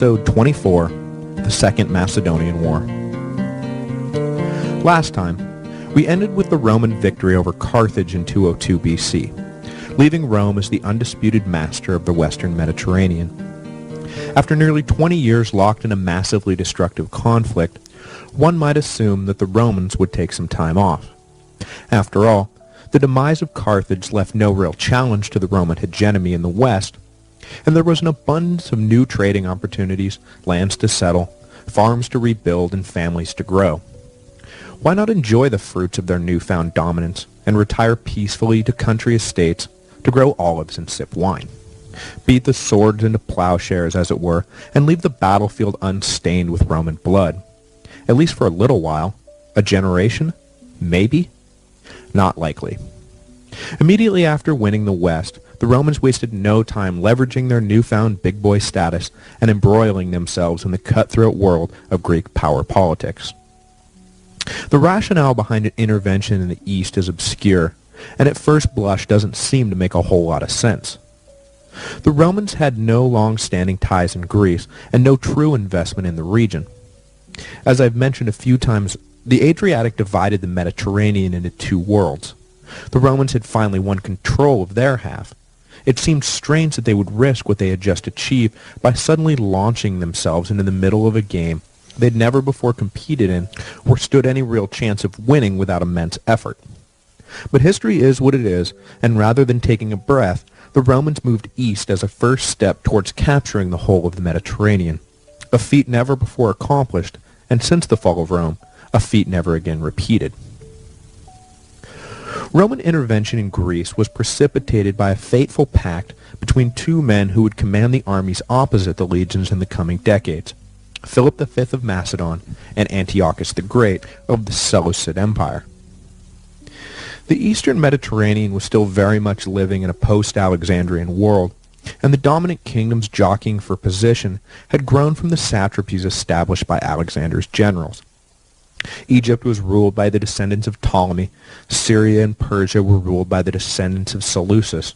Episode 24, The Second Macedonian War. Last time, we ended with the Roman victory over Carthage in 202 BC, leaving Rome as the undisputed master of the Western Mediterranean. After nearly 20 years locked in a massively destructive conflict, one might assume that the Romans would take some time off. After all, the demise of Carthage left no real challenge to the Roman hegemony in the West, and there was an abundance of new trading opportunities, lands to settle, farms to rebuild, and families to grow. Why not enjoy the fruits of their newfound dominance and retire peacefully to country estates to grow olives and sip wine? Beat the swords into plowshares, as it were, and leave the battlefield unstained with Roman blood. At least for a little while. A generation? Maybe? Not likely. Immediately after winning the West, the Romans wasted no time leveraging their newfound big boy status and embroiling themselves in the cutthroat world of Greek power politics. The rationale behind an intervention in the East is obscure, and at first blush doesn't seem to make a whole lot of sense. The Romans had no long-standing ties in Greece and no true investment in the region. As I've mentioned a few times, the Adriatic divided the Mediterranean into two worlds. The Romans had finally won control of their half. It seemed strange that they would risk what they had just achieved by suddenly launching themselves into the middle of a game they'd never before competed in or stood any real chance of winning without immense effort. But history is what it is, and rather than taking a breath, the Romans moved east as a first step towards capturing the whole of the Mediterranean, a feat never before accomplished, and since the fall of Rome, a feat never again repeated. Roman intervention in Greece was precipitated by a fateful pact between two men who would command the armies opposite the legions in the coming decades, Philip V of Macedon and Antiochus the Great of the Seleucid Empire. The eastern Mediterranean was still very much living in a post-Alexandrian world, and the dominant kingdoms jockeying for position had grown from the satrapies established by Alexander's generals. Egypt was ruled by the descendants of Ptolemy, Syria and Persia were ruled by the descendants of Seleucus,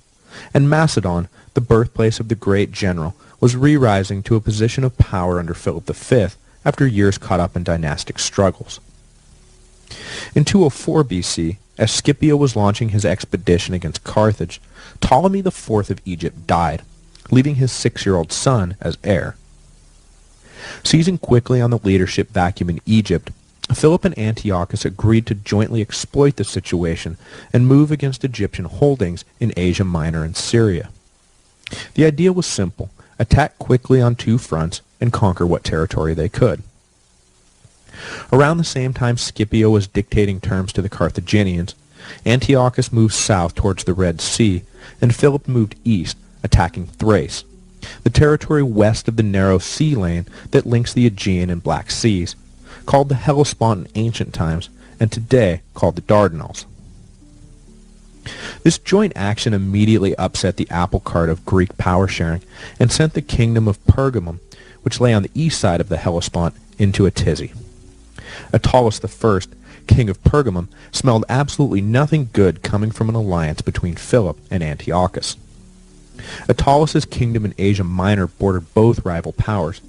and Macedon, the birthplace of the great general, was re-rising to a position of power under Philip V after years caught up in dynastic struggles. In 204 BC, as Scipio was launching his expedition against Carthage, Ptolemy IV of Egypt died, leaving his 6-year-old son as heir. Seizing quickly on the leadership vacuum in Egypt, Philip and Antiochus agreed to jointly exploit the situation and move against Egyptian holdings in Asia Minor and Syria. The idea was simple: attack quickly on two fronts and conquer what territory they could. Around the same time Scipio was dictating terms to the Carthaginians, Antiochus moved south towards the Red Sea, and Philip moved east, attacking Thrace, the territory west of the narrow sea lane that links the Aegean and Black Seas, called the Hellespont in ancient times, and today called the Dardanelles. This joint action immediately upset the apple cart of Greek power sharing and sent the kingdom of Pergamum, which lay on the east side of the Hellespont, into a tizzy. Attalus I, king of Pergamum, smelled absolutely nothing good coming from an alliance between Philip and Antiochus. Attalus's kingdom in Asia Minor bordered both rival powers.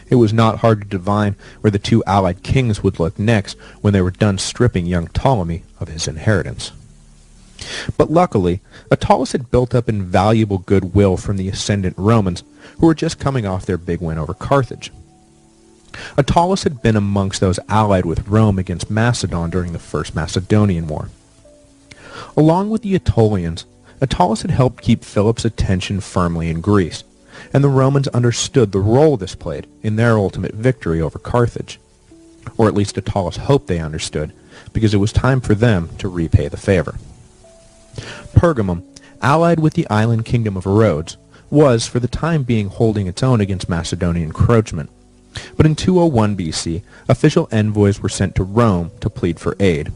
It was not hard to divine where the two allied kings would look next when they were done stripping young Ptolemy of his inheritance. But luckily, Attalus had built up invaluable goodwill from the ascendant Romans, who were just coming off their big win over Carthage. Attalus had been amongst those allied with Rome against Macedon during the First Macedonian War. Along with the Aetolians, Attalus had helped keep Philip's attention firmly in Greece, and the Romans understood the role this played in their ultimate victory over Carthage. Or at least Attalus hoped they understood, because it was time for them to repay the favor. Pergamum, allied with the island kingdom of Rhodes, was for the time being holding its own against Macedonian encroachment. But in 201 BC, official envoys were sent to Rome to plead for aid.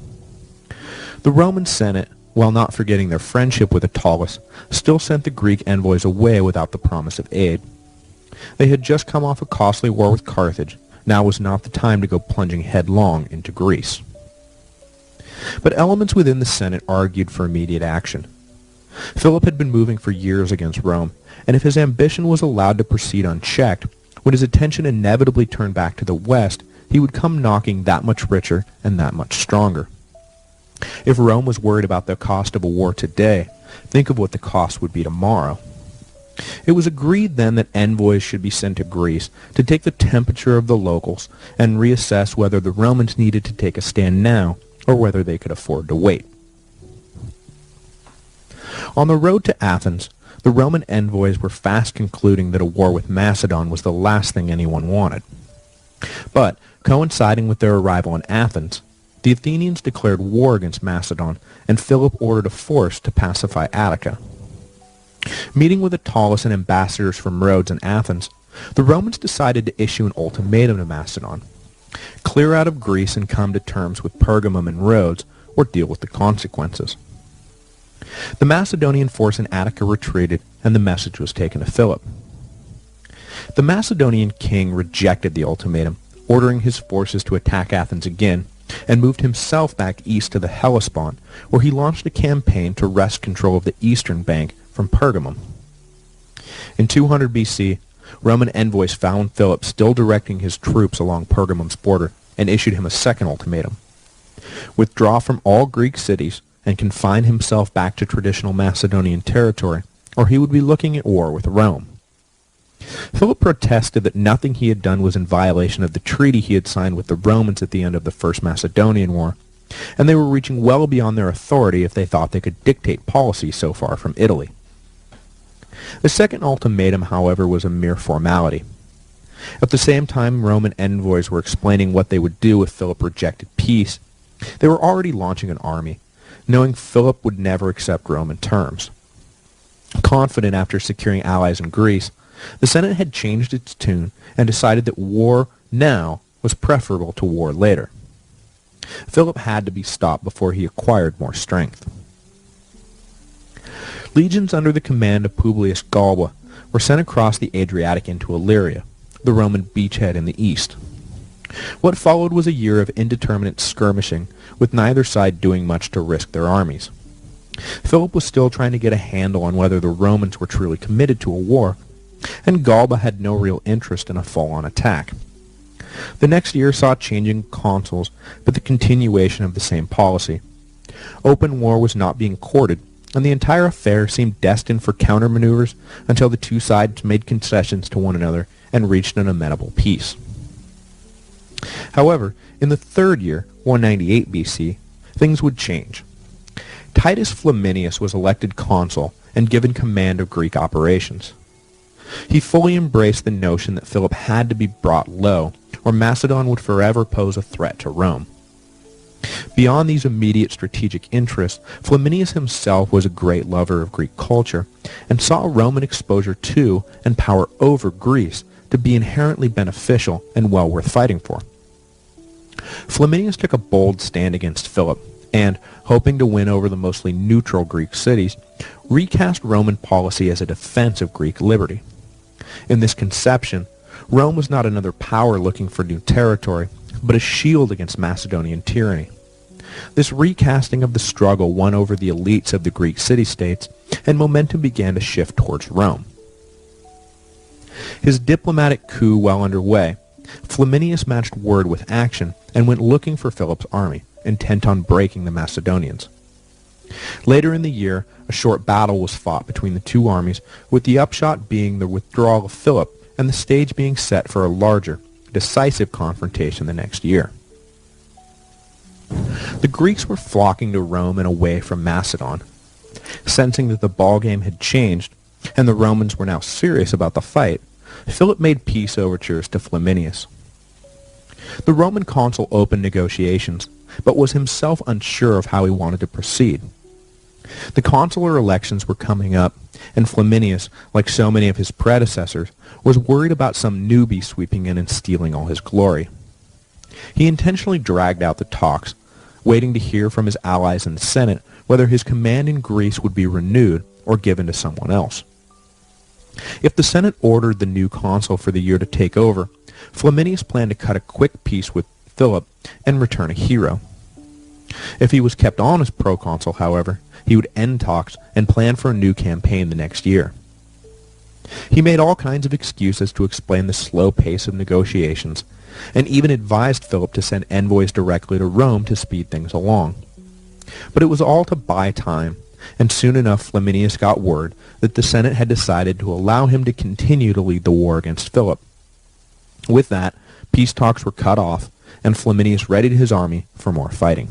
The Roman Senate, while not forgetting their friendship with Attalus, still sent the Greek envoys away without the promise of aid. They had just come off a costly war with Carthage. Now was not the time to go plunging headlong into Greece. But elements within the Senate argued for immediate action. Philip had been moving for years against Rome, and if his ambition was allowed to proceed unchecked, When his attention inevitably turned back to the west, he would come knocking that much richer and that much stronger. If Rome was worried about the cost of a war today, think of what the cost would be tomorrow. It was agreed then that envoys should be sent to Greece to take the temperature of the locals and reassess whether the Romans needed to take a stand now or whether they could afford to wait. On the road to Athens, the Roman envoys were fast concluding that a war with Macedon was the last thing anyone wanted. But, coinciding with their arrival in Athens, the Athenians declared war against Macedon, and Philip ordered a force to pacify Attica. Meeting with Attalus and ambassadors from Rhodes and Athens, the Romans decided to issue an ultimatum to Macedon: clear out of Greece and come to terms with Pergamum and Rhodes, or deal with the consequences. The Macedonian force in Attica retreated, and the message was taken to Philip. The Macedonian king rejected the ultimatum, ordering his forces to attack Athens again, and moved himself back east to the Hellespont, where he launched a campaign to wrest control of the eastern bank from Pergamum. In 200 BC, Roman envoys found Philip still directing his troops along Pergamum's border and issued him a second ultimatum: withdraw from all Greek cities and confine himself back to traditional Macedonian territory, or he would be looking at war with Rome. Philip protested that nothing he had done was in violation of the treaty he had signed with the Romans at the end of the First Macedonian War, and they were reaching well beyond their authority if they thought they could dictate policy so far from Italy. The second ultimatum, however, was a mere formality. At the same time Roman envoys were explaining what they would do if Philip rejected peace, they were already launching an army, knowing Philip would never accept Roman terms. Confident after securing allies in Greece, the Senate had changed its tune and decided that war now was preferable to war later. Philip had to be stopped before he acquired more strength. Legions under the command of Publius Galba were sent across the Adriatic into Illyria, the Roman beachhead in the east. What followed was a year of indeterminate skirmishing, with neither side doing much to risk their armies. Philip was still trying to get a handle on whether the Romans were truly committed to a war, and Galba had no real interest in a full-on attack. The next year saw changing consuls, but the continuation of the same policy. Open war was not being courted, and the entire affair seemed destined for counter-maneuvers until the two sides made concessions to one another and reached an amenable peace. However, in the third year, 198 BC, things would change. Titus Flaminius was elected consul and given command of Greek operations. He fully embraced the notion that Philip had to be brought low, or Macedon would forever pose a threat to Rome. Beyond these immediate strategic interests, Flaminius himself was a great lover of Greek culture, and saw Roman exposure to and power over Greece to be inherently beneficial and well worth fighting for. Flaminius took a bold stand against Philip, and, hoping to win over the mostly neutral Greek cities, recast Roman policy as a defense of Greek liberty. In this conception, Rome was not another power looking for new territory, but a shield against Macedonian tyranny. This recasting of the struggle won over the elites of the Greek city-states, and momentum began to shift towards Rome. His diplomatic coup well underway, Flaminius matched word with action and went looking for Philip's army, intent on breaking the Macedonians. Later in the year, a short battle was fought between the two armies, with the upshot being the withdrawal of Philip and the stage being set for a larger, decisive confrontation the next year. The Greeks were flocking to Rome and away from Macedon. Sensing that the ballgame had changed, and the Romans were now serious about the fight, Philip made peace overtures to Flaminius. The Roman consul opened negotiations, but was himself unsure of how he wanted to proceed. The consular elections were coming up, and Flaminius, like so many of his predecessors, was worried about some newbie sweeping in and stealing all his glory. He intentionally dragged out the talks, waiting to hear from his allies in the Senate whether his command in Greece would be renewed or given to someone else. If the Senate ordered the new consul for the year to take over, Flaminius planned to cut a quick peace with Philip and return a hero. If he was kept on as proconsul, however, he would end talks and plan for a new campaign the next year. He made all kinds of excuses to explain the slow pace of negotiations, and even advised Philip to send envoys directly to Rome to speed things along. But it was all to buy time, and soon enough Flaminius got word that the Senate had decided to allow him to continue to lead the war against Philip. With that, peace talks were cut off, and Flaminius readied his army for more fighting.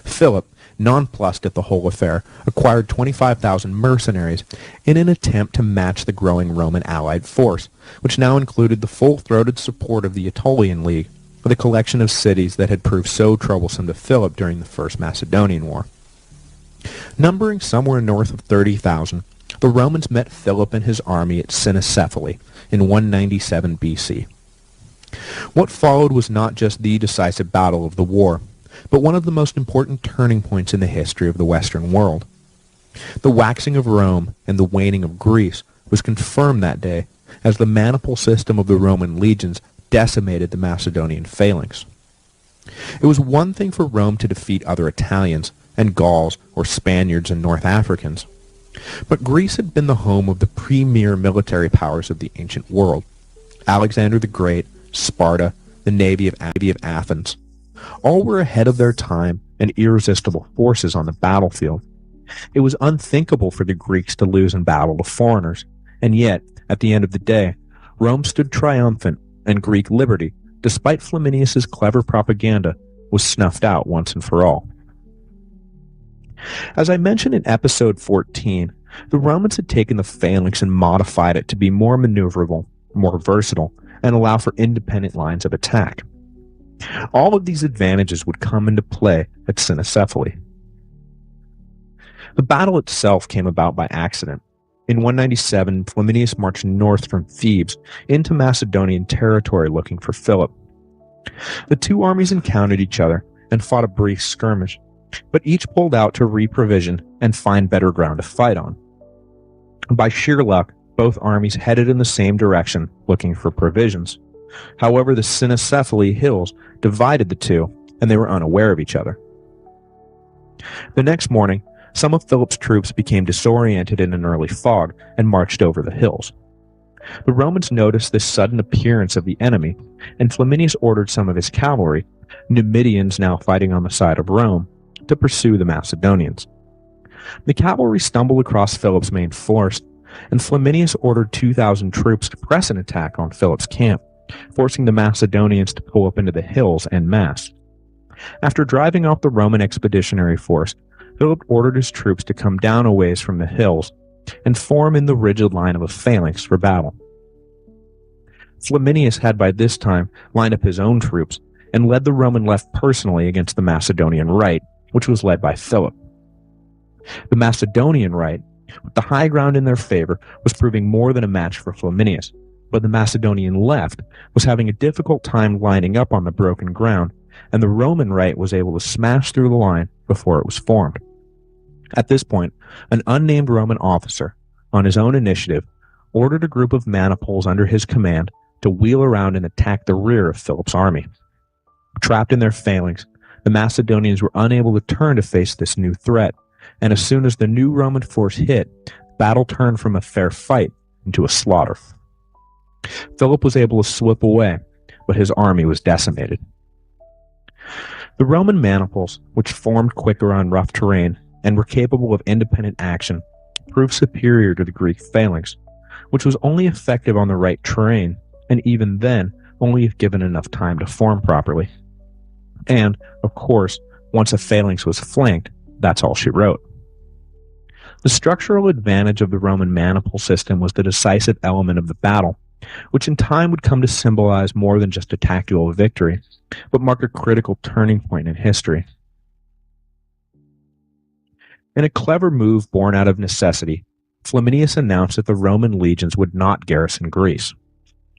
Philip, nonplussed at the whole affair, acquired 25,000 mercenaries in an attempt to match the growing Roman allied force, which now included the full-throated support of the Aetolian League, the collection of cities that had proved so troublesome to Philip during the First Macedonian War. Numbering somewhere north of 30,000, the Romans met Philip and his army at Cynocephali in 197 BC. What followed was not just the decisive battle of the war, but one of the most important turning points in the history of the Western world. The waxing of Rome and the waning of Greece was confirmed that day as the maniple system of the Roman legions decimated the Macedonian phalanx. It was one thing for Rome to defeat other Italians and Gauls or Spaniards and North Africans, but Greece had been the home of the premier military powers of the ancient world: Alexander the Great, Sparta, the navy of Athens. All were ahead of their time and irresistible forces on the battlefield. It was unthinkable for the Greeks to lose in battle to foreigners, and yet, at the end of the day, Rome stood triumphant, and Greek liberty, despite Flaminius's clever propaganda, was snuffed out once and for all. As I mentioned in episode 14, the Romans had taken the phalanx and modified it to be more maneuverable, more versatile, and allow for independent lines of attack. All of these advantages would come into play at Cynocephali. The battle itself came about by accident. In 197, Flaminius marched north from Thebes into Macedonian territory looking for Philip. The two armies encountered each other and fought a brief skirmish, but each pulled out to reprovision and find better ground to fight on. By sheer luck, both armies headed in the same direction looking for provisions. However, the Cynocephali hills divided the two, and they were unaware of each other. The next morning, some of Philip's troops became disoriented in an early fog and marched over the hills. The Romans noticed this sudden appearance of the enemy, and Flaminius ordered some of his cavalry, Numidians now fighting on the side of Rome, to pursue the Macedonians. The cavalry stumbled across Philip's main force, and Flaminius ordered 2,000 troops to press an attack on Philip's camp, forcing the Macedonians to pull up into the hills en masse. After driving off the Roman expeditionary force, Philip ordered his troops to come down a ways from the hills and form in the rigid line of a phalanx for battle. Flaminius had by this time lined up his own troops and led the Roman left personally against the Macedonian right, which was led by Philip. The Macedonian right, with the high ground in their favor, was proving more than a match for Flaminius, but the Macedonian left was having a difficult time lining up on the broken ground, and the Roman right was able to smash through the line before it was formed. At this point, an unnamed Roman officer, on his own initiative, ordered a group of maniples under his command to wheel around and attack the rear of Philip's army. Trapped in their phalanx, the Macedonians were unable to turn to face this new threat, and as soon as the new Roman force hit, the battle turned from a fair fight into a slaughter. Philip was able to slip away, but his army was decimated. The Roman maniples, which formed quicker on rough terrain and were capable of independent action, proved superior to the Greek phalanx, which was only effective on the right terrain, and even then, only if given enough time to form properly. And, of course, once a phalanx was flanked, that's all she wrote. The structural advantage of the Roman maniple system was the decisive element of the battle, which in time would come to symbolize more than just a tactical victory, but mark a critical turning point in history. In a clever move born out of necessity, Flaminius announced that the Roman legions would not garrison Greece.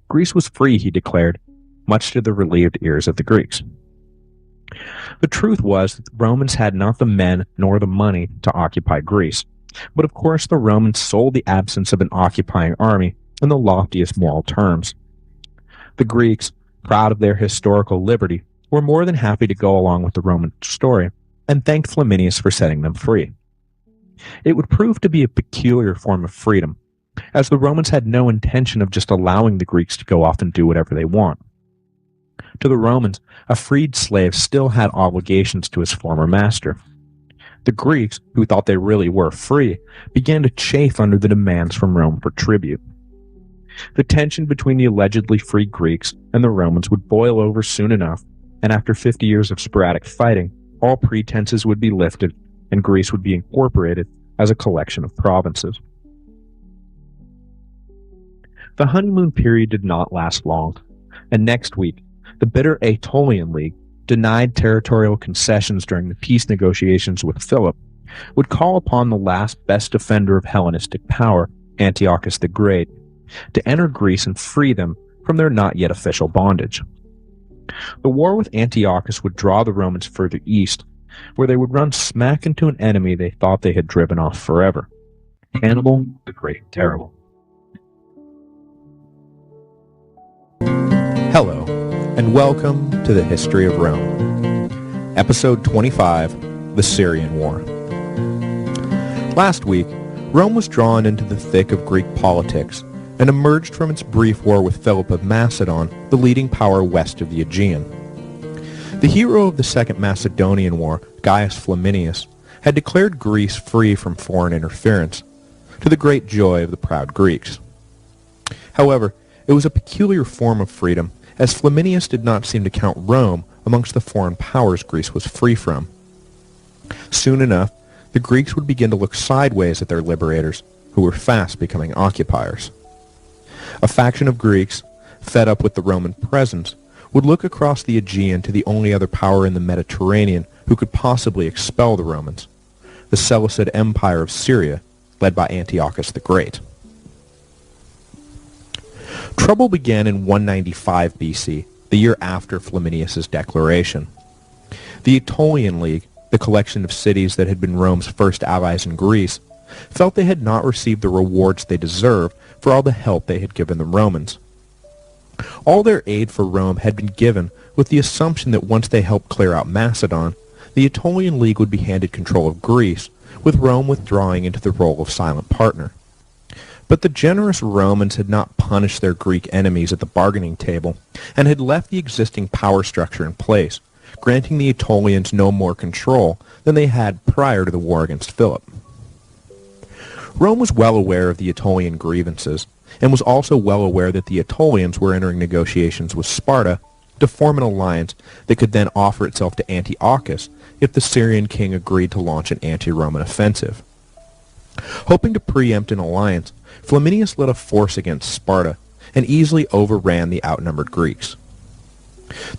Greece was free, he declared, much to the relieved ears of the Greeks. The truth was that the Romans had not the men nor the money to occupy Greece, but of course the Romans sold the absence of an occupying army in the loftiest moral terms. The Greeks, proud of their historical liberty, were more than happy to go along with the Roman story, and thanked Flaminius for setting them free. It would prove to be a peculiar form of freedom, as the Romans had no intention of just allowing the Greeks to go off and do whatever they want. To the Romans, a freed slave still had obligations to his former master. The Greeks, who thought they really were free, began to chafe under the demands from Rome for tribute. The tension between the allegedly free Greeks and the Romans would boil over soon enough, and after 50 years of sporadic fighting, all pretenses would be lifted, and Greece would be incorporated as a collection of provinces. The honeymoon period did not last long, and next week, the bitter Aetolian League, denied territorial concessions during the peace negotiations with Philip, would call upon the last best defender of Hellenistic power, Antiochus the Great, to enter Greece and free them from their not yet official bondage. The war with Antiochus would draw the Romans further east, where they would run smack into an enemy they thought they had driven off forever, Hannibal the Great and Terrible. Hello, and welcome to the History of Rome. Episode 25, The Syrian War. Last week, Rome was drawn into the thick of Greek politics and emerged from its brief war with Philip of Macedon, the leading power west of the Aegean. The hero of the Second Macedonian War, Gaius Flaminius, had declared Greece free from foreign interference, to the great joy of the proud Greeks. However, it was a peculiar form of freedom, as Flaminius did not seem to count Rome amongst the foreign powers Greece was free from. Soon enough, the Greeks would begin to look sideways at their liberators, who were fast becoming occupiers. A faction of Greeks, fed up with the Roman presence, would look across the Aegean to the only other power in the Mediterranean who could possibly expel the Romans, the Seleucid Empire of Syria, led by Antiochus the Great. Trouble began in 195 BC, the year after Flaminius's declaration. The Aetolian League, the collection of cities that had been Rome's first allies in Greece, felt they had not received the rewards they deserved for all the help they had given the Romans. All their aid for Rome had been given with the assumption that once they helped clear out Macedon, the Aetolian League would be handed control of Greece, with Rome withdrawing into the role of silent partner. But the generous Romans had not punished their Greek enemies at the bargaining table, and had left the existing power structure in place, granting the Aetolians no more control than they had prior to the war against Philip. Rome was well aware of the Aetolian grievances, and was also well aware that the Aetolians were entering negotiations with Sparta to form an alliance that could then offer itself to Antiochus if the Syrian king agreed to launch an anti-Roman offensive. Hoping to preempt an alliance, Flaminius led a force against Sparta and easily overran the outnumbered Greeks.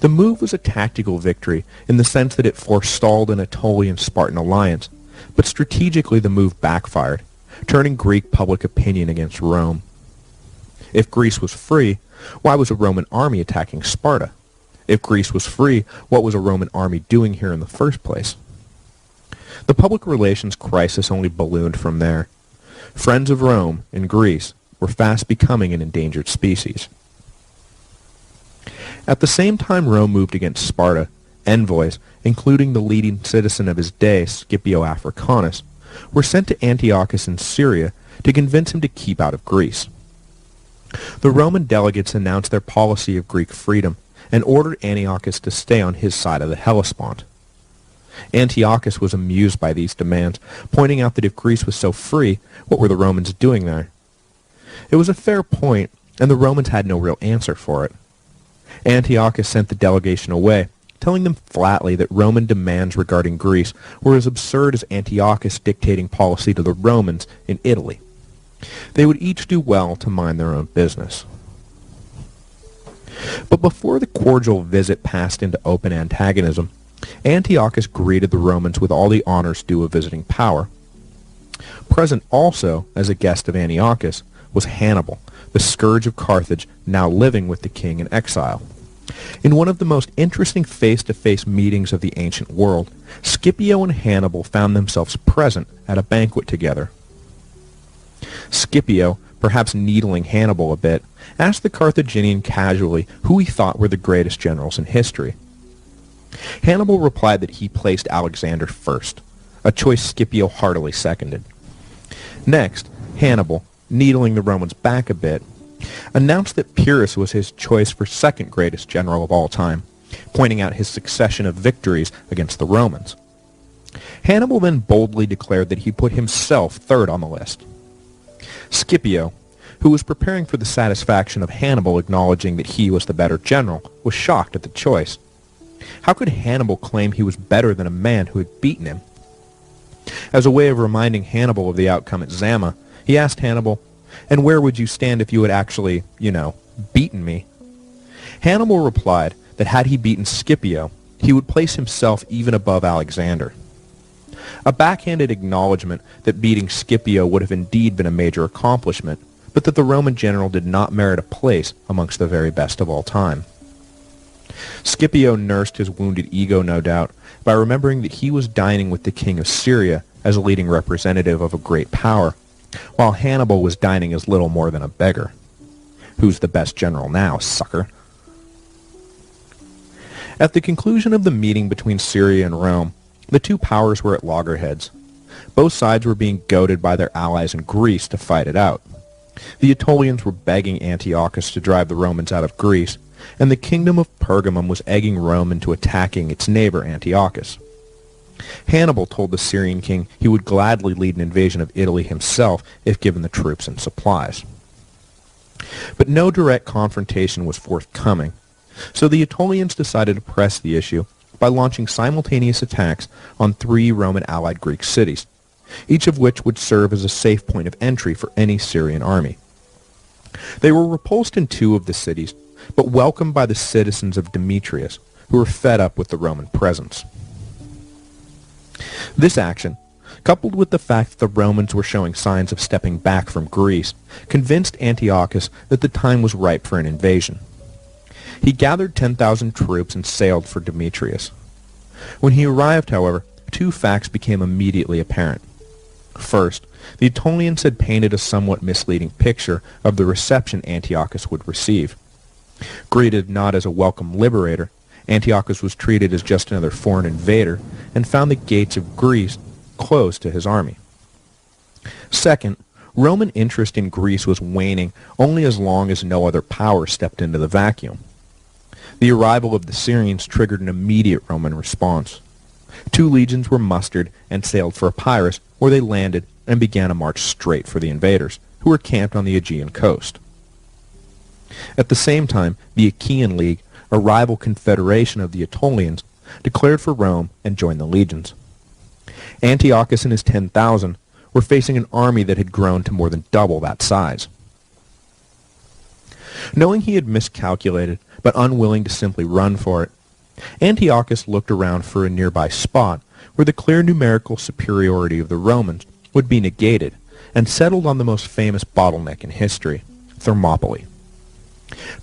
The move was a tactical victory in the sense that it forestalled an Aetolian-Spartan alliance, but strategically the move backfired, turning Greek public opinion against Rome. If Greece was free, why was a Roman army attacking Sparta? If Greece was free, what was a Roman army doing here in the first place? The public relations crisis only ballooned from there. Friends of Rome in Greece were fast becoming an endangered species. At the same time Rome moved against Sparta, envoys, including the leading citizen of his day, Scipio Africanus, were sent to Antiochus in Syria to convince him to keep out of Greece. The Roman delegates announced their policy of Greek freedom and ordered Antiochus to stay on his side of the Hellespont. Antiochus was amused by these demands, pointing out that if Greece was so free, what were the Romans doing there? It was a fair point, and the Romans had no real answer for it. Antiochus sent the delegation away, telling them flatly that Roman demands regarding Greece were as absurd as Antiochus dictating policy to the Romans in Italy. They would each do well to mind their own business. But before the cordial visit passed into open antagonism, Antiochus greeted the Romans with all the honors due a visiting power. Present also, as a guest of Antiochus, was Hannibal, the scourge of Carthage, now living with the king in exile. In one of the most interesting face-to-face meetings of the ancient world, Scipio and Hannibal found themselves present at a banquet together. Scipio, perhaps needling Hannibal a bit, asked the Carthaginian casually who he thought were the greatest generals in history. Hannibal replied that he placed Alexander first, a choice Scipio heartily seconded. Next, Hannibal, needling the Romans back a bit, announced that Pyrrhus was his choice for second greatest general of all time, pointing out his succession of victories against the Romans. Hannibal then boldly declared that he put himself third on the list. Scipio, who was preparing for the satisfaction of Hannibal acknowledging that he was the better general, was shocked at the choice. How could Hannibal claim he was better than a man who had beaten him? As a way of reminding Hannibal of the outcome at Zama, he asked Hannibal, "And where would you stand if you had actually, beaten me?" Hannibal replied that had he beaten Scipio, he would place himself even above Alexander. A backhanded acknowledgment that beating Scipio would have indeed been a major accomplishment, but that the Roman general did not merit a place amongst the very best of all time. Scipio nursed his wounded ego, no doubt, by remembering that he was dining with the king of Syria as a leading representative of a great power, while Hannibal was dining as little more than a beggar. Who's the best general now, sucker? At the conclusion of the meeting between Syria and Rome, the two powers were at loggerheads. Both sides were being goaded by their allies in Greece to fight it out. The Aetolians were begging Antiochus to drive the Romans out of Greece, and the kingdom of Pergamum was egging Rome into attacking its neighbor Antiochus. Hannibal told the Syrian king he would gladly lead an invasion of Italy himself if given the troops and supplies. But no direct confrontation was forthcoming, so the Aetolians decided to press the issue by launching simultaneous attacks on 3 Roman allied Greek cities, each of which would serve as a safe point of entry for any Syrian army. They were repulsed in 2 of the cities, but welcomed by the citizens of Demetrius, who were fed up with the Roman presence. This action, coupled with the fact that the Romans were showing signs of stepping back from Greece, convinced Antiochus that the time was ripe for an invasion. He gathered 10,000 troops and sailed for Demetrius. When he arrived, however, 2 facts became immediately apparent. First, the Aetolians had painted a somewhat misleading picture of the reception Antiochus would receive. Greeted not as a welcome liberator, Antiochus was treated as just another foreign invader and found the gates of Greece closed to his army. Second, Roman interest in Greece was waning only as long as no other power stepped into the vacuum. The arrival of the Syrians triggered an immediate Roman response. 2 legions were mustered and sailed for Epirus, where they landed and began a march straight for the invaders, who were camped on the Aegean coast. At the same time, the Achaean League, a rival confederation of the Aetolians, declared for Rome and joined the legions. Antiochus and his 10,000 were facing an army that had grown to more than double that size. Knowing he had miscalculated, but unwilling to simply run for it, Antiochus looked around for a nearby spot where the clear numerical superiority of the Romans would be negated, and settled on the most famous bottleneck in history, Thermopylae.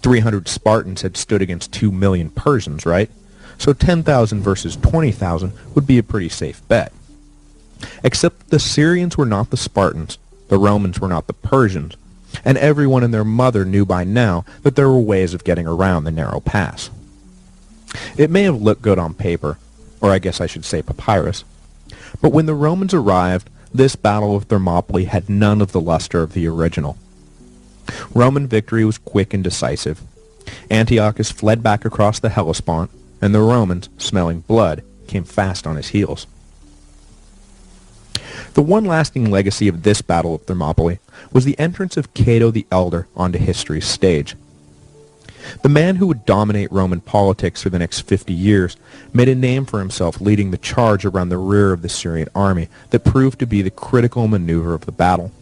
300 Spartans had stood against 2 million Persians, right? So 10,000 versus 20,000 would be a pretty safe bet. Except the Syrians were not the Spartans, the Romans were not the Persians, and everyone and their mother knew by now that there were ways of getting around the narrow pass. It may have looked good on paper, or I guess I should say papyrus, but when the Romans arrived, this battle of Thermopylae had none of the luster of the original. Roman victory was quick and decisive. Antiochus fled back across the Hellespont, and the Romans, smelling blood, came fast on his heels. The one lasting legacy of this battle of Thermopylae was the entrance of Cato the Elder onto history's stage. The man who would dominate Roman politics for the next 50 years made a name for himself leading the charge around the rear of the Syrian army that proved to be the critical maneuver of the battle.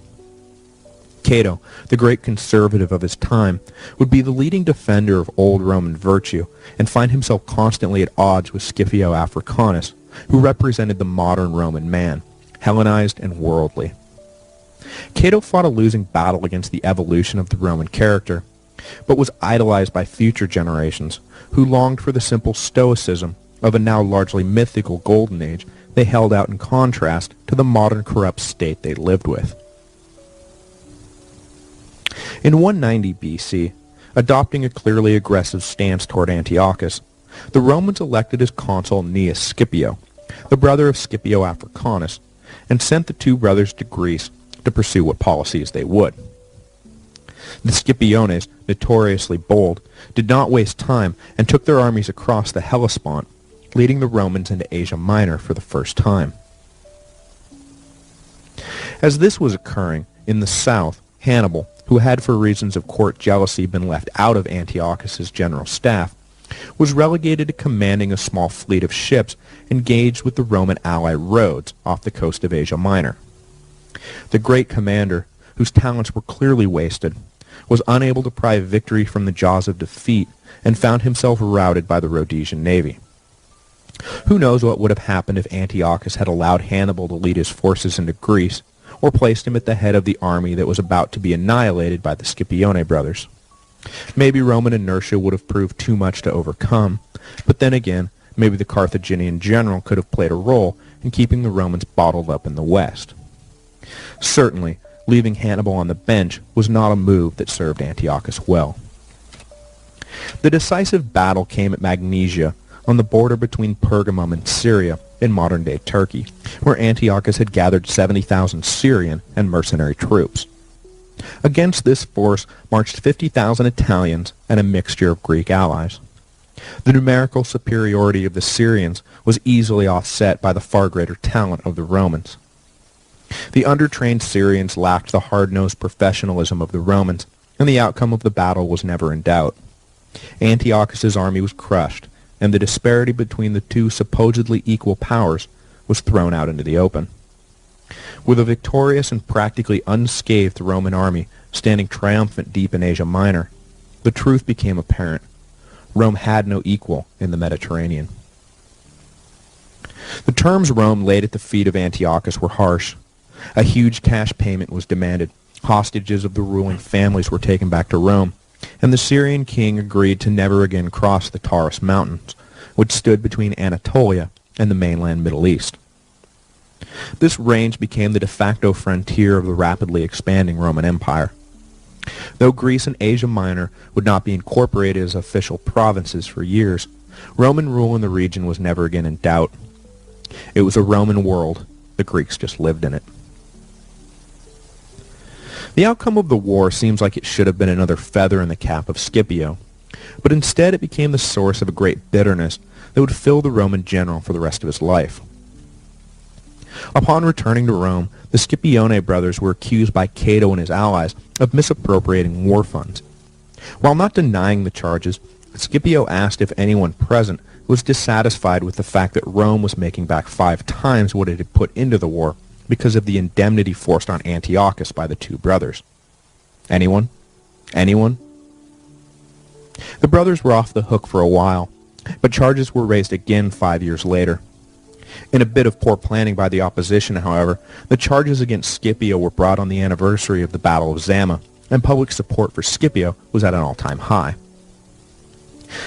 Cato, the great conservative of his time, would be the leading defender of old Roman virtue and find himself constantly at odds with Scipio Africanus, who represented the modern Roman man, Hellenized and worldly. Cato fought a losing battle against the evolution of the Roman character, but was idolized by future generations who longed for the simple stoicism of a now largely mythical golden age they held out in contrast to the modern corrupt state they lived with. In 190 BC, adopting a clearly aggressive stance toward Antiochus, the Romans elected as consul Gnaeus Scipio, the brother of Scipio Africanus, and sent the 2 brothers to Greece to pursue what policies they would. The Scipiones, notoriously bold, did not waste time and took their armies across the Hellespont, leading the Romans into Asia Minor for the first time. As this was occurring, in the south, Hannibal, who had for reasons of court jealousy been left out of Antiochus's general staff, was relegated to commanding a small fleet of ships engaged with the Roman ally Rhodes off the coast of Asia Minor. The great commander, whose talents were clearly wasted, was unable to pry victory from the jaws of defeat and found himself routed by the Rhodesian navy. Who knows what would have happened if Antiochus had allowed Hannibal to lead his forces into Greece, or placed him at the head of the army that was about to be annihilated by the Scipione brothers. Maybe Roman inertia would have proved too much to overcome, but then again, maybe the Carthaginian general could have played a role in keeping the Romans bottled up in the west. Certainly, leaving Hannibal on the bench was not a move that served Antiochus well. The decisive battle came at Magnesia, on the border between Pergamum and Syria in modern-day Turkey, where Antiochus had gathered 70,000 Syrian and mercenary troops. Against this force marched 50,000 Italians and a mixture of Greek allies. The numerical superiority of the Syrians was easily offset by the far greater talent of the Romans. The undertrained Syrians lacked the hard-nosed professionalism of the Romans, and the outcome of the battle was never in doubt. Antiochus's army was crushed, and the disparity between the two supposedly equal powers was thrown out into the open. With a victorious and practically unscathed Roman army standing triumphant deep in Asia Minor, the truth became apparent. Rome had no equal in the Mediterranean. The terms Rome laid at the feet of Antiochus were harsh. A huge cash payment was demanded, hostages of the ruling families were taken back to Rome, and the Syrian king agreed to never again cross the Taurus Mountains, which stood between Anatolia and the mainland Middle East. This range became the de facto frontier of the rapidly expanding Roman Empire. Though Greece and Asia Minor would not be incorporated as official provinces for years, Roman rule in the region was never again in doubt. It was a Roman world. The Greeks just lived in it. The outcome of the war seems like it should have been another feather in the cap of Scipio, but instead it became the source of a great bitterness that would fill the Roman general for the rest of his life. Upon returning to Rome, the Scipione brothers were accused by Cato and his allies of misappropriating war funds. While not denying the charges, Scipio asked if anyone present was dissatisfied with the fact that Rome was making back 5 times what it had put into the war because of the indemnity forced on Antiochus by the two brothers. Anyone? Anyone? The brothers were off the hook for a while, but charges were raised again 5 years later. In a bit of poor planning by the opposition, however, the charges against Scipio were brought on the anniversary of the Battle of Zama, and public support for Scipio was at an all-time high.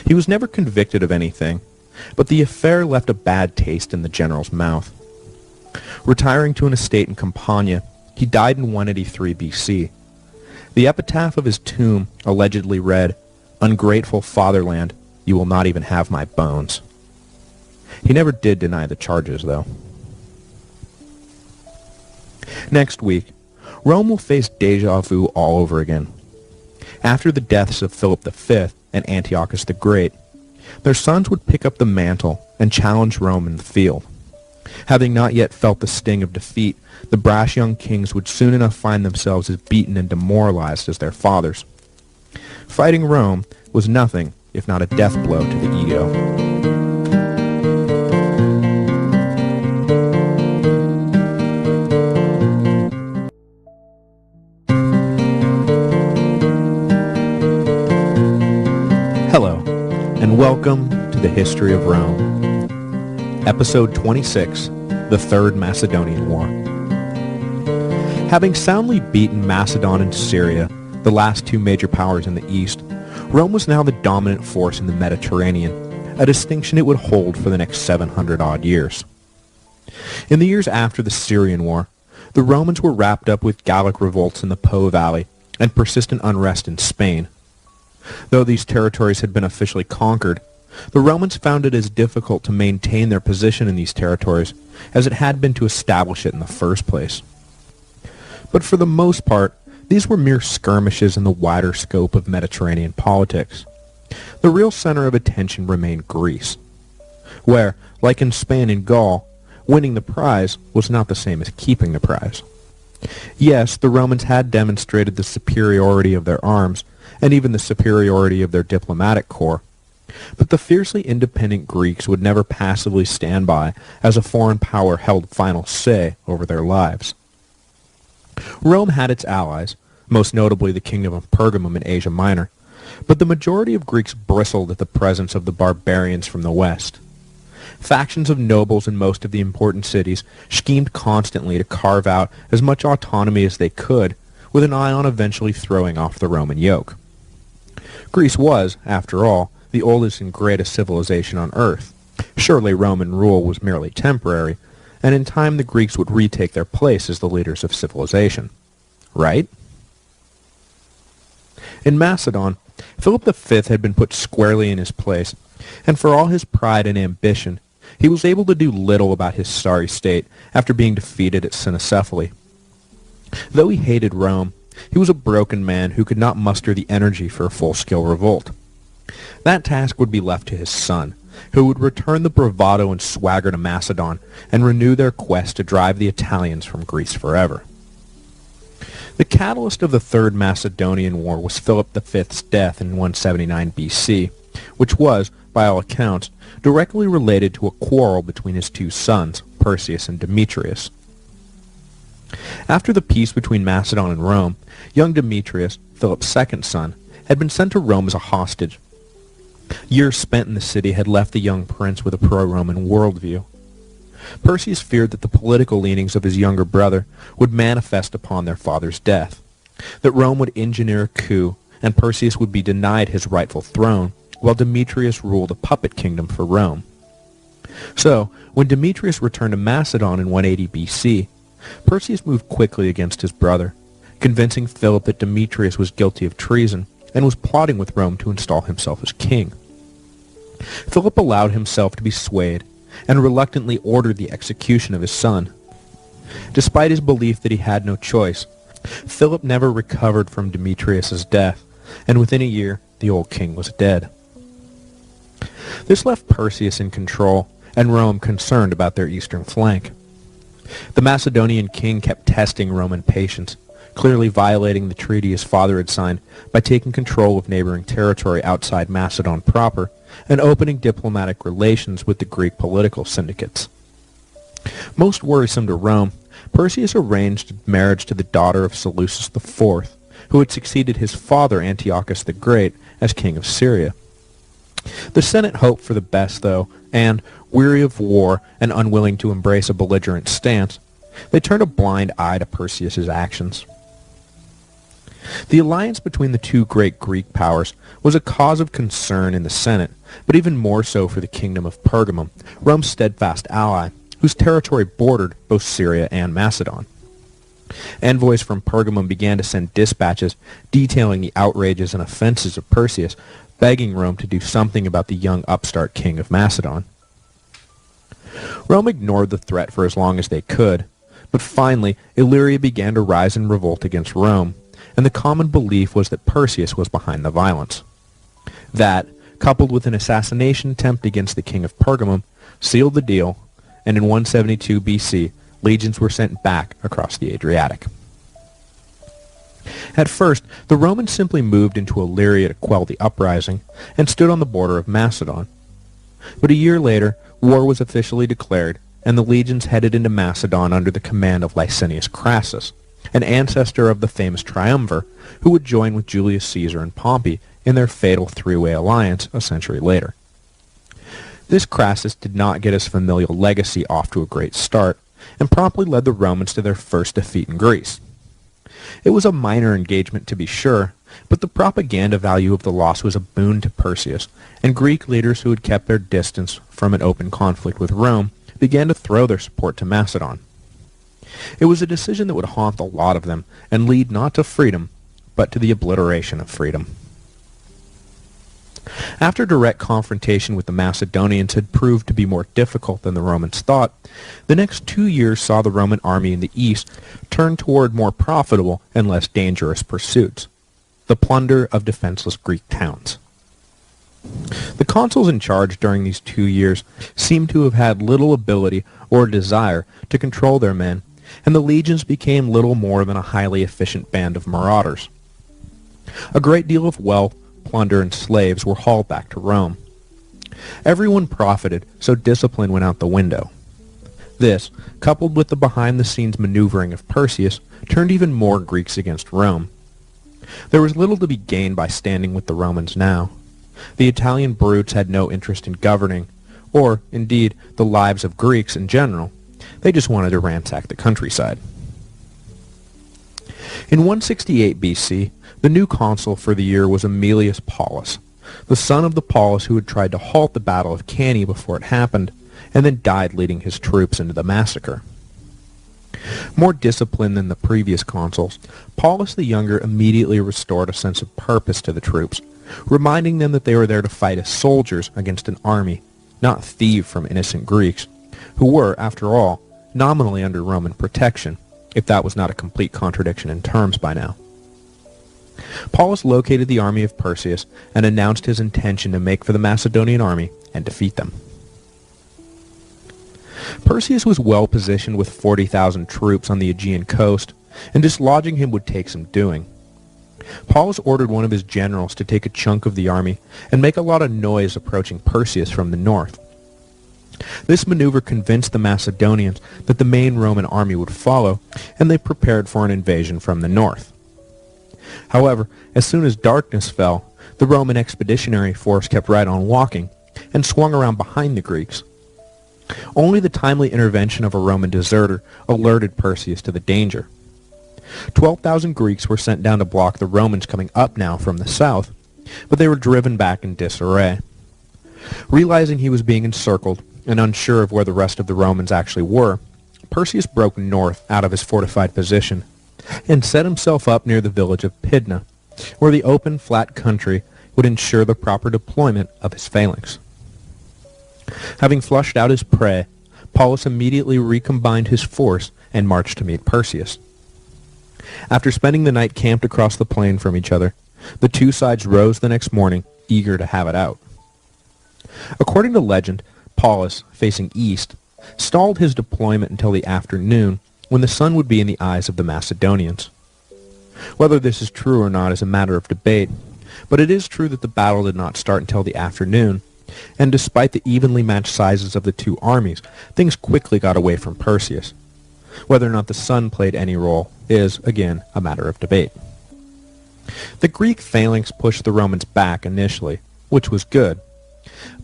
He was never convicted of anything, but the affair left a bad taste in the general's mouth. Retiring to an estate in Campania, he died in 183 BC. The epitaph of his tomb allegedly read, "Ungrateful fatherland, you will not even have my bones." He never did deny the charges, though. Next week, Rome will face déjà vu all over again. After the deaths of Philip V and Antiochus the Great, their sons would pick up the mantle and challenge Rome in the field. Having not yet felt the sting of defeat, the brash young kings would soon enough find themselves as beaten and demoralized as their fathers. Fighting Rome was nothing if not a death blow to the ego. Hello, and welcome to the History of Rome. Episode 26, The Third Macedonian War. Having soundly beaten Macedon and Syria, the last two major powers in the east, Rome was now the dominant force in the Mediterranean, a distinction it would hold for the next 700-odd years. In the years after the Syrian War, the Romans were wrapped up with Gallic revolts in the Po Valley and persistent unrest in Spain. Though these territories had been officially conquered, the Romans found it as difficult to maintain their position in these territories as it had been to establish it in the first place. But for the most part, these were mere skirmishes in the wider scope of Mediterranean politics. The real center of attention remained Greece, where, like in Spain and Gaul, winning the prize was not the same as keeping the prize. Yes, the Romans had demonstrated the superiority of their arms, and even the superiority of their diplomatic corps, but the fiercely independent Greeks would never passively stand by as a foreign power held final say over their lives. Rome had its allies, most notably the Kingdom of Pergamum in Asia Minor, but the majority of Greeks bristled at the presence of the barbarians from the west. Factions of nobles in most of the important cities schemed constantly to carve out as much autonomy as they could, with an eye on eventually throwing off the Roman yoke. Greece was, after all, the oldest and greatest civilization on earth. Surely Roman rule was merely temporary, and in time the Greeks would retake their place as the leaders of civilization. Right? In Macedon, Philip V had been put squarely in his place, and for all his pride and ambition, he was able to do little about his sorry state after being defeated at Cynocephaly. Though he hated Rome, he was a broken man who could not muster the energy for a full-scale revolt. That task would be left to his son, who would return the bravado and swagger to Macedon and renew their quest to drive the Italians from Greece forever. The catalyst of the Third Macedonian War was Philip V's death in 179 BC, which was, by all accounts, directly related to a quarrel between his two sons, Perseus and Demetrius. After the peace between Macedon and Rome, young Demetrius, Philip's second son, had been sent to Rome as a hostage. Years spent in the city had left the young prince with a pro-Roman worldview. Perseus feared that the political leanings of his younger brother would manifest upon their father's death, that Rome would engineer a coup and Perseus would be denied his rightful throne, while Demetrius ruled a puppet kingdom for Rome. So, when Demetrius returned to Macedon in 180 BC, Perseus moved quickly against his brother, convincing Philip that Demetrius was guilty of treason and was plotting with Rome to install himself as king. Philip allowed himself to be swayed and reluctantly ordered the execution of his son. Despite his belief that he had no choice, Philip never recovered from Demetrius's death, and within a year, the old king was dead. This left Perseus in control, and Rome concerned about their eastern flank. The Macedonian king kept testing Roman patience, clearly violating the treaty his father had signed by taking control of neighboring territory outside Macedon proper and opening diplomatic relations with the Greek political syndicates. Most worrisome to Rome, Perseus arranged marriage to the daughter of Seleucus IV, who had succeeded his father Antiochus the Great as king of Syria. The Senate hoped for the best, though, and, weary of war and unwilling to embrace a belligerent stance, they turned a blind eye to Perseus's actions. The alliance between the two great Greek powers was a cause of concern in the Senate, but even more so for the kingdom of Pergamum, Rome's steadfast ally, whose territory bordered both Syria and Macedon. Envoys from Pergamum began to send dispatches detailing the outrages and offenses of Perseus, begging Rome to do something about the young upstart king of Macedon. Rome ignored the threat for as long as they could, but finally Illyria began to rise in revolt against Rome, and the common belief was that Perseus was behind the violence. That, coupled with an assassination attempt against the king of Pergamum, sealed the deal, and in 172 BC, legions were sent back across the Adriatic. At first, the Romans simply moved into Illyria to quell the uprising, and stood on the border of Macedon. But a year later, war was officially declared, and the legions headed into Macedon under the command of Licinius Crassus, an ancestor of the famous triumvir, who would join with Julius Caesar and Pompey in their fatal three-way alliance a century later. This Crassus did not get his familial legacy off to a great start, and promptly led the Romans to their first defeat in Greece. It was a minor engagement, to be sure, but the propaganda value of the loss was a boon to Perseus, and Greek leaders who had kept their distance from an open conflict with Rome began to throw their support to Macedon. It was a decision that would haunt a lot of them and lead not to freedom, but to the obliteration of freedom. After direct confrontation with the Macedonians had proved to be more difficult than the Romans thought, the next 2 years saw the Roman army in the east turn toward more profitable and less dangerous pursuits, the plunder of defenseless Greek towns. The consuls in charge during these 2 years seem to have had little ability or desire to control their men, and the legions became little more than a highly efficient band of marauders. A great deal of wealth, plunder, and slaves were hauled back to Rome. Everyone profited, so discipline went out the window. This, coupled with the behind-the-scenes maneuvering of Perseus, turned even more Greeks against Rome. There was little to be gained by standing with the Romans now. The Italian brutes had no interest in governing, or, indeed, the lives of Greeks in general. They just wanted to ransack the countryside. In 168 BC, the new consul for the year was Aemilius Paulus, the son of the Paulus who had tried to halt the Battle of Cannae before it happened, and then died leading his troops into the massacre. More disciplined than the previous consuls, Paulus the Younger immediately restored a sense of purpose to the troops, reminding them that they were there to fight as soldiers against an army, not thieved from innocent Greeks, who were, after all, nominally under Roman protection, if that was not a complete contradiction in terms by now. Paulus located the army of Perseus and announced his intention to make for the Macedonian army and defeat them. Perseus was well positioned with 40,000 troops on the Aegean coast, and dislodging him would take some doing. Paulus ordered one of his generals to take a chunk of the army and make a lot of noise approaching Perseus from the north. This maneuver convinced the Macedonians that the main Roman army would follow, and they prepared for an invasion from the north. However, as soon as darkness fell, the Roman expeditionary force kept right on walking and swung around behind the Greeks. Only the timely intervention of a Roman deserter alerted Perseus to the danger. 12,000 Greeks were sent down to block the Romans coming up now from the south, but they were driven back in disarray. Realizing he was being encircled and unsure of where the rest of the Romans actually were, Perseus broke north out of his fortified position and set himself up near the village of Pydna, where the open, flat country would ensure the proper deployment of his phalanx. Having flushed out his prey, Paulus immediately recombined his force and marched to meet Perseus. After spending the night camped across the plain from each other, the two sides rose the next morning, eager to have it out. According to legend, Paulus, facing east, stalled his deployment until the afternoon, when the sun would be in the eyes of the Macedonians. Whether this is true or not is a matter of debate, but it is true that the battle did not start until the afternoon, and despite the evenly matched sizes of the two armies, things quickly got away from Perseus. Whether or not the sun played any role is, again, a matter of debate. The Greek phalanx pushed the Romans back initially, which was good,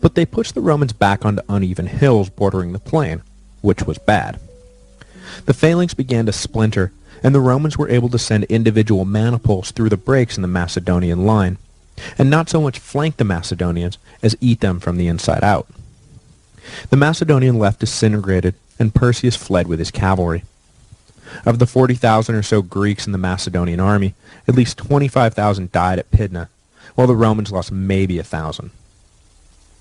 but they pushed the Romans back onto uneven hills bordering the plain, which was bad. The phalanx began to splinter, and the Romans were able to send individual maniples through the breaks in the Macedonian line, and not so much flank the Macedonians as eat them from the inside out. The Macedonian left disintegrated, and Perseus fled with his cavalry. Of the 40,000 or so Greeks in the Macedonian army, at least 25,000 died at Pydna, while the Romans lost maybe 1,000.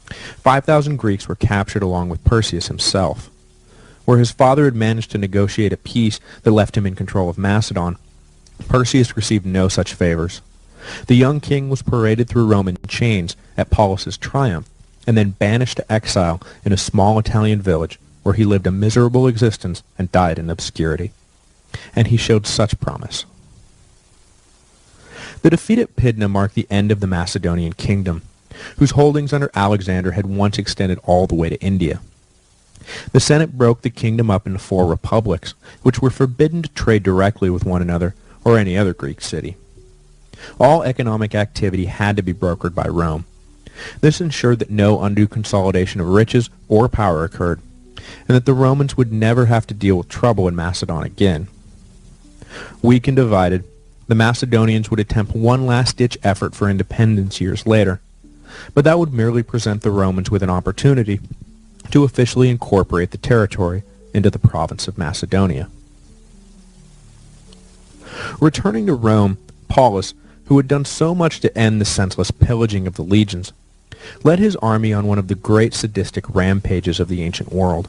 5,000 Greeks were captured along with Perseus himself. Where his father had managed to negotiate a peace that left him in control of Macedon, Perseus received no such favors. The young king was paraded through Rome in chains at Paulus's triumph, and then banished to exile in a small Italian village where he lived a miserable existence and died in obscurity. And he showed such promise. The defeat at Pydna marked the end of the Macedonian kingdom, whose holdings under Alexander had once extended all the way to India. The Senate broke the kingdom up into 4 republics, which were forbidden to trade directly with one another or any other Greek city. All economic activity had to be brokered by Rome. This ensured that no undue consolidation of riches or power occurred, and that the Romans would never have to deal with trouble in Macedon again. Weak and divided, the Macedonians would attempt one last-ditch effort for independence years later, but that would merely present the Romans with an opportunity to officially incorporate the territory into the province of Macedonia. Returning to Rome, Paulus, who had done so much to end the senseless pillaging of the legions, led his army on one of the great sadistic rampages of the ancient world.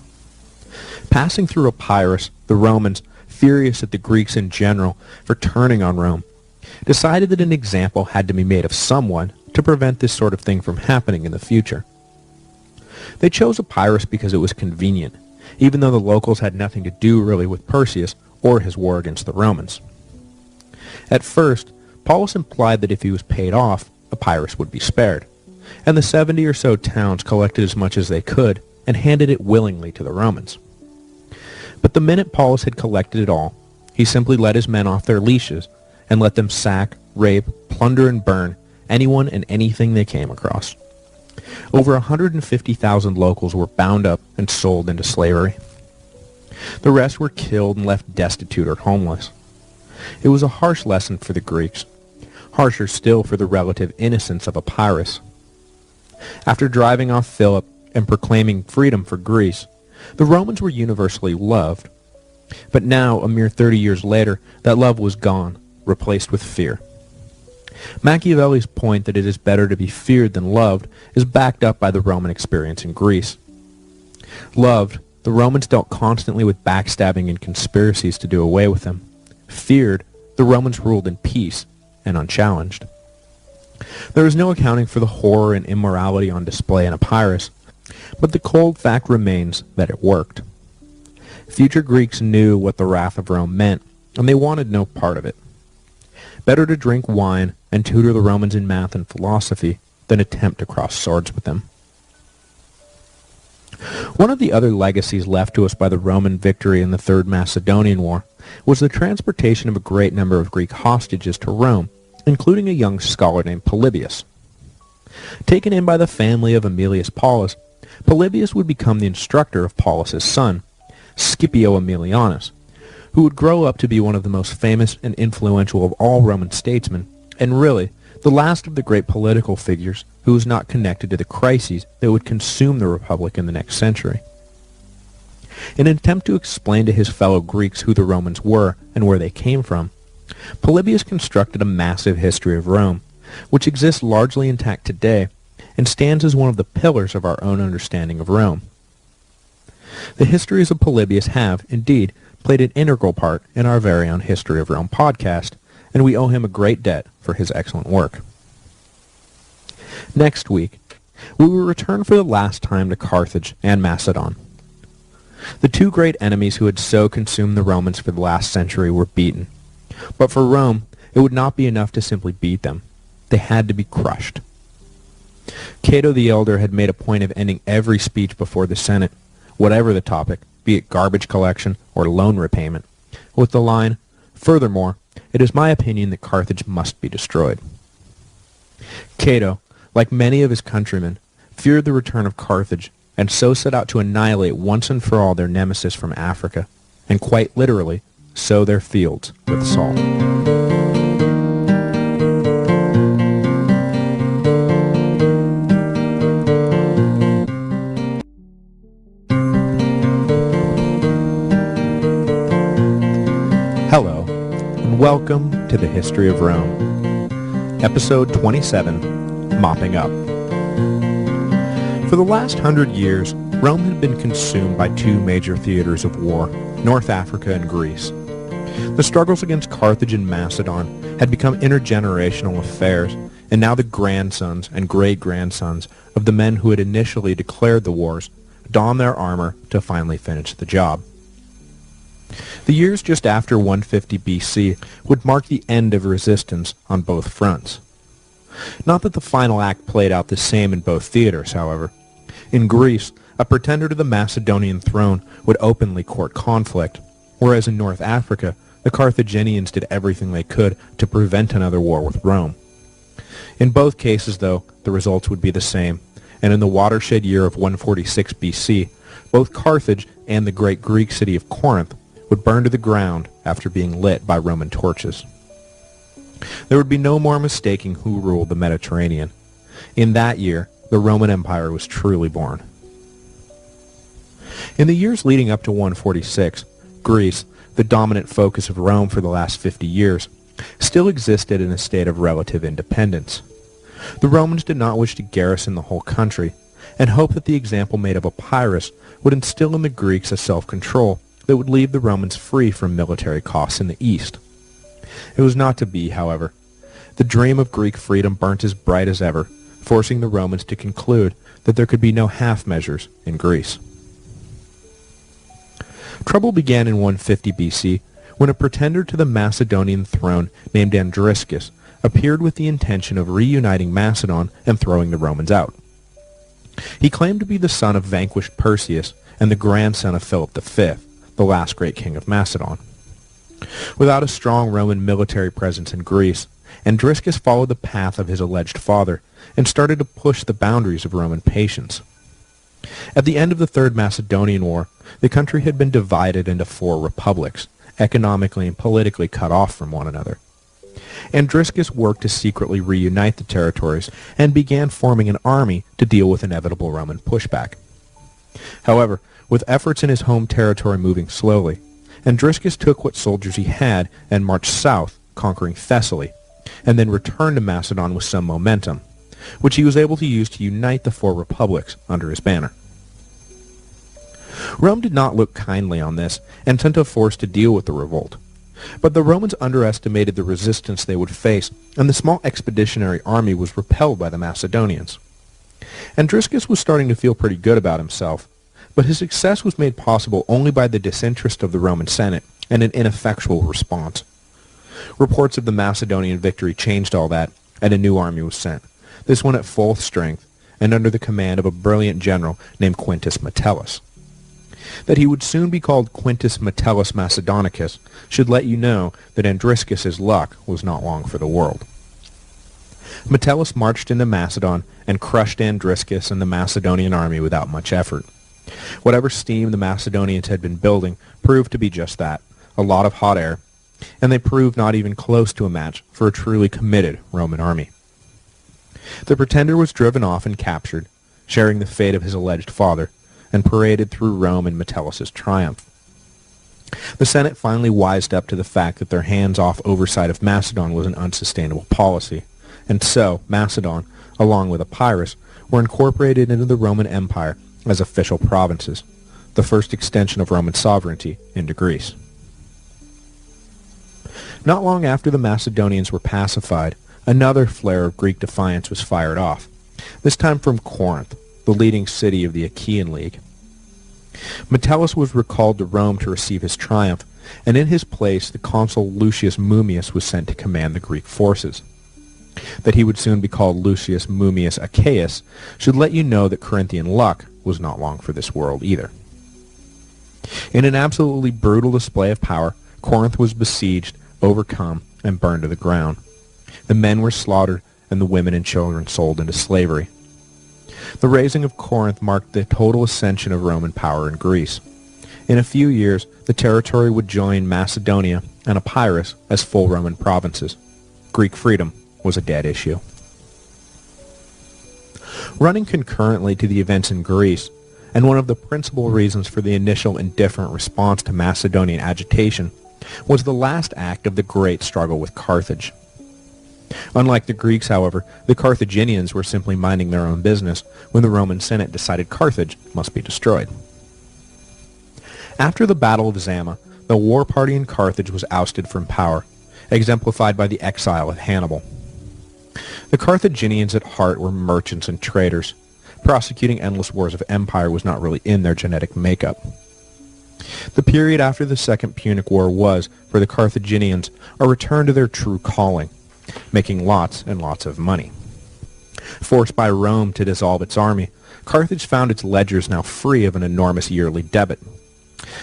Passing through Epirus, the Romans, furious at the Greeks in general for turning on Rome, decided that an example had to be made of someone to prevent this sort of thing from happening in the future. They chose Epirus because it was convenient, even though the locals had nothing to do really with Perseus or his war against the Romans. At first, Paulus implied that if he was paid off, Epirus would be spared, and the 70 or so towns collected as much as they could and handed it willingly to the Romans. But the minute Paulus had collected it all, he simply let his men off their leashes and let them sack, rape, plunder, and burn anyone and anything they came across. Over 150,000 locals were bound up and sold into slavery. The rest were killed and left destitute or homeless. It was a harsh lesson for the Greeks, harsher still for the relative innocence of Epirus. After driving off Philip and proclaiming freedom for Greece, the Romans were universally loved. But now, a mere 30 years later, that love was gone, replaced with fear. Machiavelli's point that it is better to be feared than loved is backed up by the Roman experience in Greece. Loved, the Romans dealt constantly with backstabbing and conspiracies to do away with them. Feared, the Romans ruled in peace and unchallenged. There is no accounting for the horror and immorality on display in Epirus, but the cold fact remains that it worked. Future Greeks knew what the wrath of Rome meant, and they wanted no part of it. Better to drink wine and tutor the Romans in math and philosophy than attempt to cross swords with them. One of the other legacies left to us by the Roman victory in the Third Macedonian War was the transportation of a great number of Greek hostages to Rome, including a young scholar named Polybius. Taken in by the family of Aemilius Paulus, Polybius would become the instructor of Paulus's son, Scipio Aemilianus, who would grow up to be one of the most famous and influential of all Roman statesmen, and really, the last of the great political figures who was not connected to the crises that would consume the Republic in the next century. In an attempt to explain to his fellow Greeks who the Romans were and where they came from, Polybius constructed a massive history of Rome, which exists largely intact today and stands as one of the pillars of our own understanding of Rome. The histories of Polybius have, indeed, played an integral part in our very own History of Rome podcast, and we owe him a great debt for his excellent work. Next week, we will return for the last time to Carthage and Macedon. The two great enemies who had so consumed the Romans for the last century were beaten, but for Rome, it would not be enough to simply beat them. They had to be crushed. Cato the Elder had made a point of ending every speech before the Senate, whatever the topic, be it garbage collection or loan repayment, with the line, "Furthermore, it is my opinion that Carthage must be destroyed." Cato, like many of his countrymen, feared the return of Carthage, and so set out to annihilate once and for all their nemesis from Africa, and quite literally, sow their fields with salt. Hello, and welcome to the History of Rome, Episode 27, Mopping Up. For the last 100 years, Rome had been consumed by two major theaters of war, North Africa and Greece. The struggles against Carthage and Macedon had become intergenerational affairs, and now the grandsons and great-grandsons of the men who had initially declared the wars donned their armor to finally finish the job. The years just after 150 BC would mark the end of resistance on both fronts. Not that the final act played out the same in both theaters, however. In Greece, a pretender to the Macedonian throne would openly court conflict, whereas in North Africa, the Carthaginians did everything they could to prevent another war with Rome. In both cases, though, the results would be the same, and in the watershed year of 146 BC, both Carthage and the great Greek city of Corinth would burn to the ground after being lit by Roman torches. There would be no more mistaking who ruled the Mediterranean. In that year, the Roman Empire was truly born. In the years leading up to 146, Greece, the dominant focus of Rome for the last 50 years, still existed in a state of relative independence. The Romans did not wish to garrison the whole country, and hoped that the example made of Epirus would instill in the Greeks a self-control that would leave the Romans free from military costs in the east. It was not to be, however. The dream of Greek freedom burnt as bright as ever, forcing the Romans to conclude that there could be no half measures in Greece. Trouble began in 150 BC when a pretender to the Macedonian throne named Andriscus appeared with the intention of reuniting Macedon and throwing the Romans out. He claimed to be the son of vanquished Perseus and the grandson of Philip V, the last great king of Macedon. Without a strong Roman military presence in Greece, Andriscus followed the path of his alleged father and started to push the boundaries of Roman patience. At the end of the Third Macedonian War, the country had been divided into 4 republics, economically and politically cut off from one another. Andriscus worked to secretly reunite the territories and began forming an army to deal with inevitable Roman pushback. However, with efforts in his home territory moving slowly, Andriscus took what soldiers he had and marched south, conquering Thessaly, and then returned to Macedon with some momentum, which he was able to use to unite the 4 republics under his banner. Rome did not look kindly on this and sent a force to deal with the revolt. But the Romans underestimated the resistance they would face, and the small expeditionary army was repelled by the Macedonians. Andriscus was starting to feel pretty good about himself, but his success was made possible only by the disinterest of the Roman Senate and an ineffectual response. Reports of the Macedonian victory changed all that, and a new army was sent, this one at full strength, and under the command of a brilliant general named Quintus Metellus. That he would soon be called Quintus Metellus Macedonicus should let you know that Andriscus's luck was not long for the world. Metellus marched into Macedon and crushed Andriscus and the Macedonian army without much effort. Whatever steam the Macedonians had been building proved to be just that, a lot of hot air, and they proved not even close to a match for a truly committed Roman army. The pretender was driven off and captured, sharing the fate of his alleged father, and paraded through Rome in Metellus' triumph. The Senate finally wised up to the fact that their hands-off oversight of Macedon was an unsustainable policy, and so Macedon, along with Epirus, were incorporated into the Roman Empire as official provinces, the first extension of Roman sovereignty into Greece. Not long after the Macedonians were pacified, another flare of Greek defiance was fired off, this time from Corinth, the leading city of the Achaean League. Metellus was recalled to Rome to receive his triumph, and in his place the consul Lucius Mummius was sent to command the Greek forces. That he would soon be called Lucius Mummius Achaeus should let you know that Corinthian luck was not long for this world either. In an absolutely brutal display of power, Corinth was besieged, overcome, and burned to the ground. The men were slaughtered, and the women and children sold into slavery. The razing of Corinth marked the total ascension of Roman power in Greece. In a few years, the territory would join Macedonia and Epirus as full Roman provinces. Greek freedom was a dead issue. Running concurrently to the events in Greece, and one of the principal reasons for the initial indifferent response to Macedonian agitation, was the last act of the great struggle with Carthage. Unlike the Greeks, however, the Carthaginians were simply minding their own business when the Roman Senate decided Carthage must be destroyed. After the Battle of Zama, the war party in Carthage was ousted from power, exemplified by the exile of Hannibal. The Carthaginians at heart were merchants and traders. Prosecuting endless wars of empire was not really in their genetic makeup. The period after the Second Punic War was, for the Carthaginians, a return to their true calling, making lots and lots of money. Forced by Rome to dissolve its army, Carthage found its ledgers now free of an enormous yearly debit.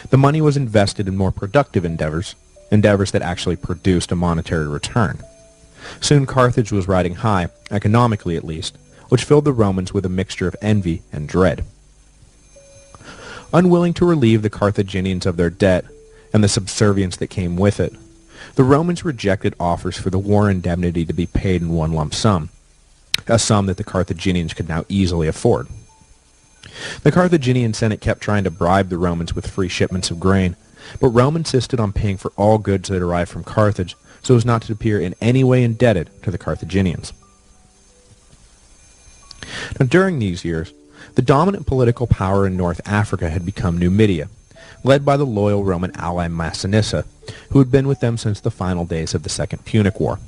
The money was invested in more productive endeavors that actually produced a monetary return. Soon Carthage was riding high, economically at least, which filled the Romans with a mixture of envy and dread. Unwilling to relieve the Carthaginians of their debt and the subservience that came with it, the Romans rejected offers for the war indemnity to be paid in one lump sum, a sum that the Carthaginians could now easily afford. The Carthaginian Senate kept trying to bribe the Romans with free shipments of grain, but Rome insisted on paying for all goods that arrived from Carthage so as not to appear in any way indebted to the Carthaginians. Now, during these years, the dominant political power in North Africa had become Numidia, led by the loyal Roman ally Massinissa, who had been with them since the final days of the Second Punic War.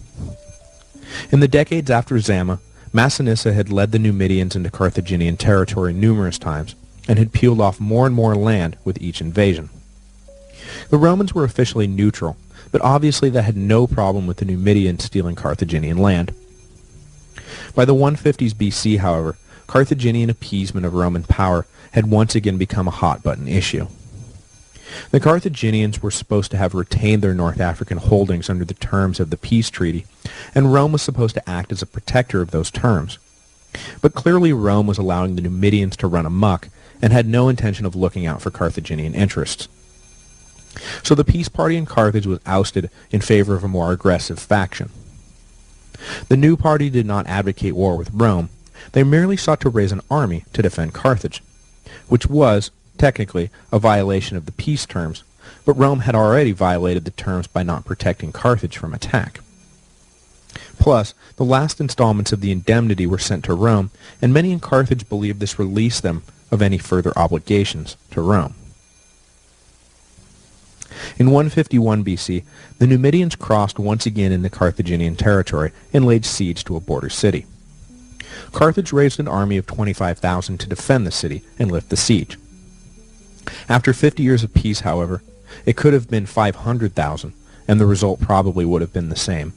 In the decades after Zama, Massinissa had led the Numidians into Carthaginian territory numerous times and had peeled off more and more land with each invasion. The Romans were officially neutral, but obviously they had no problem with the Numidians stealing Carthaginian land. By the 150s BC, however, Carthaginian appeasement of Roman power had once again become a hot-button issue. The Carthaginians were supposed to have retained their North African holdings under the terms of the peace treaty, and Rome was supposed to act as a protector of those terms. But clearly Rome was allowing the Numidians to run amok and had no intention of looking out for Carthaginian interests. So the peace party in Carthage was ousted in favor of a more aggressive faction. The new party did not advocate war with Rome. They merely sought to raise an army to defend Carthage, which was, technically, a violation of the peace terms, but Rome had already violated the terms by not protecting Carthage from attack. Plus, the last installments of the indemnity were sent to Rome, and many in Carthage believed this released them of any further obligations to Rome. In 151 BC, the Numidians crossed once again into Carthaginian territory and laid siege to a border city. Carthage raised an army of 25,000 to defend the city and lift the siege. After 50 years of peace, however, it could have been 500,000, and the result probably would have been the same.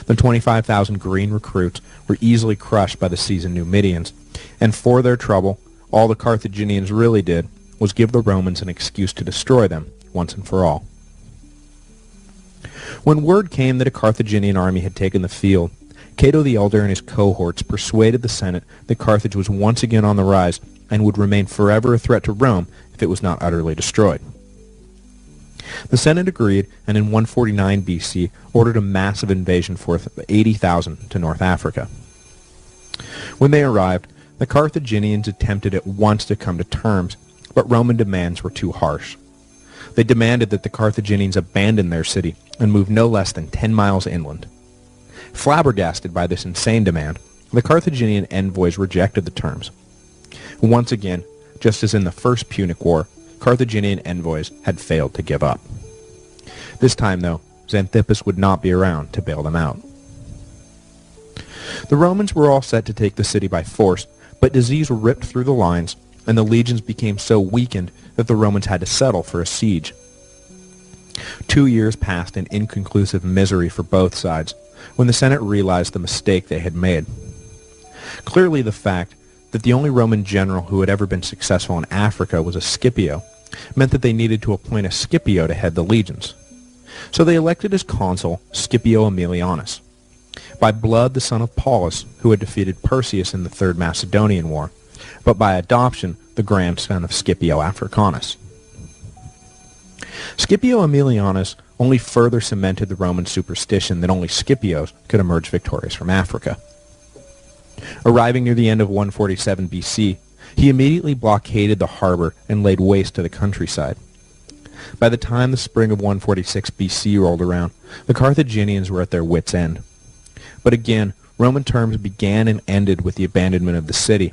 The 25,000 green recruits were easily crushed by the seasoned Numidians, and for their trouble, all the Carthaginians really did was give the Romans an excuse to destroy them once and for all. When word came that a Carthaginian army had taken the field, Cato the Elder and his cohorts persuaded the Senate that Carthage was once again on the rise and would remain forever a threat to Rome if it was not utterly destroyed. The Senate agreed, and in 149 BC ordered a massive invasion force of 80,000 to North Africa. When they arrived, the Carthaginians attempted at once to come to terms, but Roman demands were too harsh. They demanded that the Carthaginians abandon their city and move no less than 10 miles inland. Flabbergasted by this insane demand, the Carthaginian envoys rejected the terms. Once again, just as in the First Punic War, Carthaginian envoys had failed to give up. This time, though, Xanthippus would not be around to bail them out. The Romans were all set to take the city by force, but disease ripped through the lines, and the legions became so weakened that the Romans had to settle for a siege. 2 years passed in inconclusive misery for both sides, when the Senate realized the mistake they had made. Clearly the fact that the only Roman general who had ever been successful in Africa was a Scipio meant that they needed to appoint a Scipio to head the legions. So they elected as consul Scipio Aemilianus, by blood the son of Paulus, who had defeated Perseus in the Third Macedonian War, but by adoption the grandson of Scipio Africanus. Scipio Aemilianus only further cemented the Roman superstition that only Scipios could emerge victorious from Africa. Arriving near the end of 147 BC, he immediately blockaded the harbor and laid waste to the countryside. By the time the spring of 146 BC rolled around, the Carthaginians were at their wits' end. But again, Roman terms began and ended with the abandonment of the city,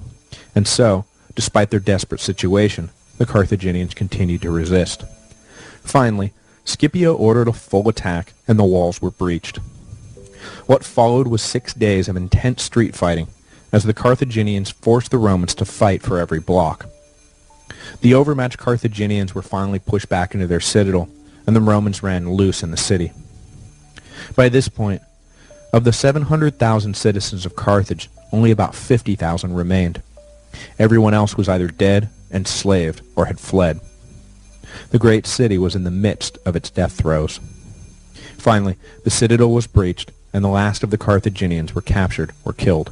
and so, despite their desperate situation, the Carthaginians continued to resist. Finally, Scipio ordered a full attack, and the walls were breached. What followed was 6 days of intense street fighting, as the Carthaginians forced the Romans to fight for every block. The overmatched Carthaginians were finally pushed back into their citadel, and the Romans ran loose in the city. By this point, of the 700,000 citizens of Carthage, only about 50,000 remained. Everyone else was either dead, enslaved, or had fled. The great city was in the midst of its death throes. Finally, the citadel was breached, and the last of the Carthaginians were captured or killed.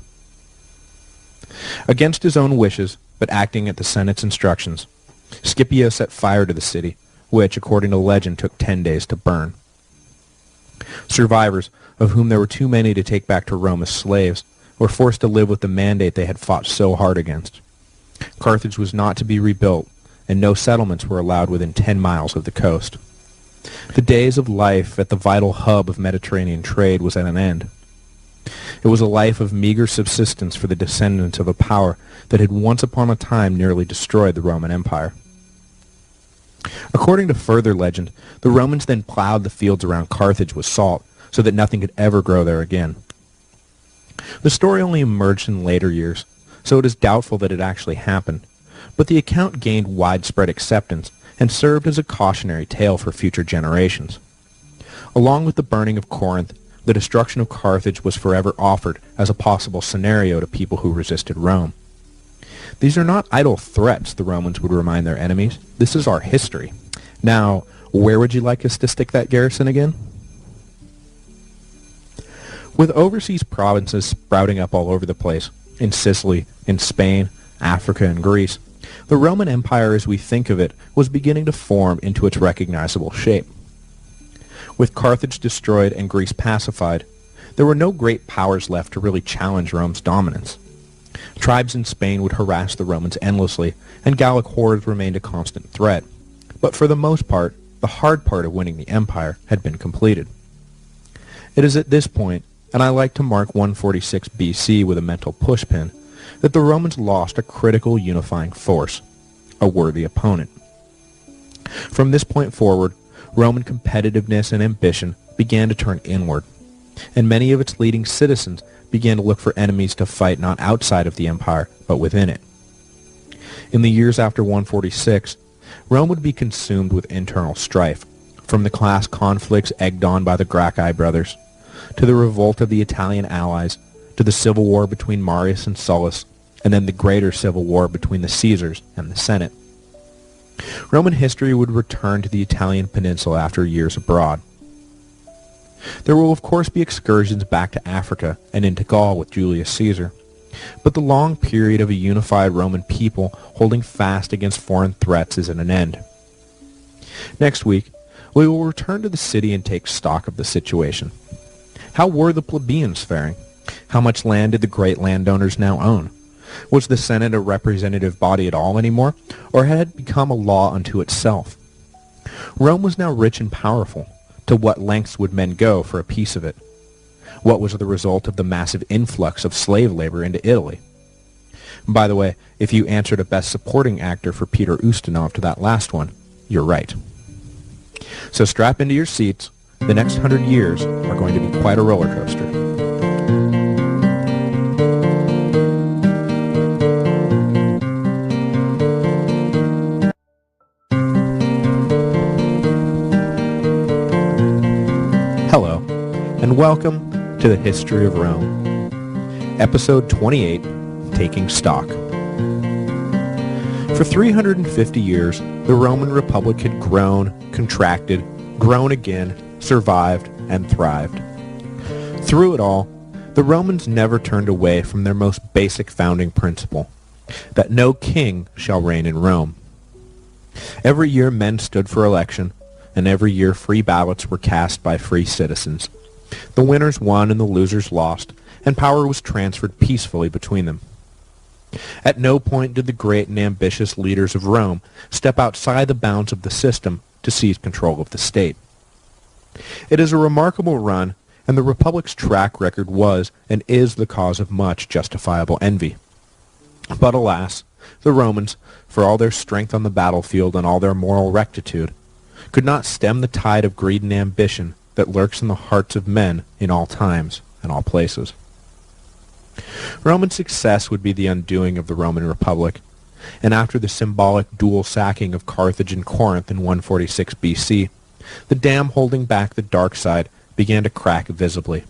Against his own wishes, but acting at the Senate's instructions, Scipio set fire to the city, which, according to legend, took 10 days to burn. Survivors, of whom there were too many to take back to Rome as slaves, were forced to live with the mandate they had fought so hard against. Carthage was not to be rebuilt, and no settlements were allowed within 10 miles of the coast. The days of life at the vital hub of Mediterranean trade was at an end. It was a life of meager subsistence for the descendants of a power that had once upon a time nearly destroyed the Roman Empire. According to further legend, the Romans then plowed the fields around Carthage with salt so that nothing could ever grow there again. The story only emerged in later years, so it is doubtful that it actually happened, but the account gained widespread acceptance and served as a cautionary tale for future generations. Along with the burning of Corinth, the destruction of Carthage was forever offered as a possible scenario to people who resisted Rome. These are not idle threats, the Romans would remind their enemies. This is our history. Now, where would you like us to stick that garrison again? With overseas provinces sprouting up all over the place, in Sicily, in Spain, Africa, and Greece, the Roman Empire as we think of it was beginning to form into its recognizable shape. With Carthage destroyed and Greece pacified, there were no great powers left to really challenge Rome's dominance. Tribes in Spain would harass the Romans endlessly, and Gallic hordes remained a constant threat. But for the most part, the hard part of winning the empire had been completed. It is at this point, and I like to mark 146 BC with a mental pushpin, that the Romans lost a critical unifying force, a worthy opponent. From this point forward, Roman competitiveness and ambition began to turn inward, and many of its leading citizens began to look for enemies to fight not outside of the empire, but within it. In the years after 146, Rome would be consumed with internal strife, from the class conflicts egged on by the Gracchi brothers, to the revolt of the Italian allies, to the civil war between Marius and Sullus, and then the greater civil war between the Caesars and the Senate. Roman history would return to the Italian peninsula after years abroad. There will of course be excursions back to Africa and into Gaul with Julius Caesar, but the long period of a unified Roman people holding fast against foreign threats is at an end. Next week, we will return to the city and take stock of the situation. How were the plebeians faring? How much land did the great landowners now own? Was the Senate a representative body at all anymore, or had it become a law unto itself? Rome was now rich and powerful. To what lengths would men go for a piece of it? What was the result of the massive influx of slave labor into Italy? By the way, if you answered a Best Supporting Actor for Peter Ustinov to that last one, you're right. So strap into your seats. The next 100 years are going to be quite a roller coaster. Hello, and welcome to the History of Rome, Episode 28, Taking Stock. For 350 years, the Roman Republic had grown, contracted, grown again, survived, and thrived. Through it all, the Romans never turned away from their most basic founding principle, that no king shall reign in Rome. Every year men stood for election, and every year free ballots were cast by free citizens. The winners won and the losers lost, and power was transferred peacefully between them. At no point did the great and ambitious leaders of Rome step outside the bounds of the system to seize control of the state. It is a remarkable run, and the Republic's track record was and is the cause of much justifiable envy. But alas, the Romans, for all their strength on the battlefield and all their moral rectitude, could not stem the tide of greed and ambition that lurks in the hearts of men in all times and all places. Roman success would be the undoing of the Roman Republic, and after the symbolic dual sacking of Carthage and Corinth in 146 BC, the dam holding back the dark side began to crack visibly.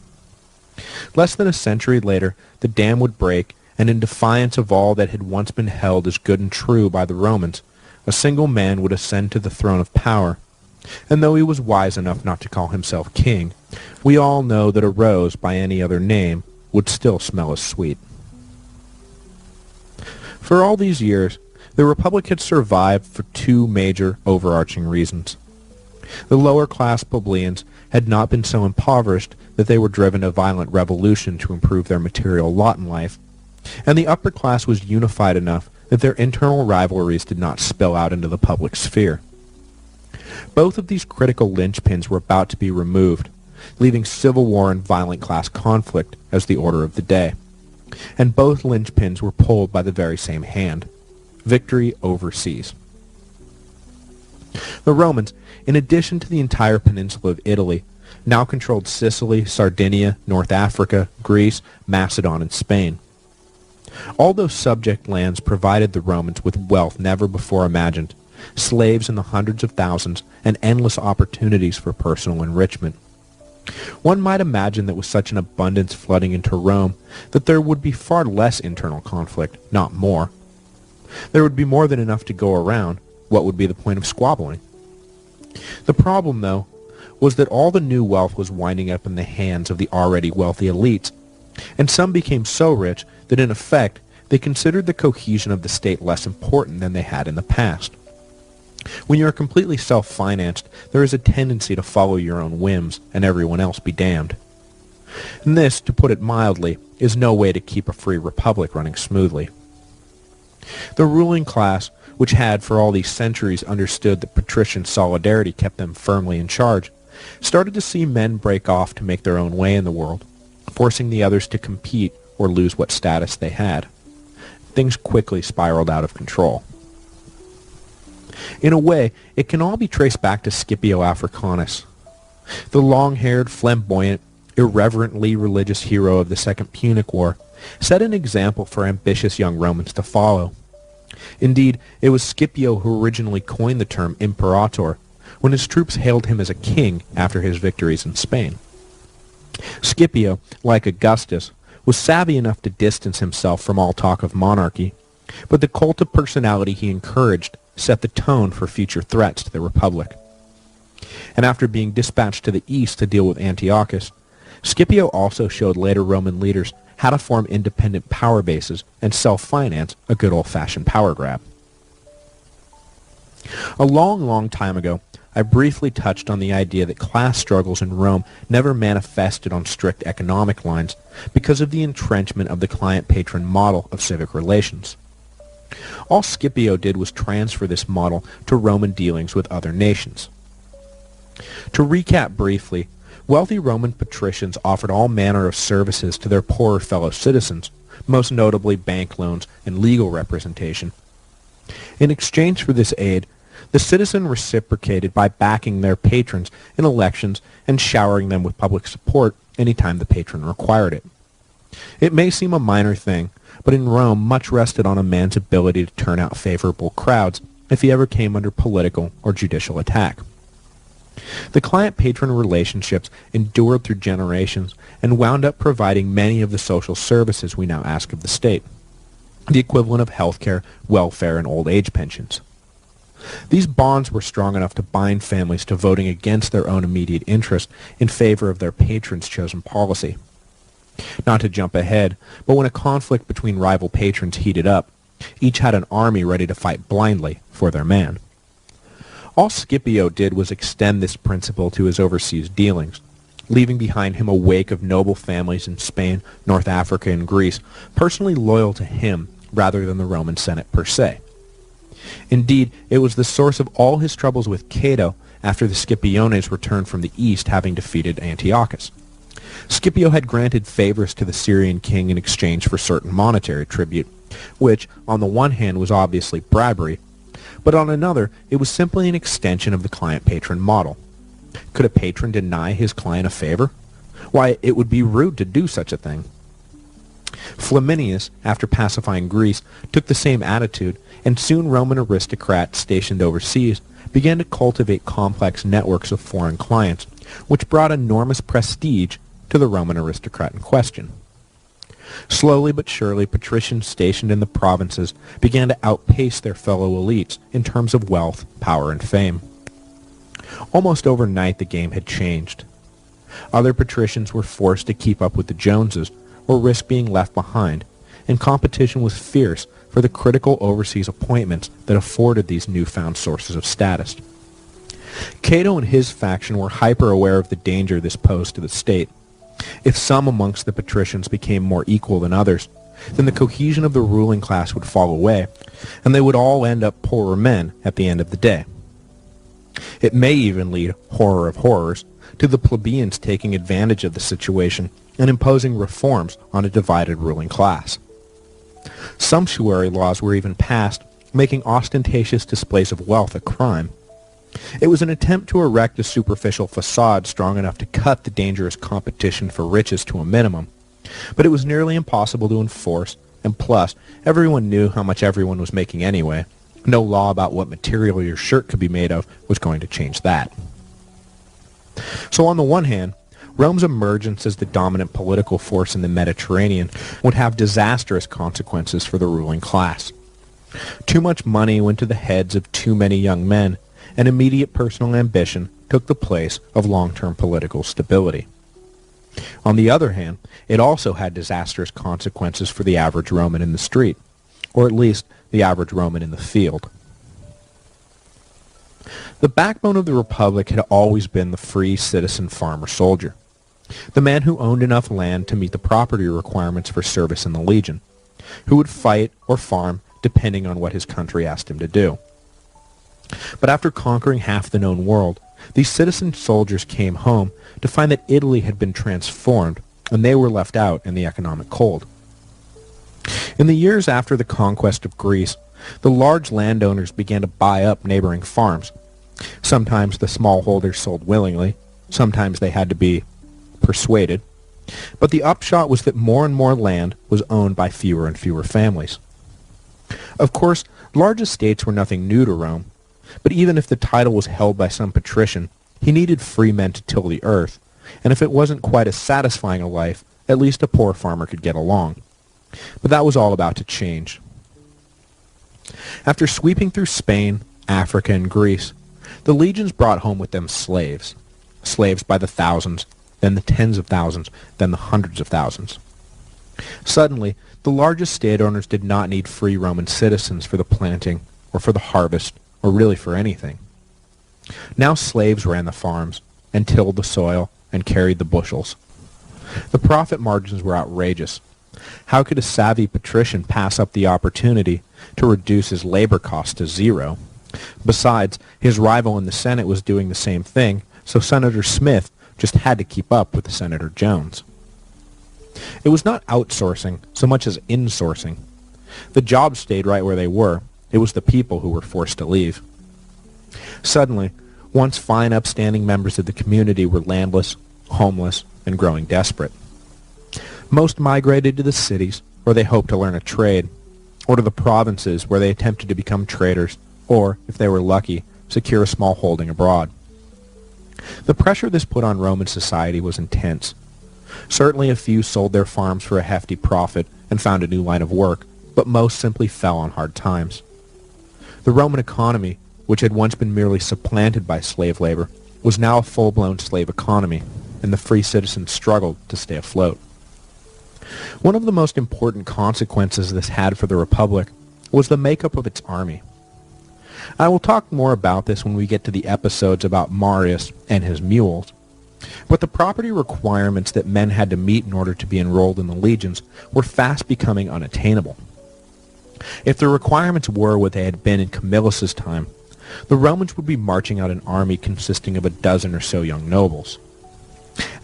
Less than a century later, the dam would break, and in defiance of all that had once been held as good and true by the Romans, a single man would ascend to the throne of power. And though he was wise enough not to call himself king, we all know that a rose by any other name would still smell as sweet. For all these years, the Republic had survived for two major overarching reasons. The lower-class plebeians had not been so impoverished that they were driven to violent revolution to improve their material lot in life, and the upper class was unified enough that their internal rivalries did not spill out into the public sphere. Both of these critical linchpins were about to be removed, leaving civil war and violent class conflict as the order of the day. And both linchpins were pulled by the very same hand: victory overseas. The Romans, in addition to the entire peninsula of Italy, now controlled Sicily, Sardinia, North Africa, Greece, Macedon, and Spain. All those subject lands provided the Romans with wealth never before imagined, slaves in the hundreds of thousands, and endless opportunities for personal enrichment. One might imagine that with such an abundance flooding into Rome, that there would be far less internal conflict, not more. There would be more than enough to go around. What would be the point of squabbling? The problem, though, was that all the new wealth was winding up in the hands of the already wealthy elites, and some became so rich that in effect they considered the cohesion of the state less important than they had in the past. When you are completely self-financed, there is a tendency to follow your own whims and everyone else be damned. And this, to put it mildly, is no way to keep a free republic running smoothly. The ruling class, which had for all these centuries understood that patrician solidarity kept them firmly in charge, started to see men break off to make their own way in the world, forcing the others to compete or lose what status they had. Things quickly spiraled out of control. In a way, it can all be traced back to Scipio Africanus. The long-haired, flamboyant, irreverently religious hero of the Second Punic War set an example for ambitious young Romans to follow. Indeed, it was Scipio who originally coined the term imperator when his troops hailed him as a king after his victories in Spain. Scipio, like Augustus, was savvy enough to distance himself from all talk of monarchy, but the cult of personality he encouraged set the tone for future threats to the Republic. And after being dispatched to the east to deal with Antiochus, Scipio also showed later Roman leaders how to form independent power bases and self-finance a good old-fashioned power grab. A long time ago, I briefly touched on the idea that class struggles in Rome never manifested on strict economic lines because of the entrenchment of the client-patron model of civic relations. All Scipio did was transfer this model to Roman dealings with other nations. To recap briefly, wealthy Roman patricians offered all manner of services to their poorer fellow citizens, most notably bank loans and legal representation. In exchange for this aid, the citizen reciprocated by backing their patrons in elections and showering them with public support any time the patron required it. It may seem a minor thing, but in Rome much rested on a man's ability to turn out favorable crowds if he ever came under political or judicial attack. The client-patron relationships endured through generations and wound up providing many of the social services we now ask of the state, the equivalent of healthcare, welfare, and old age pensions. These bonds were strong enough to bind families to voting against their own immediate interest in favor of their patrons' chosen policy. Not to jump ahead, but when a conflict between rival patrons heated up, each had an army ready to fight blindly for their man. All Scipio did was extend this principle to his overseas dealings, leaving behind him a wake of noble families in Spain, North Africa, and Greece, personally loyal to him rather than the Roman Senate per se. Indeed, it was the source of all his troubles with Cato after the Scipiones returned from the east having defeated Antiochus. Scipio had granted favors to the Syrian king in exchange for certain monetary tribute, which, on the one hand, was obviously bribery, but on another, it was simply an extension of the client-patron model. Could a patron deny his client a favor? Why, it would be rude to do such a thing. Flaminius, after pacifying Greece, took the same attitude, and soon Roman aristocrats stationed overseas began to cultivate complex networks of foreign clients, which brought enormous prestige to the Roman aristocrat in question. Slowly but surely, patricians stationed in the provinces began to outpace their fellow elites in terms of wealth, power, and fame. Almost overnight, the game had changed. Other patricians were forced to keep up with the Joneses or risk being left behind, and competition was fierce for the critical overseas appointments that afforded these newfound sources of status. Cato and his faction were hyper-aware of the danger this posed to the state. If some amongst the patricians became more equal than others, then the cohesion of the ruling class would fall away, and they would all end up poorer men at the end of the day. It may even lead, horror of horrors, to the plebeians taking advantage of the situation and imposing reforms on a divided ruling class. Sumptuary laws were even passed, making ostentatious displays of wealth a crime. It was an attempt to erect a superficial facade strong enough to cut the dangerous competition for riches to a minimum, but it was nearly impossible to enforce, and plus, everyone knew how much everyone was making anyway. No law about what material your shirt could be made of was going to change that. So on the one hand, Rome's emergence as the dominant political force in the Mediterranean would have disastrous consequences for the ruling class. Too much money went to the heads of too many young men, and immediate personal ambition took the place of long-term political stability. On the other hand, it also had disastrous consequences for the average Roman in the street, or at least the average Roman in the field. The backbone of the Republic had always been the free citizen farmer-soldier, the man who owned enough land to meet the property requirements for service in the legion, who would fight or farm depending on what his country asked him to do. But after conquering half the known world, these citizen soldiers came home to find that Italy had been transformed, and they were left out in the economic cold. In the years after the conquest of Greece, the large landowners began to buy up neighboring farms. Sometimes the smallholders sold willingly, sometimes they had to be persuaded, but the upshot was that more and more land was owned by fewer and fewer families. Of course, large estates were nothing new to Rome, but even if the title was held by some patrician, he needed free men to till the earth, and if it wasn't quite as satisfying a life, at least a poor farmer could get along. But that was all about to change. After sweeping through Spain, Africa, and Greece, the legions brought home with them slaves. Slaves by the thousands, then the tens of thousands, then the hundreds of thousands. Suddenly, the largest state owners did not need free Roman citizens for the planting, or for the harvest, or really for anything. Now slaves ran the farms, and tilled the soil, and carried the bushels. The profit margins were outrageous. How could a savvy patrician pass up the opportunity to reduce his labor costs to zero? Besides, his rival in the Senate was doing the same thing, so Senator Smith just had to keep up with Senator Jones. It was not outsourcing so much as insourcing. The jobs stayed right where they were. It was the people who were forced to leave. Suddenly, once fine upstanding members of the community were landless, homeless, and growing desperate. Most migrated to the cities, where they hoped to learn a trade, or to the provinces, where they attempted to become traders, or, if they were lucky, secure a small holding abroad. The pressure this put on Roman society was intense. Certainly a few sold their farms for a hefty profit and found a new line of work, but most simply fell on hard times. The Roman economy, which had once been merely supplanted by slave labor, was now a full-blown slave economy, and the free citizens struggled to stay afloat. One of the most important consequences this had for the Republic was the makeup of its army. I will talk more about this when we get to the episodes about Marius and his mules, but the property requirements that men had to meet in order to be enrolled in the legions were fast becoming unattainable. If the requirements were what they had been in Camillus's time, the Romans would be marching out an army consisting of a dozen or so young nobles.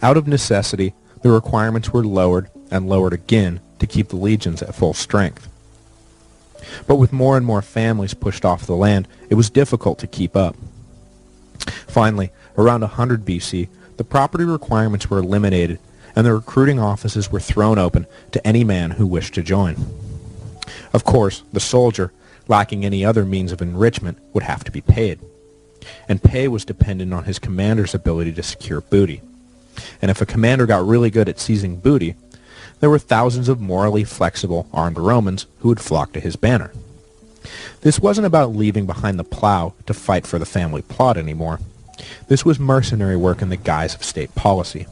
Out of necessity, the requirements were lowered and lowered again to keep the legions at full strength. But with more and more families pushed off the land, it was difficult to keep up. Finally, around 100 BC, the property requirements were eliminated, and the recruiting offices were thrown open to any man who wished to join. Of course, the soldier, lacking any other means of enrichment, would have to be paid. And pay was dependent on his commander's ability to secure booty. And if a commander got really good at seizing booty, there were thousands of morally flexible, armed Romans who would flock to his banner. This wasn't about leaving behind the plow to fight for the family plot anymore. This was mercenary work in the guise of state policy.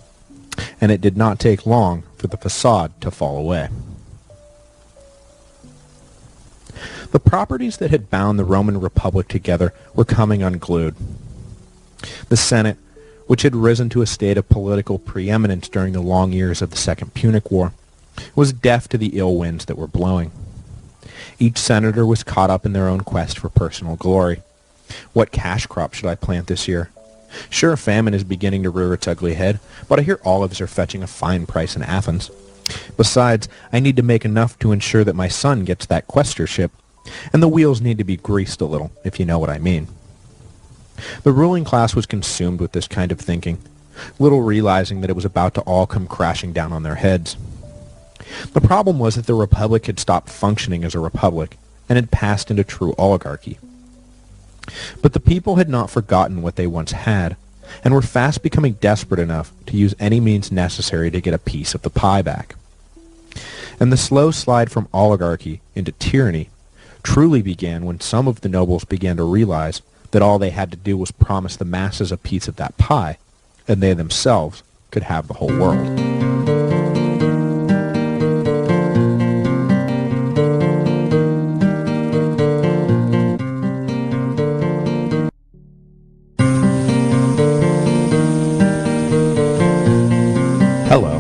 And it did not take long for the facade to fall away. The properties that had bound the Roman Republic together were coming unglued. The Senate, which had risen to a state of political preeminence during the long years of the Second Punic War, was deaf to the ill winds that were blowing. Each senator was caught up in their own quest for personal glory. What cash crop should I plant this year? Sure, famine is beginning to rear its ugly head, but I hear olives are fetching a fine price in Athens. Besides, I need to make enough to ensure that my son gets that questorship, and the wheels need to be greased a little, if you know what I mean. The ruling class was consumed with this kind of thinking, little realizing that it was about to all come crashing down on their heads. The problem was that the republic had stopped functioning as a republic and had passed into true oligarchy. But the people had not forgotten what they once had, and were fast becoming desperate enough to use any means necessary to get a piece of the pie back. And the slow slide from oligarchy into tyranny truly began when some of the nobles began to realize that all they had to do was promise the masses a piece of that pie, and they themselves could have the whole world. Hello,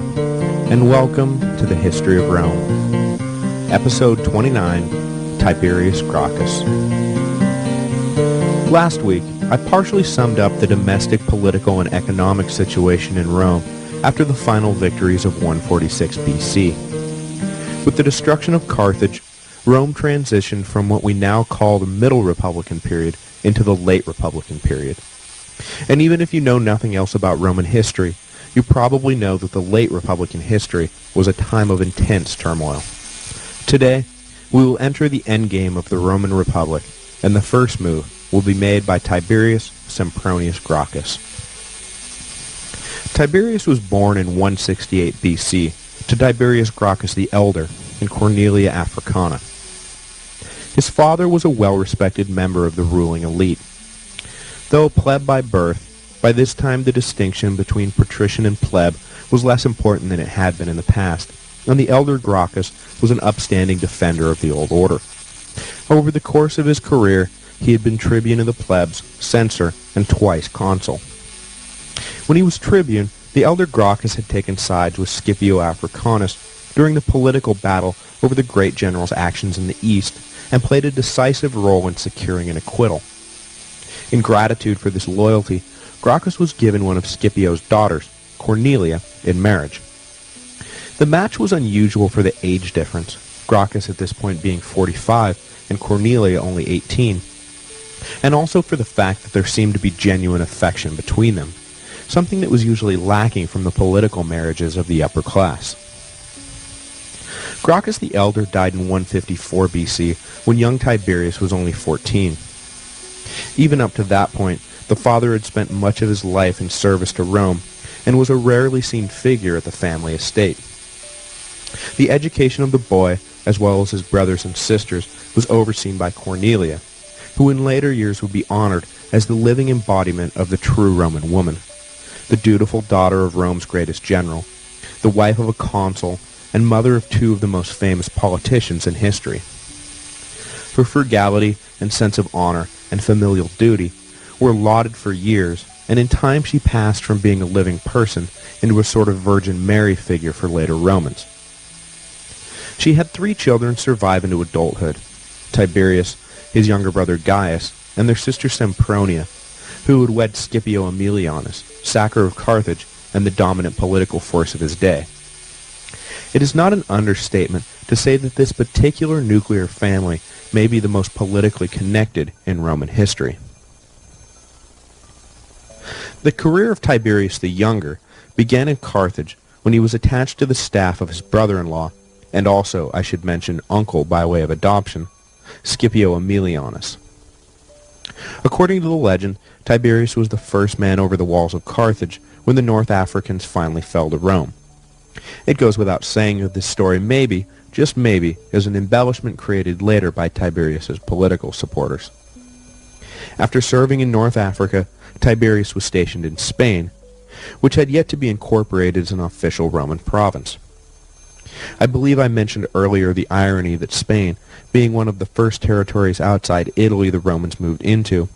and welcome to the History of Rome, Episode 29, Tiberius Gracchus. Last week, I partially summed up the domestic, political, and economic situation in Rome after the final victories of 146 BC. With the destruction of Carthage, Rome transitioned from what we now call the Middle Republican period into the Late Republican period. And even if you know nothing else about Roman history, you probably know that the Late Republican history was a time of intense turmoil. Today, we will enter the endgame of the Roman Republic, and the first move will be made by Tiberius Sempronius Gracchus. Tiberius was born in 168 BC to Tiberius Gracchus the Elder and Cornelia Africana. His father was a well-respected member of the ruling elite. Though a pleb by birth, by this time the distinction between patrician and pleb was less important than it had been in the past, and the elder Gracchus was an upstanding defender of the old order. Over the course of his career, he had been tribune of the plebs, censor, and twice consul. When he was tribune, the elder Gracchus had taken sides with Scipio Africanus during the political battle over the great general's actions in the east, and played a decisive role in securing an acquittal. In gratitude for this loyalty, Gracchus was given one of Scipio's daughters, Cornelia, in marriage. The match was unusual for the age difference, Gracchus at this point being 45 and Cornelia only 18, and also for the fact that there seemed to be genuine affection between them, something that was usually lacking from the political marriages of the upper class. Gracchus the Elder died in 154 BC when young Tiberius was only 14. Even up to that point, the father had spent much of his life in service to Rome and was a rarely seen figure at the family estate. The education of the boy, as well as his brothers and sisters, was overseen by Cornelia, who in later years would be honored as the living embodiment of the true Roman woman, the dutiful daughter of Rome's greatest general, the wife of a consul, and mother of two of the most famous politicians in history. Her frugality and sense of honor and familial duty were lauded for years, and in time she passed from being a living person into a sort of Virgin Mary figure for later Romans. She had 3 children survive into adulthood: Tiberius, his younger brother Gaius, and their sister Sempronia, who would wed Scipio Aemilianus, sacker of Carthage and the dominant political force of his day. It is not an understatement to say that this particular nuclear family may be the most politically connected in Roman history. The career of Tiberius the Younger began in Carthage when he was attached to the staff of his brother-in-law, and also, I should mention, uncle by way of adoption, Scipio Aemilianus. According to the legend, Tiberius was the first man over the walls of Carthage when the North Africans finally fell to Rome. It goes without saying that this story maybe, just maybe, is an embellishment created later by Tiberius's political supporters. After serving in North Africa, Tiberius was stationed in Spain, which had yet to be incorporated as an official Roman province. I believe I mentioned earlier the irony that Spain, being one of the first territories outside Italy the Romans moved into,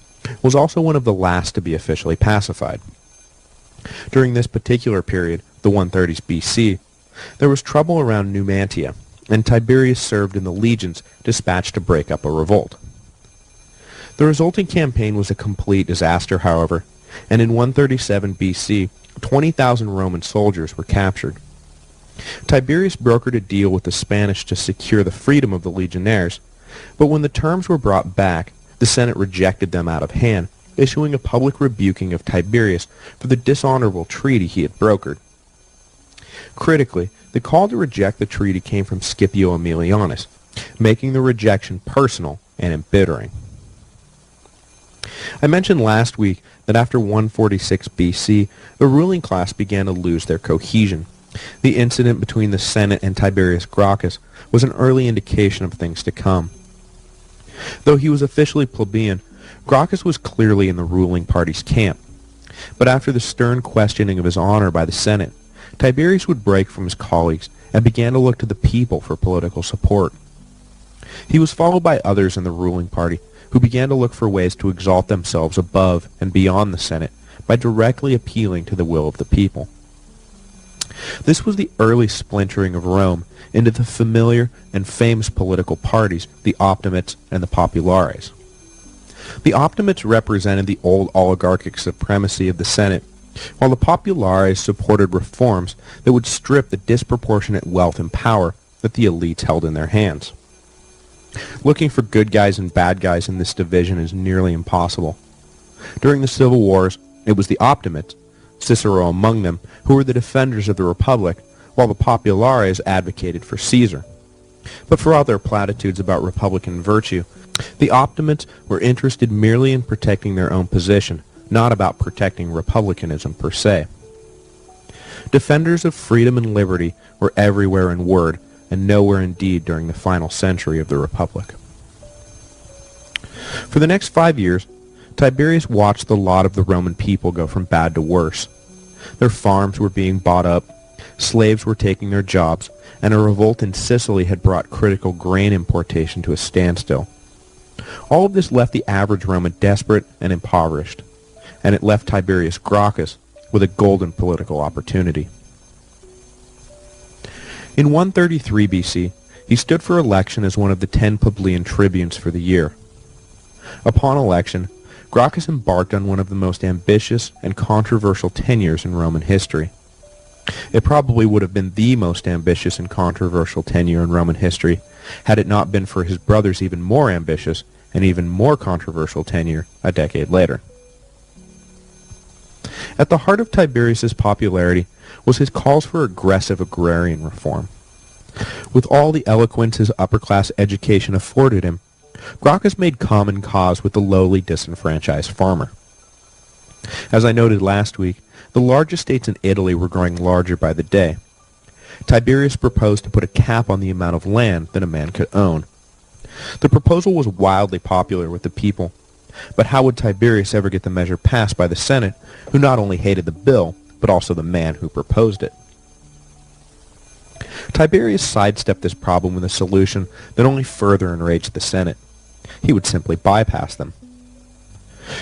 was also one of the last to be officially pacified. During this particular period, the 130s BC, there was trouble around Numantia, and Tiberius served in the legions dispatched to break up a revolt. The resulting campaign was a complete disaster, however, and in 137 BC, 20,000 Roman soldiers were captured. Tiberius brokered a deal with the Spanish to secure the freedom of the legionnaires, but when the terms were brought back, the Senate rejected them out of hand, issuing a public rebuking of Tiberius for the dishonorable treaty he had brokered. Critically, the call to reject the treaty came from Scipio Aemilianus, making the rejection personal and embittering. I mentioned last week that after 146 BC, the ruling class began to lose their cohesion. The incident between the Senate and Tiberius Gracchus was an early indication of things to come. Though he was officially plebeian, Gracchus was clearly in the ruling party's camp. But after the stern questioning of his honor by the Senate, Tiberius would break from his colleagues and began to look to the people for political support. He was followed by others in the ruling party who began to look for ways to exalt themselves above and beyond the Senate by directly appealing to the will of the people. This was the early splintering of Rome into the familiar and famous political parties, the Optimates and the Populares. The Optimates represented the old oligarchic supremacy of the Senate, while the Populares supported reforms that would strip the disproportionate wealth and power that the elites held in their hands. Looking for good guys and bad guys in this division is nearly impossible. During the civil wars, it was the Optimates, Cicero among them, who were the defenders of the Republic, while the Populares advocated for Caesar. But for all their platitudes about republican virtue, the Optimates were interested merely in protecting their own position, not about protecting republicanism per se. Defenders of freedom and liberty were everywhere in word, and nowhere in deed during the final century of the Republic. For the next 5 years, Tiberius watched the lot of the Roman people go from bad to worse. Their farms were being bought up, slaves were taking their jobs, and a revolt in Sicily had brought critical grain importation to a standstill. All of this left the average Roman desperate and impoverished, and it left Tiberius Gracchus with a golden political opportunity. In 133 BC, he stood for election as one of the 10 plebeian tribunes for the year. Upon election, Gracchus embarked on one of the most ambitious and controversial tenures in Roman history. It probably would have been the most ambitious and controversial tenure in Roman history had it not been for his brother's even more ambitious and even more controversial tenure a decade later. At the heart of Tiberius's popularity was his calls for aggressive agrarian reform. With all the eloquence his upper-class education afforded him, Gracchus made common cause with the lowly disenfranchised farmer. As I noted last week, the largest states in Italy were growing larger by the day. Tiberius proposed to put a cap on the amount of land that a man could own. The proposal was wildly popular with the people, but how would Tiberius ever get the measure passed by the Senate, who not only hated the bill, but also the man who proposed it? Tiberius sidestepped this problem with a solution that only further enraged the Senate. He would simply bypass them.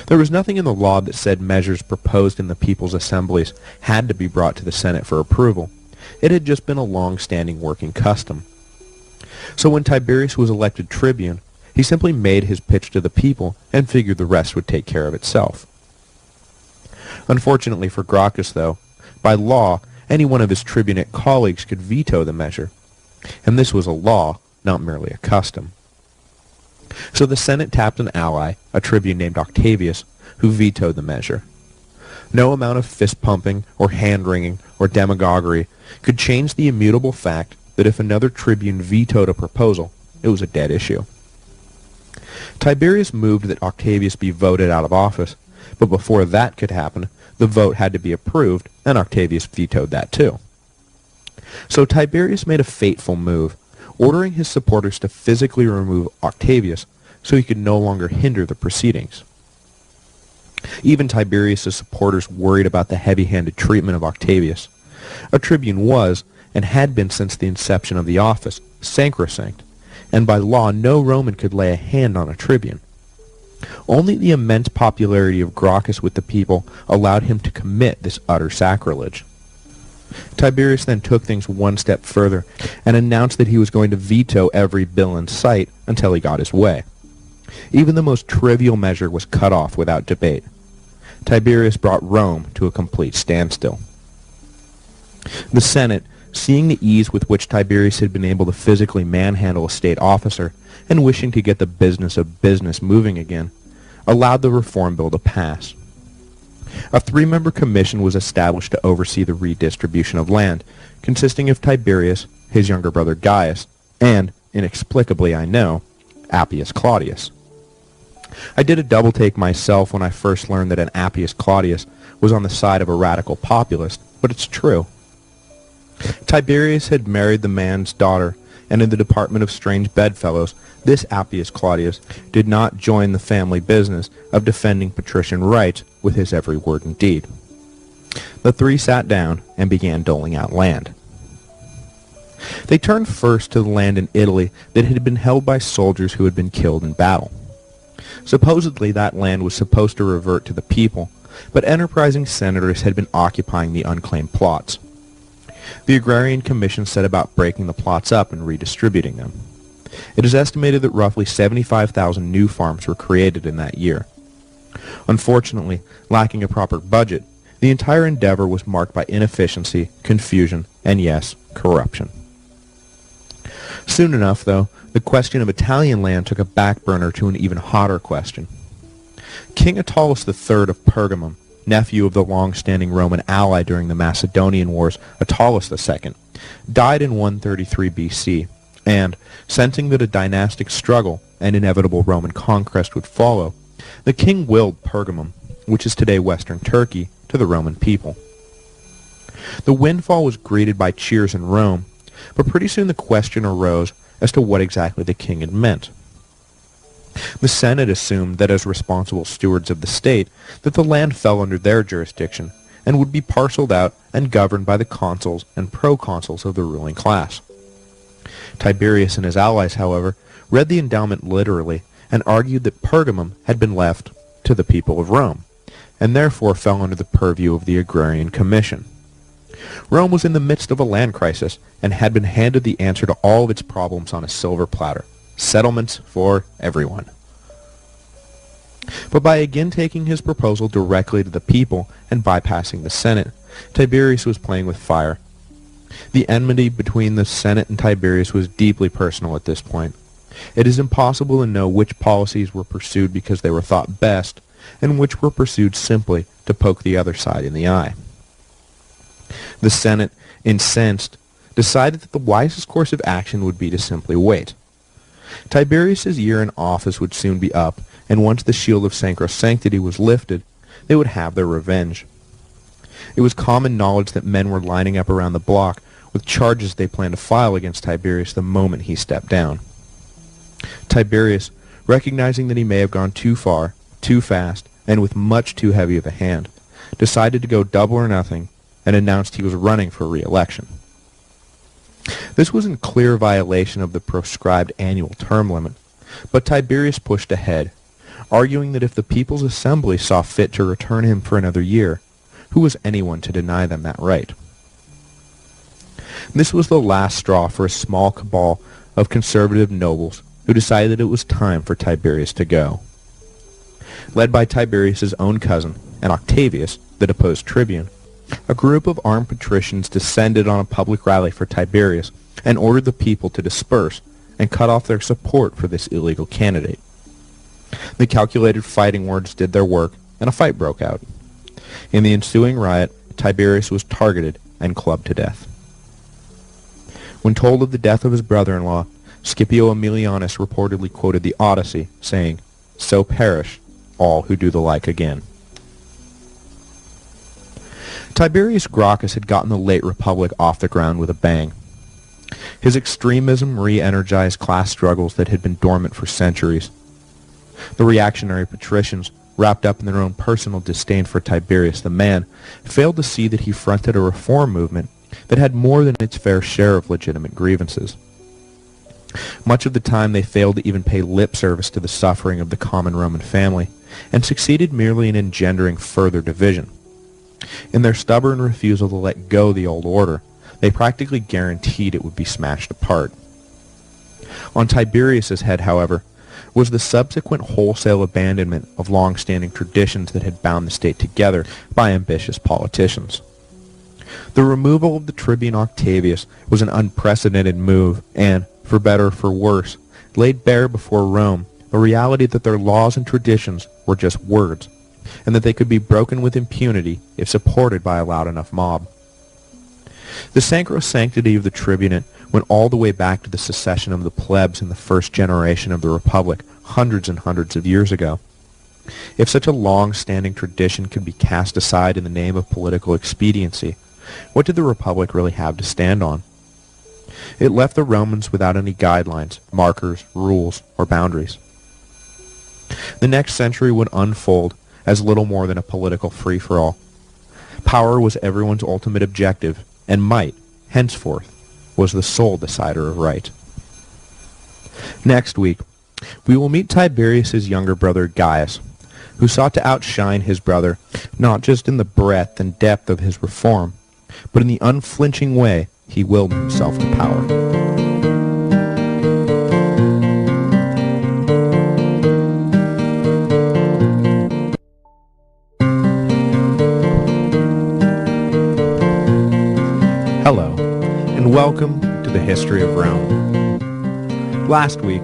There was nothing in the law that said measures proposed in the people's assemblies had to be brought to the Senate for approval. It had just been a long-standing working custom. So when Tiberius was elected tribune, he simply made his pitch to the people and figured the rest would take care of itself. Unfortunately for Gracchus, though, by law, any one of his tribunate colleagues could veto the measure, and this was a law, not merely a custom. So the Senate tapped an ally, a tribune named Octavius, who vetoed the measure. No amount of fist-pumping or hand-wringing or demagoguery could change the immutable fact that if another tribune vetoed a proposal, it was a dead issue. Tiberius moved that Octavius be voted out of office, but before that could happen, the vote had to be approved, and Octavius vetoed that too. So Tiberius made a fateful move, ordering his supporters to physically remove Octavius so he could no longer hinder the proceedings. Even Tiberius' supporters worried about the heavy-handed treatment of Octavius. A tribune was, and had been since the inception of the office, sacrosanct, and by law no Roman could lay a hand on a tribune. Only the immense popularity of Gracchus with the people allowed him to commit this utter sacrilege. Tiberius then took things one step further and announced that he was going to veto every bill in sight until he got his way. Even the most trivial measure was cut off without debate. Tiberius brought Rome to a complete standstill. The Senate, seeing the ease with which Tiberius had been able to physically manhandle a state officer and wishing to get the business of business moving again, allowed the reform bill to pass. A 3-member commission was established to oversee the redistribution of land, consisting of Tiberius, his younger brother Gaius, and, inexplicably I know, Appius Claudius. I did a double take myself when I first learned that an Appius Claudius was on the side of a radical populist, but it's true. Tiberius had married the man's daughter, and in the department of strange bedfellows, this Appius Claudius did not join the family business of defending patrician rights with his every word and deed. The three sat down and began doling out land. They turned first to the land in Italy that had been held by soldiers who had been killed in battle. Supposedly that land was supposed to revert to the people, but enterprising senators had been occupying the unclaimed plots. The Agrarian Commission set about breaking the plots up and redistributing them. It is estimated that roughly 75,000 new farms were created in that year. Unfortunately, lacking a proper budget, the entire endeavor was marked by inefficiency, confusion, and yes, corruption. Soon enough, though, the question of Italian land took a back burner to an even hotter question. King Attalus III of Pergamum, nephew of the long-standing Roman ally during the Macedonian Wars, Attalus II, died in 133 BC, and, sensing that a dynastic struggle and inevitable Roman conquest would follow, the king willed Pergamum, which is today western Turkey, to the Roman people. The windfall was greeted by cheers in Rome, but pretty soon the question arose as to what exactly the king had meant. The Senate assumed that as responsible stewards of the state, that the land fell under their jurisdiction and would be parceled out and governed by the consuls and proconsuls of the ruling class. Tiberius and his allies, however, read the endowment literally and argued that Pergamum had been left to the people of Rome, and therefore fell under the purview of the Agrarian Commission. Rome was in the midst of a land crisis and had been handed the answer to all of its problems on a silver platter: settlements for everyone. But by again taking his proposal directly to the people and bypassing the Senate, Tiberius was playing with fire. The enmity between the Senate and Tiberius was deeply personal at this point. It is impossible to know which policies were pursued because they were thought best, and which were pursued simply to poke the other side in the eye. The Senate, incensed, decided that the wisest course of action would be to simply wait. Tiberius's year in office would soon be up, and once the shield of sacrosanctity was lifted, they would have their revenge. It was common knowledge that men were lining up around the block with charges they planned to file against Tiberius the moment he stepped down. Tiberius, recognizing that he may have gone too far, too fast, and with much too heavy of a hand, decided to go double or nothing and announced he was running for re-election. This was in clear violation of the proscribed annual term limit, but Tiberius pushed ahead, arguing that if the People's Assembly saw fit to return him for another year, who was anyone to deny them that right? This was the last straw for a small cabal of conservative nobles who decided that it was time for Tiberius to go. Led by Tiberius's own cousin, and Octavius, the deposed tribune, a group of armed patricians descended on a public rally for Tiberius and ordered the people to disperse and cut off their support for this illegal candidate. The calculated fighting words did their work, and a fight broke out. In the ensuing riot, Tiberius was targeted and clubbed to death. When told of the death of his brother-in-law, Scipio Aemilianus reportedly quoted the Odyssey, saying, "So perish all who do the like again." Tiberius Gracchus had gotten the late Republic off the ground with a bang. His extremism re-energized class struggles that had been dormant for centuries. The reactionary patricians, wrapped up in their own personal disdain for Tiberius the man, failed to see that he fronted a reform movement that had more than its fair share of legitimate grievances. Much of the time they failed to even pay lip service to the suffering of the common Roman family, and succeeded merely in engendering further division. In their stubborn refusal to let go the old order, they practically guaranteed it would be smashed apart. On Tiberius's head, however, was the subsequent wholesale abandonment of long-standing traditions that had bound the state together by ambitious politicians. The removal of the Tribune Octavius was an unprecedented move and, for better or for worse, laid bare before Rome the reality that their laws and traditions were just words, and that they could be broken with impunity if supported by a loud enough mob. The sacrosanctity of the tribunate went all the way back to the secession of the plebs in the first generation of the Republic hundreds and hundreds of years ago. If such a long-standing tradition could be cast aside in the name of political expediency, what did the Republic really have to stand on? It left the Romans without any guidelines, markers, rules, or boundaries. The next century would unfold as little more than a political free-for-all. Power was everyone's ultimate objective, and might, henceforth, was the sole decider of right. Next week, we will meet Tiberius's younger brother Gaius, who sought to outshine his brother not just in the breadth and depth of his reform, but in the unflinching way he willed himself to power. Hello, and welcome to the History of Rome. Last week,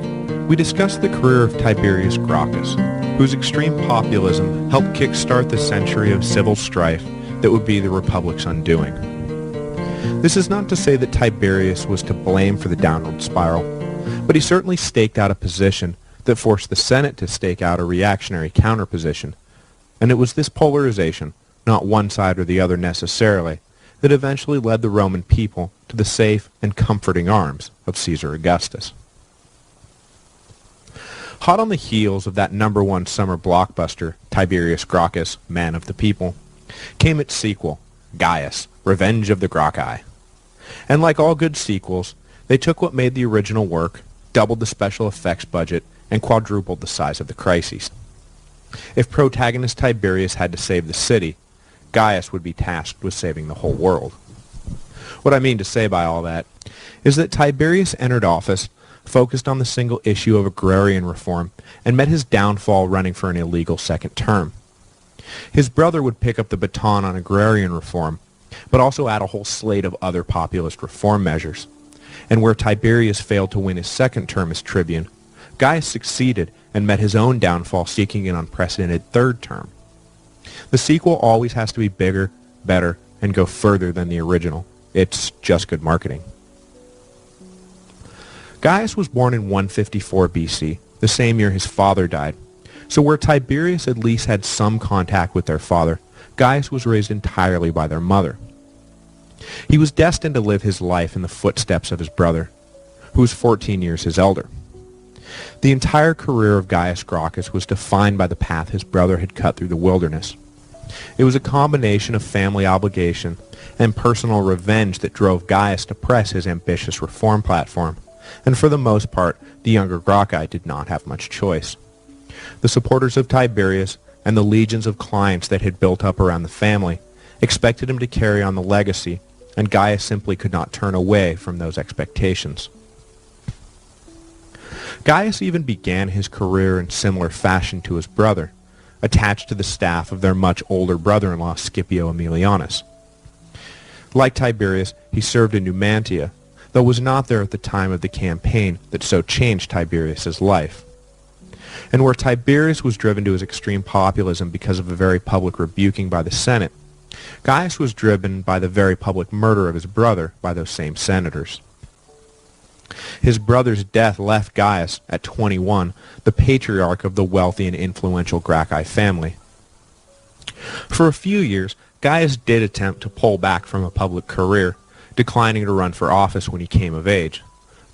we discussed the career of Tiberius Gracchus, whose extreme populism helped kickstart the century of civil strife that would be the Republic's undoing. This is not to say that Tiberius was to blame for the downward spiral, but he certainly staked out a position that forced the Senate to stake out a reactionary counterposition, and it was this polarization, not one side or the other necessarily, that eventually led the Roman people to the safe and comforting arms of Caesar Augustus. Hot on the heels of that #1 summer blockbuster, Tiberius Gracchus, Man of the People, came its sequel, Gaius, Revenge of the Gracchi. And like all good sequels, they took what made the original work, doubled the special effects budget, and quadrupled the size of the crises. If protagonist Tiberius had to save the city, Gaius would be tasked with saving the whole world. What I mean to say by all that is that Tiberius entered office focused on the single issue of agrarian reform and met his downfall running for an illegal second term. His brother would pick up the baton on agrarian reform, but also add a whole slate of other populist reform measures. And where Tiberius failed to win his second term as tribune, Gaius succeeded and met his own downfall seeking an unprecedented third term. The sequel always has to be bigger, better, and go further than the original. It's just good marketing. Gaius was born in 154 BC, the same year his father died. So where Tiberius at least had some contact with their father, Gaius was raised entirely by their mother. He was destined to live his life in the footsteps of his brother, who was 14 years his elder. The entire career of Gaius Gracchus was defined by the path his brother had cut through the wilderness. It was a combination of family obligation and personal revenge that drove Gaius to press his ambitious reform platform, and for the most part, the younger Gracchi did not have much choice. The supporters of Tiberius and the legions of clients that had built up around the family expected him to carry on the legacy, and Gaius simply could not turn away from those expectations. Gaius even began his career in similar fashion to his brother, attached to the staff of their much older brother-in-law Scipio Aemilianus. Like Tiberius, he served in Numantia, though was not there at the time of the campaign that so changed Tiberius's life. And where Tiberius was driven to his extreme populism because of a very public rebuking by the Senate, Gaius was driven by the very public murder of his brother by those same senators. His brother's death left Gaius, at 21, the patriarch of the wealthy and influential Gracchi family. For a few years, Gaius did attempt to pull back from a public career, declining to run for office when he came of age,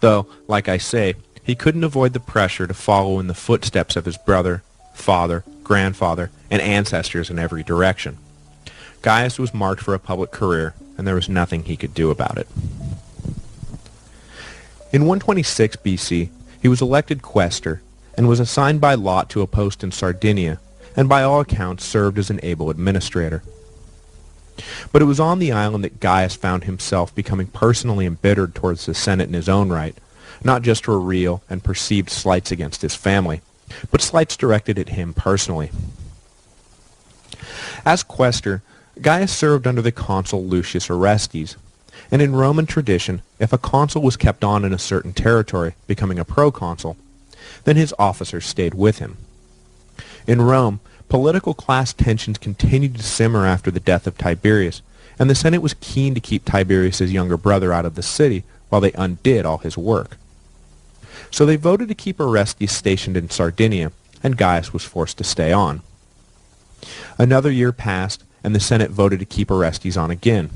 though, like I say, he couldn't avoid the pressure to follow in the footsteps of his brother, father, grandfather, and ancestors in every direction. Gaius was marked for a public career, and there was nothing he could do about it. In 126 BC, he was elected quaestor and was assigned by lot to a post in Sardinia, and by all accounts served as an able administrator. But it was on the island that Gaius found himself becoming personally embittered towards the Senate in his own right, not just for real and perceived slights against his family, but slights directed at him personally. As quaestor, Gaius served under the consul Lucius Orestes, and in Roman tradition, if a consul was kept on in a certain territory, becoming a proconsul, then his officers stayed with him. In Rome, political class tensions continued to simmer after the death of Tiberius, and the Senate was keen to keep Tiberius's younger brother out of the city while they undid all his work. So they voted to keep Orestes stationed in Sardinia, and Gaius was forced to stay on. Another year passed, and the Senate voted to keep Orestes on again.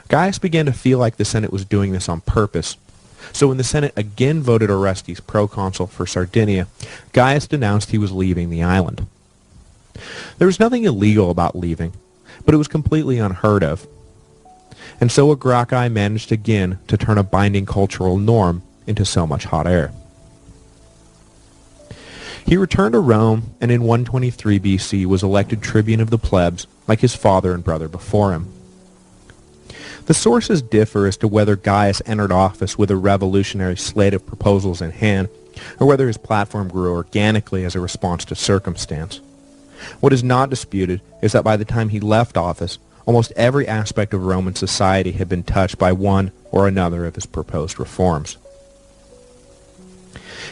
Gaius began to feel like the Senate was doing this on purpose. So when the Senate again voted Orestes proconsul for Sardinia, Gaius announced he was leaving the island. There was nothing illegal about leaving, but it was completely unheard of. And so Gracchi managed again to turn a binding cultural norm into so much hot air. He returned to Rome, and in 123 BC was elected tribune of the plebs, like his father and brother before him. The sources differ as to whether Gaius entered office with a revolutionary slate of proposals in hand, or whether his platform grew organically as a response to circumstance. What is not disputed is that by the time he left office, almost every aspect of Roman society had been touched by one or another of his proposed reforms.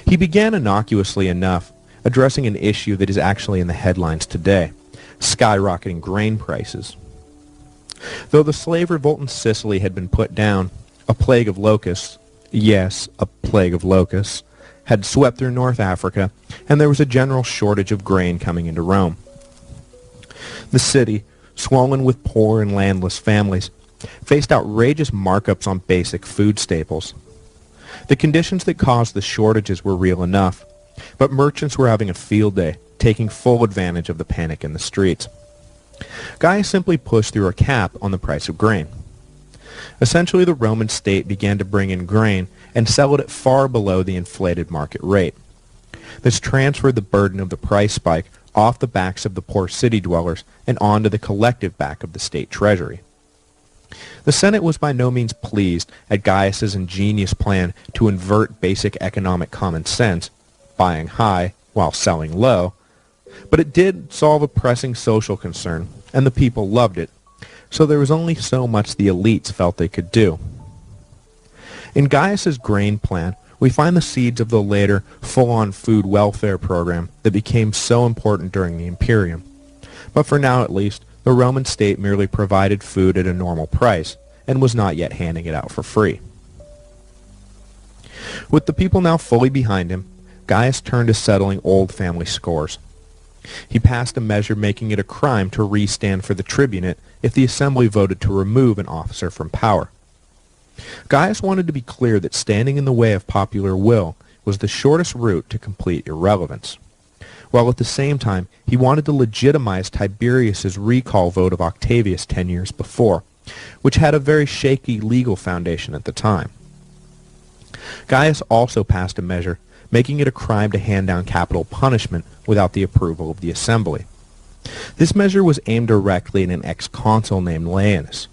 He began innocuously enough, addressing an issue that is actually in the headlines today: skyrocketing grain prices. Though the slave revolt in Sicily had been put down, a plague of locusts, yes, a plague of locusts, had swept through North Africa, and there was a general shortage of grain coming into Rome. The city, swollen with poor and landless families, faced outrageous markups on basic food staples. The conditions that caused the shortages were real enough, but merchants were having a field day, taking full advantage of the panic in the streets. Gaius simply pushed through a cap on the price of grain. Essentially, the Roman state began to bring in grain and sell it at far below the inflated market rate. This transferred the burden of the price spike off the backs of the poor city dwellers and onto the collective back of the state treasury. The Senate was by no means pleased at Gaius's ingenious plan to invert basic economic common sense, buying high while selling low, but it did solve a pressing social concern, and the people loved it, so there was only so much the elites felt they could do. In Gaius's grain plan, we find the seeds of the later full-on food welfare program that became so important during the Imperium. But for now at least, the Roman state merely provided food at a normal price, and was not yet handing it out for free. With the people now fully behind him, Gaius turned to settling old family scores. He passed a measure making it a crime to re-stand for the tribunate if the assembly voted to remove an officer from power. Gaius wanted to be clear that standing in the way of popular will was the shortest route to complete irrelevance, while at the same time he wanted to legitimize Tiberius's recall vote of Octavius 10 years before, which had a very shaky legal foundation at the time. Gaius also passed a measure making it a crime to hand down capital punishment without the approval of the assembly. This measure was aimed directly at an ex-consul named Laenus,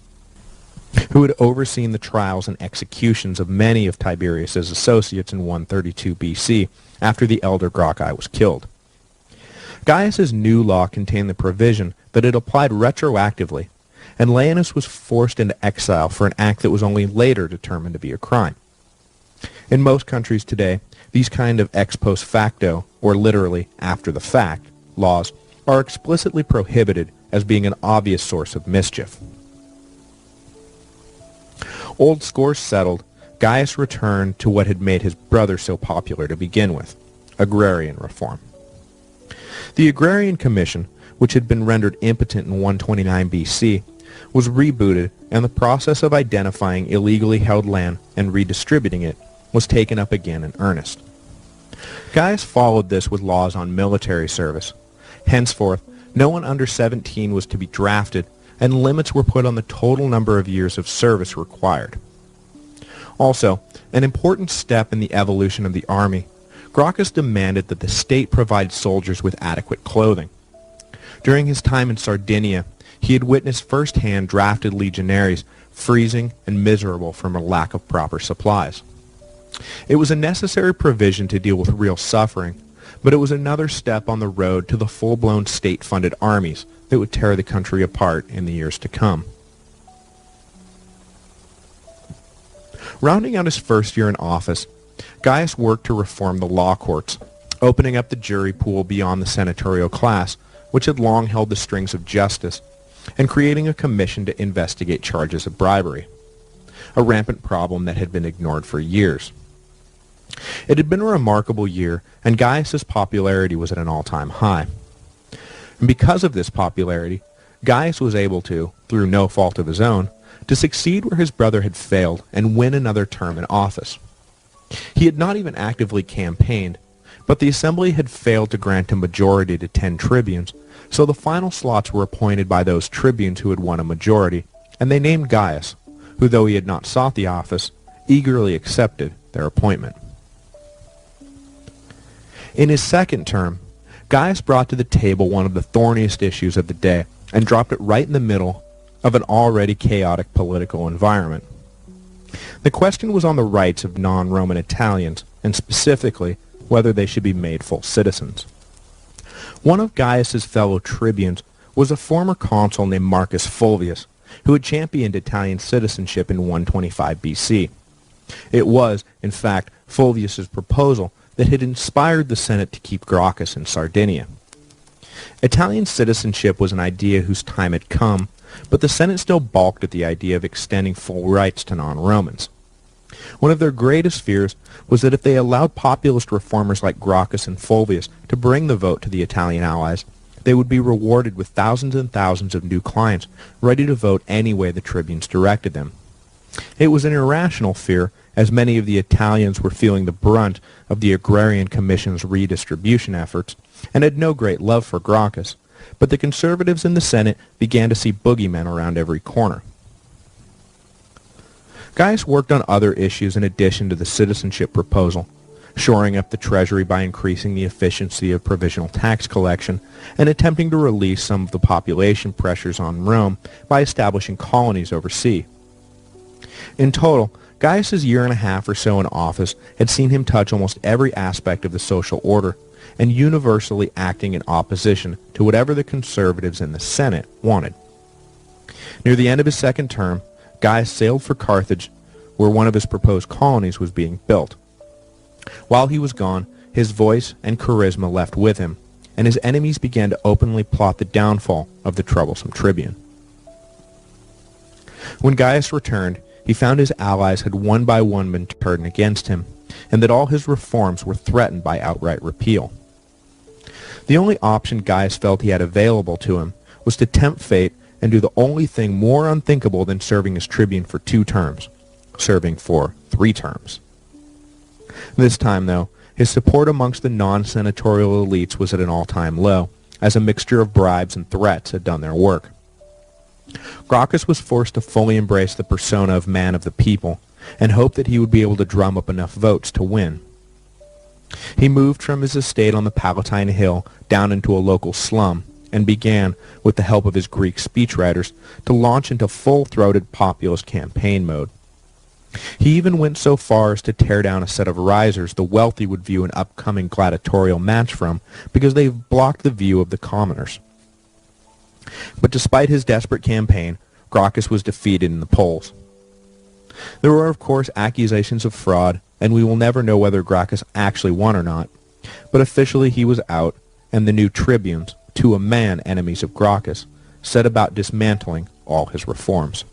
who had overseen the trials and executions of many of Tiberius's associates in 132 BC after the elder Gracchi was killed. Gaius's new law contained the provision that it applied retroactively, and Laenus was forced into exile for an act that was only later determined to be a crime. In most countries today, these kind of ex post facto, or literally after the fact, laws are explicitly prohibited as being an obvious source of mischief. Old scores settled, Gaius returned to what had made his brother so popular to begin with: agrarian reform. The Agrarian Commission, which had been rendered impotent in 129 BC, was rebooted, and the process of identifying illegally held land and redistributing it was taken up again in earnest. Gaius followed this with laws on military service. Henceforth, no one under 17 was to be drafted, and limits were put on the total number of years of service required. Also, an important step in the evolution of the army, Gracchus demanded that the state provide soldiers with adequate clothing. During his time in Sardinia, he had witnessed firsthand drafted legionaries freezing and miserable from a lack of proper supplies. It was a necessary provision to deal with real suffering, but it was another step on the road to the full-blown state-funded armies that would tear the country apart in the years to come. Rounding out his first year in office, Gaius worked to reform the law courts, opening up the jury pool beyond the senatorial class, which had long held the strings of justice, and creating a commission to investigate charges of bribery, a rampant problem that had been ignored for years. It had been a remarkable year, and Gaius's popularity was at an all-time high. And because of this popularity, Gaius was able to, through no fault of his own, to succeed where his brother had failed and win another term in office. He had not even actively campaigned, but the assembly had failed to grant a majority to 10 tribunes, so the final slots were appointed by those tribunes who had won a majority, and they named Gaius, who, though he had not sought the office, eagerly accepted their appointment. In his second term, Gaius brought to the table one of the thorniest issues of the day and dropped it right in the middle of an already chaotic political environment. The question was on the rights of non-Roman Italians, and specifically whether they should be made full citizens. One of Gaius's fellow tribunes was a former consul named Marcus Fulvius, who had championed Italian citizenship in 125 BC. It was, in fact, Fulvius's proposal that had inspired the Senate to keep Gracchus in Sardinia. Italian citizenship was an idea whose time had come, but the Senate still balked at the idea of extending full rights to non-Romans. One of their greatest fears was that if they allowed populist reformers like Gracchus and Fulvius to bring the vote to the Italian allies, they would be rewarded with thousands and thousands of new clients ready to vote any way the tribunes directed them. It was an irrational fear, as many of the Italians were feeling the brunt of the Agrarian Commission's redistribution efforts, and had no great love for Gracchus, but the conservatives in the Senate began to see boogeymen around every corner. Gaius worked on other issues in addition to the citizenship proposal, shoring up the treasury by increasing the efficiency of provisional tax collection, and attempting to release some of the population pressures on Rome by establishing colonies overseas. In total, Gaius's year and a half or so in office had seen him touch almost every aspect of the social order, and universally acting in opposition to whatever the conservatives in the Senate wanted. Near the end of his second term, Gaius sailed for Carthage, where one of his proposed colonies was being built. While he was gone, his voice and charisma left with him, and his enemies began to openly plot the downfall of the troublesome tribune. When Gaius returned, he found his allies had one by one been turned against him, and that all his reforms were threatened by outright repeal. The only option Gaius felt he had available to him was to tempt fate and do the only thing more unthinkable than serving as tribune for 2 terms, serving for 3 terms. This time, though, his support amongst the non-senatorial elites was at an all-time low, as a mixture of bribes and threats had done their work. Gracchus was forced to fully embrace the persona of man of the people, and hoped that he would be able to drum up enough votes to win. He moved from his estate on the Palatine Hill down into a local slum, and began, with the help of his Greek speechwriters, to launch into full-throated populist campaign mode. He even went so far as to tear down a set of risers the wealthy would view an upcoming gladiatorial match from, because they blocked the view of the commoners. But despite his desperate campaign, Gracchus was defeated in the polls. There were, of course, accusations of fraud, and we will never know whether Gracchus actually won or not, but officially he was out, and the new tribunes, to a man enemies of Gracchus, set about dismantling all his reforms.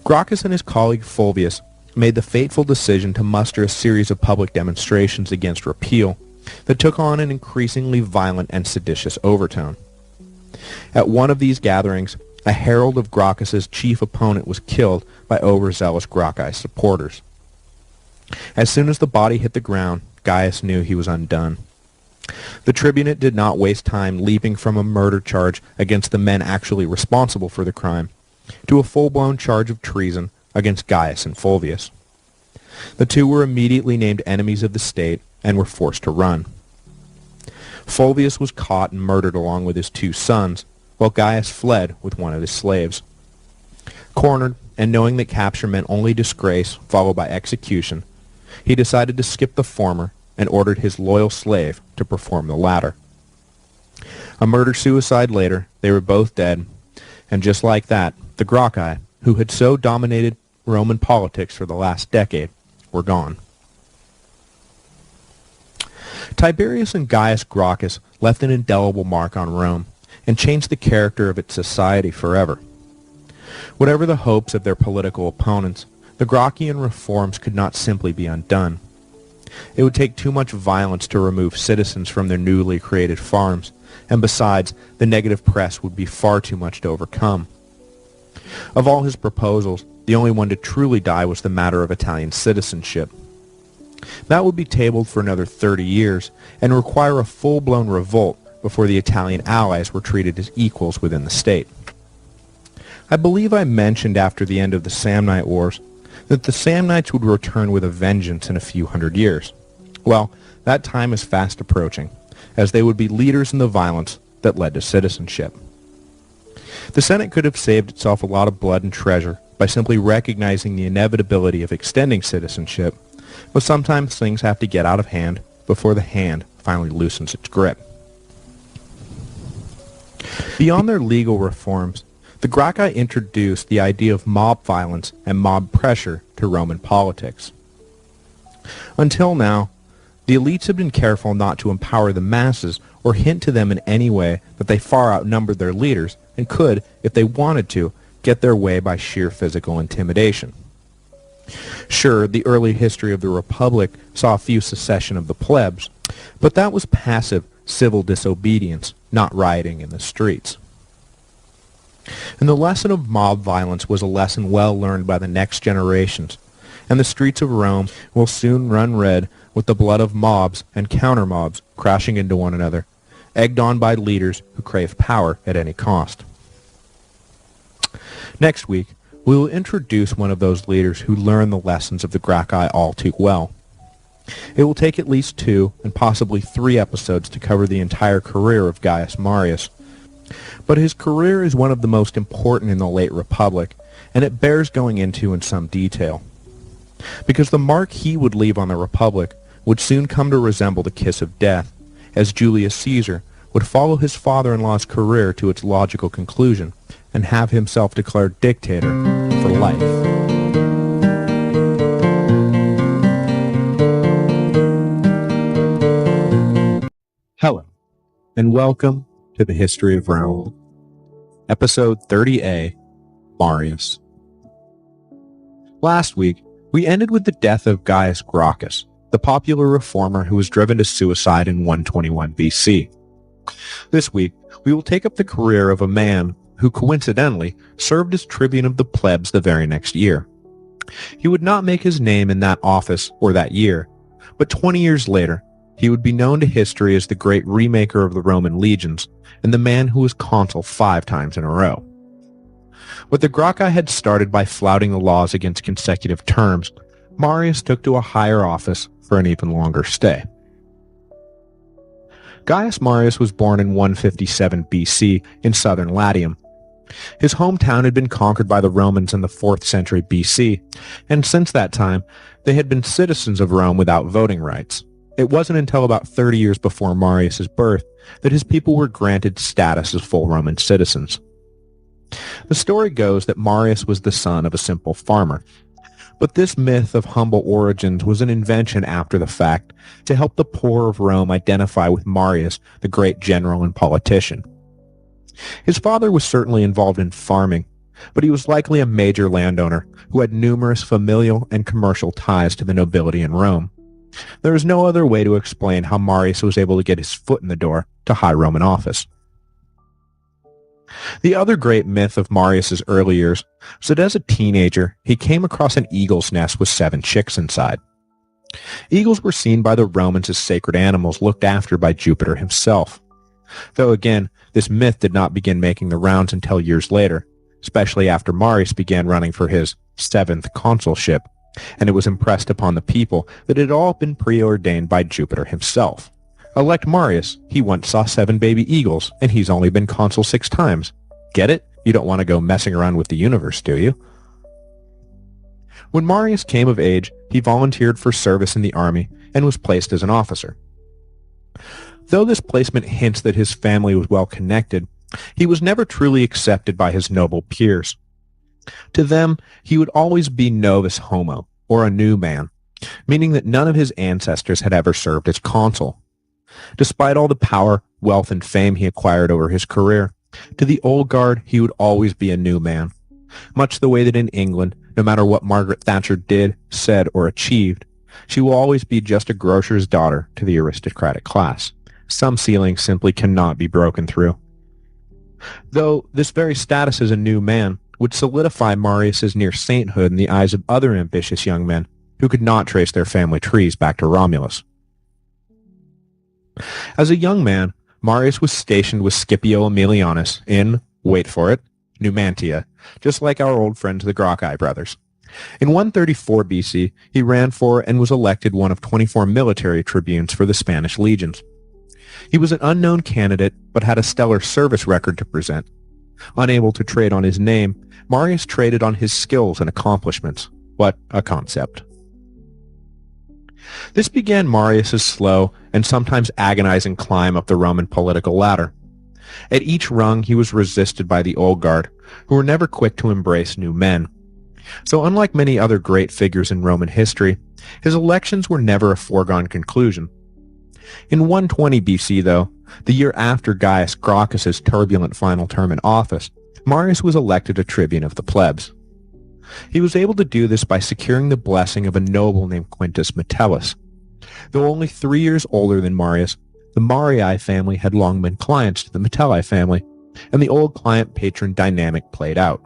Gracchus and his colleague Fulvius made the fateful decision to muster a series of public demonstrations against repeal that took on an increasingly violent and seditious overtone. At one of these gatherings, a herald of Gracchus's chief opponent was killed by overzealous Gracchi supporters. As soon as the body hit the ground, Gaius knew he was undone. The tribunate did not waste time leaping from a murder charge against the men actually responsible for the crime to a full-blown charge of treason against Gaius and Fulvius. The two were immediately named enemies of the state and were forced to run. Fulvius was caught and murdered along with his 2 sons, while Gaius fled with one of his slaves. Cornered, and knowing that capture meant only disgrace followed by execution, he decided to skip the former and ordered his loyal slave to perform the latter. A murder-suicide later, they were both dead, and just like that, the Gracchi, who had so dominated Roman politics for the last decade, were gone. Tiberius and Gaius Gracchus left an indelible mark on Rome and changed the character of its society forever. Whatever the hopes of their political opponents, the Gracchian reforms could not simply be undone. It would take too much violence to remove citizens from their newly created farms, and besides, the negative press would be far too much to overcome. Of all his proposals, the only one to truly die was the matter of Italian citizenship. That would be tabled for another 30 years and require a full-blown revolt before the Italian allies were treated as equals within the state. I believe I mentioned after the end of the Samnite Wars that the Samnites would return with a vengeance in a few hundred years. Well, that time is fast approaching, as they would be leaders in the violence that led to citizenship. The Senate could have saved itself a lot of blood and treasure by simply recognizing the inevitability of extending citizenship, but sometimes things have to get out of hand before the hand finally loosens its grip. Beyond their legal reforms, the Gracchi introduced the idea of mob violence and mob pressure to Roman politics. Until now, the elites had been careful not to empower the masses or hint to them in any way that they far outnumbered their leaders and could, if they wanted to, get their way by sheer physical intimidation. Sure, the early history of the Republic saw a few secession of the plebs, but that was passive civil disobedience, not rioting in the streets. And the lesson of mob violence was a lesson well learned by the next generations, and the streets of Rome will soon run red with the blood of mobs and counter-mobs crashing into one another, egged on by leaders who crave power at any cost. Next week, we will introduce one of those leaders who learned the lessons of the Gracchi all too well. It will take at least 2 and possibly 3 episodes to cover the entire career of Gaius Marius, but his career is one of the most important in the late Republic, and it bears going into in some detail. Because the mark he would leave on the Republic would soon come to resemble the kiss of death, as Julius Caesar would follow his father-in-law's career to its logical conclusion and have himself declared dictator for life. Hello, and welcome to the History of Rome, Episode 30A, Marius. Last week, we ended with the death of Gaius Gracchus, the popular reformer who was driven to suicide in 121 BC. This week, we will take up the career of a man who coincidentally served as tribune of the plebs the very next year. He would not make his name in that office or that year, but 20 years later, he would be known to history as the great remaker of the Roman legions and the man who was consul 5 times in a row. What the Gracchi had started by flouting the laws against consecutive terms, Marius took to a higher office for an even longer stay. Gaius Marius was born in 157 BC in southern Latium. His hometown had been conquered by the Romans in the 4th century BC, and since that time, they had been citizens of Rome without voting rights. It wasn't until about 30 years before Marius' birth that his people were granted status as full Roman citizens. The story goes that Marius was the son of a simple farmer, but this myth of humble origins was an invention after the fact to help the poor of Rome identify with Marius, the great general and politician. His father was certainly involved in farming, but he was likely a major landowner who had numerous familial and commercial ties to the nobility in Rome. There is no other way to explain how Marius was able to get his foot in the door to high Roman office. The other great myth of Marius' early years was that as a teenager, he came across an eagle's nest with 7 chicks inside. Eagles were seen by the Romans as sacred animals looked after by Jupiter himself. Though again, this myth did not begin making the rounds until years later, especially after Marius began running for his 7th consulship, and it was impressed upon the people that it had all been preordained by Jupiter himself. Elect Marius, he once saw 7 baby eagles, and he's only been consul 6 times. Get it? You don't want to go messing around with the universe, do you? When Marius came of age, he volunteered for service in the army and was placed as an officer. Though this placement hints that his family was well connected, he was never truly accepted by his noble peers. To them, he would always be novus homo, or a new man, meaning that none of his ancestors had ever served as consul. Despite all the power, wealth, and fame he acquired over his career, to the old guard he would always be a new man, much the way that in England, no matter what Margaret Thatcher did, said, or achieved, she will always be just a grocer's daughter to the aristocratic class. Some ceiling simply cannot be broken through. Though this very status as a new man would solidify Marius's near sainthood in the eyes of other ambitious young men who could not trace their family trees back to Romulus. As a young man, Marius was stationed with Scipio Aemilianus in, wait for it, Numantia, just like our old friends the Gracchi brothers. In 134 BC, he ran for and was elected one of 24 military tribunes for the Spanish legions. He was an unknown candidate, but had a stellar service record to present. Unable to trade on his name, Marius traded on his skills and accomplishments. What a concept. This began Marius's slow and sometimes agonizing climb up the Roman political ladder. At each rung he was resisted by the old guard, who were never quick to embrace new men. So unlike many other great figures in Roman history, his elections were never a foregone conclusion. In 120 BC, though, the year after Gaius Gracchus's turbulent final term in office, Marius was elected a tribune of the plebs. He was able to do this by securing the blessing of a noble named Quintus Metellus. Though only 3 years older than Marius, the Marii family had long been clients to the Metelli family, and the old client-patron dynamic played out.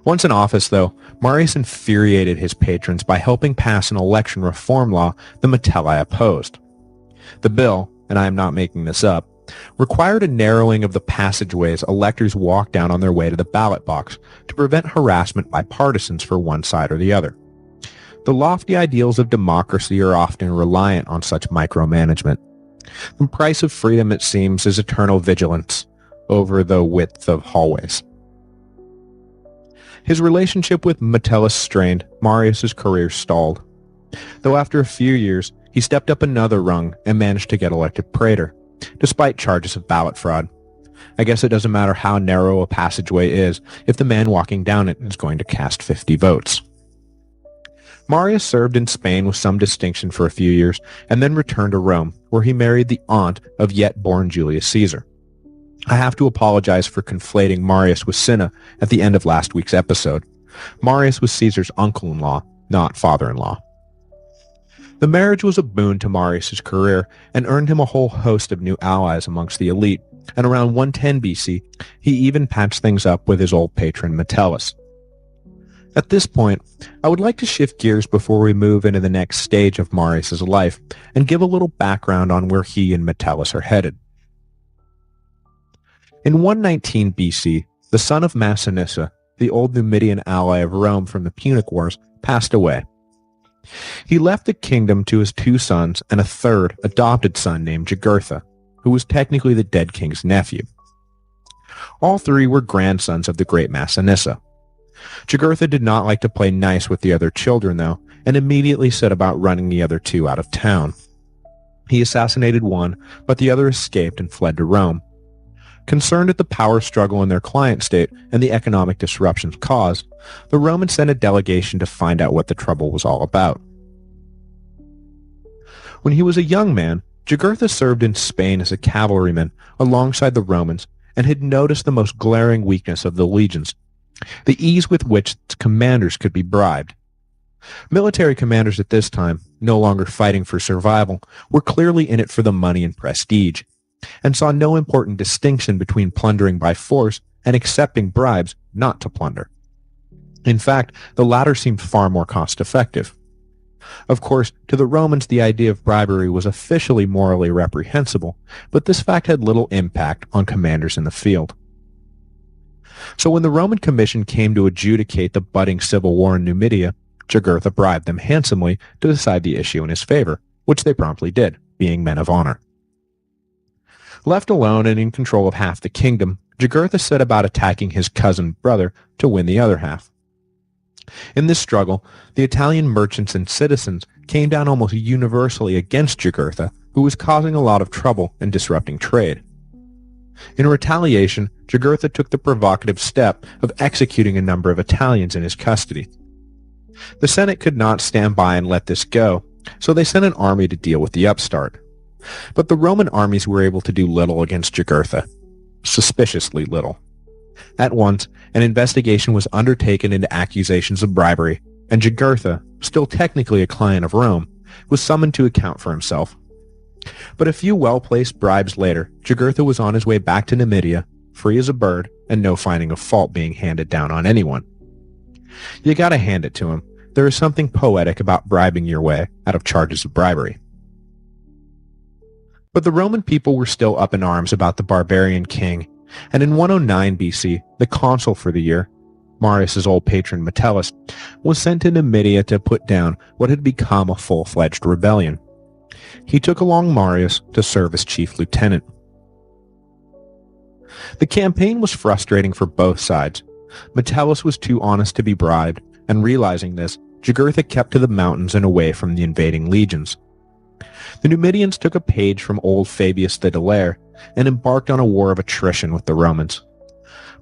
Once in office, though, Marius infuriated his patrons by helping pass an election reform law the Metelli opposed. The bill, and I am not making this up, required a narrowing of the passageways electors walked down on their way to the ballot box to prevent harassment by partisans for one side or the other. The lofty ideals of democracy are often reliant on such micromanagement. The price of freedom, it seems, is eternal vigilance over the width of hallways. His relationship with Metellus strained, Marius's career stalled. Though after a few years, he stepped up another rung and managed to get elected praetor, despite charges of ballot fraud. I guess it doesn't matter how narrow a passageway is if the man walking down it is going to cast 50 votes. Marius served in Spain with some distinction for a few years and then returned to Rome, where he married the aunt of yet-born Julius Caesar. I have to apologize for conflating Marius with Cinna at the end of last week's episode. Marius was Caesar's uncle-in-law, not father-in-law. The marriage was a boon to Marius's career and earned him a whole host of new allies amongst the elite, and around 110 BC, he even patched things up with his old patron Metellus. At this point, I would like to shift gears before we move into the next stage of Marius's life and give a little background on where he and Metellus are headed. In 119 BC, the son of Massinissa, the old Numidian ally of Rome from the Punic Wars, passed away. He left the kingdom to his two sons and a third adopted son named Jugurtha, who was technically the dead king's nephew. All three were grandsons of the great Massinissa. Jugurtha did not like to play nice with the other children, though, and immediately set about running the other two out of town. He assassinated one, but the other escaped and fled to Rome. Concerned at the power struggle in their client state and the economic disruptions caused, the Romans sent a delegation to find out what the trouble was all about. When he was a young man, Jugurtha served in Spain as a cavalryman alongside the Romans and had noticed the most glaring weakness of the legions, the ease with which its commanders could be bribed. Military commanders at this time, no longer fighting for survival, were clearly in it for the money and prestige, and saw no important distinction between plundering by force and accepting bribes not to plunder. In fact, the latter seemed far more cost-effective. Of course, to the Romans the idea of bribery was officially morally reprehensible, but this fact had little impact on commanders in the field. So when the Roman commission came to adjudicate the budding civil war in Numidia, Jugurtha bribed them handsomely to decide the issue in his favor, which they promptly did, being men of honor. Left alone and in control of half the kingdom, Jugurtha set about attacking his cousin brother to win the other half. In this struggle, the Italian merchants and citizens came down almost universally against Jugurtha, who was causing a lot of trouble and disrupting trade. In retaliation, Jugurtha took the provocative step of executing a number of Italians in his custody. The Senate could not stand by and let this go, so they sent an army to deal with the upstart. But the Roman armies were able to do little against Jugurtha. Suspiciously little. At once, an investigation was undertaken into accusations of bribery, and Jugurtha, still technically a client of Rome, was summoned to account for himself. But a few well-placed bribes later, Jugurtha was on his way back to Numidia, free as a bird, and no finding of fault being handed down on anyone. You gotta hand it to him. There is something poetic about bribing your way out of charges of bribery. But the Roman people were still up in arms about the barbarian king, and in 109 BC, the consul for the year, Marius' old patron Metellus, was sent to Numidia to put down what had become a full-fledged rebellion. He took along Marius to serve as chief lieutenant. The campaign was frustrating for both sides. Metellus was too honest to be bribed, and realizing this, Jugurtha kept to the mountains and away from the invading legions. The Numidians took a page from old Fabius the Delaire and embarked on a war of attrition with the Romans.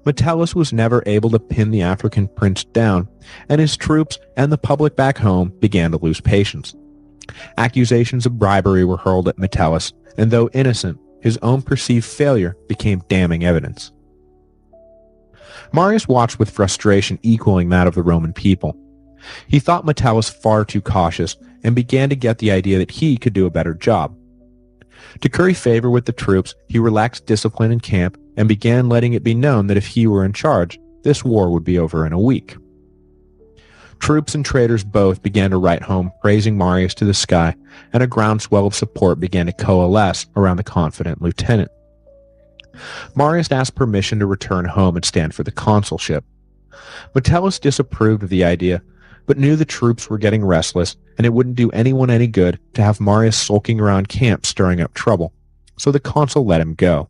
Metellus was never able to pin the African prince down, and his troops and the public back home began to lose patience. Accusations of bribery were hurled at Metellus, and though innocent, his own perceived failure became damning evidence. Marius watched with frustration equaling that of the Roman people. He thought Metellus far too cautious and began to get the idea that he could do a better job. To curry favor with the troops, he relaxed discipline in camp and began letting it be known that if he were in charge, this war would be over in a week. Troops and traders both began to write home praising Marius to the sky, and a groundswell of support began to coalesce around the confident lieutenant. Marius asked permission to return home and stand for the consulship. Metellus disapproved of the idea, but knew the troops were getting restless, and it wouldn't do anyone any good to have Marius sulking around camp stirring up trouble, so the consul let him go.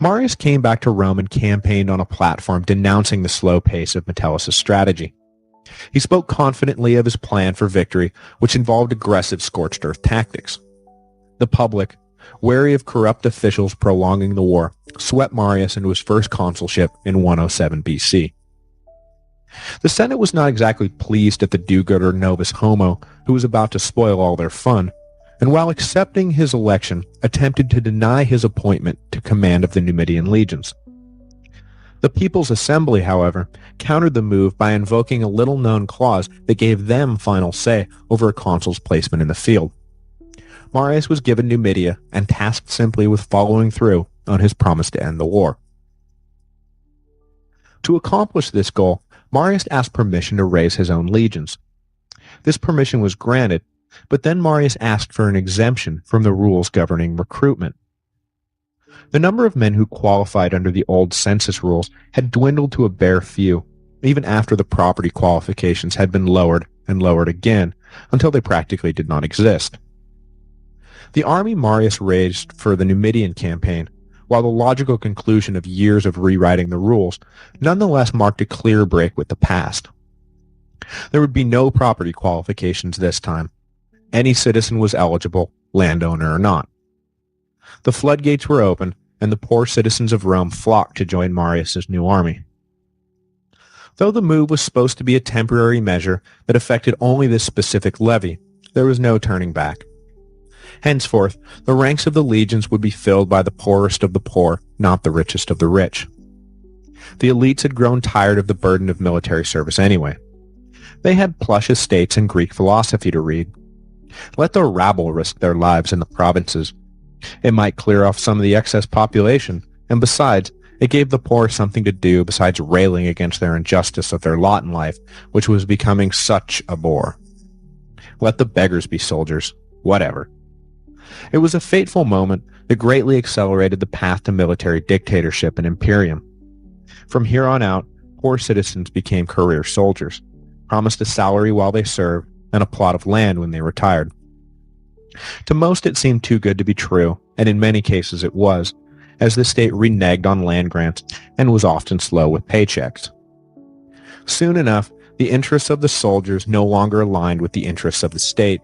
Marius came back to Rome and campaigned on a platform denouncing the slow pace of Metellus' strategy. He spoke confidently of his plan for victory, which involved aggressive scorched earth tactics. The public, wary of corrupt officials prolonging the war, swept Marius into his first consulship in 107 BC. The Senate was not exactly pleased at the do-gooder Novus Homo, who was about to spoil all their fun, and while accepting his election, attempted to deny his appointment to command of the Numidian legions. The People's Assembly, however, countered the move by invoking a little-known clause that gave them final say over a consul's placement in the field. Marius was given Numidia and tasked simply with following through on his promise to end the war. To accomplish this goal, Marius asked permission to raise his own legions. This permission was granted, but then Marius asked for an exemption from the rules governing recruitment. The number of men who qualified under the old census rules had dwindled to a bare few, even after the property qualifications had been lowered and lowered again, until they practically did not exist. The army Marius raised for the Numidian campaign, while the logical conclusion of years of rewriting the rules, nonetheless marked a clear break with the past. There would be no property qualifications this time. Any citizen was eligible, landowner or not. The floodgates were open, and the poor citizens of Rome flocked to join Marius' new army. Though the move was supposed to be a temporary measure that affected only this specific levy, there was no turning back. Henceforth, the ranks of the legions would be filled by the poorest of the poor, not the richest of the rich. The elites had grown tired of the burden of military service anyway. They had plush estates and Greek philosophy to read. Let the rabble risk their lives in the provinces. It might clear off some of the excess population, and besides, it gave the poor something to do besides railing against their injustice of their lot in life, which was becoming such a bore. Let the beggars be soldiers. Whatever. It was a fateful moment that greatly accelerated the path to military dictatorship and imperium. From here on out, poor citizens became career soldiers, promised a salary while they served, and a plot of land when they retired. To most it seemed too good to be true, and in many cases it was, as the state reneged on land grants and was often slow with paychecks. Soon enough, the interests of the soldiers no longer aligned with the interests of the state,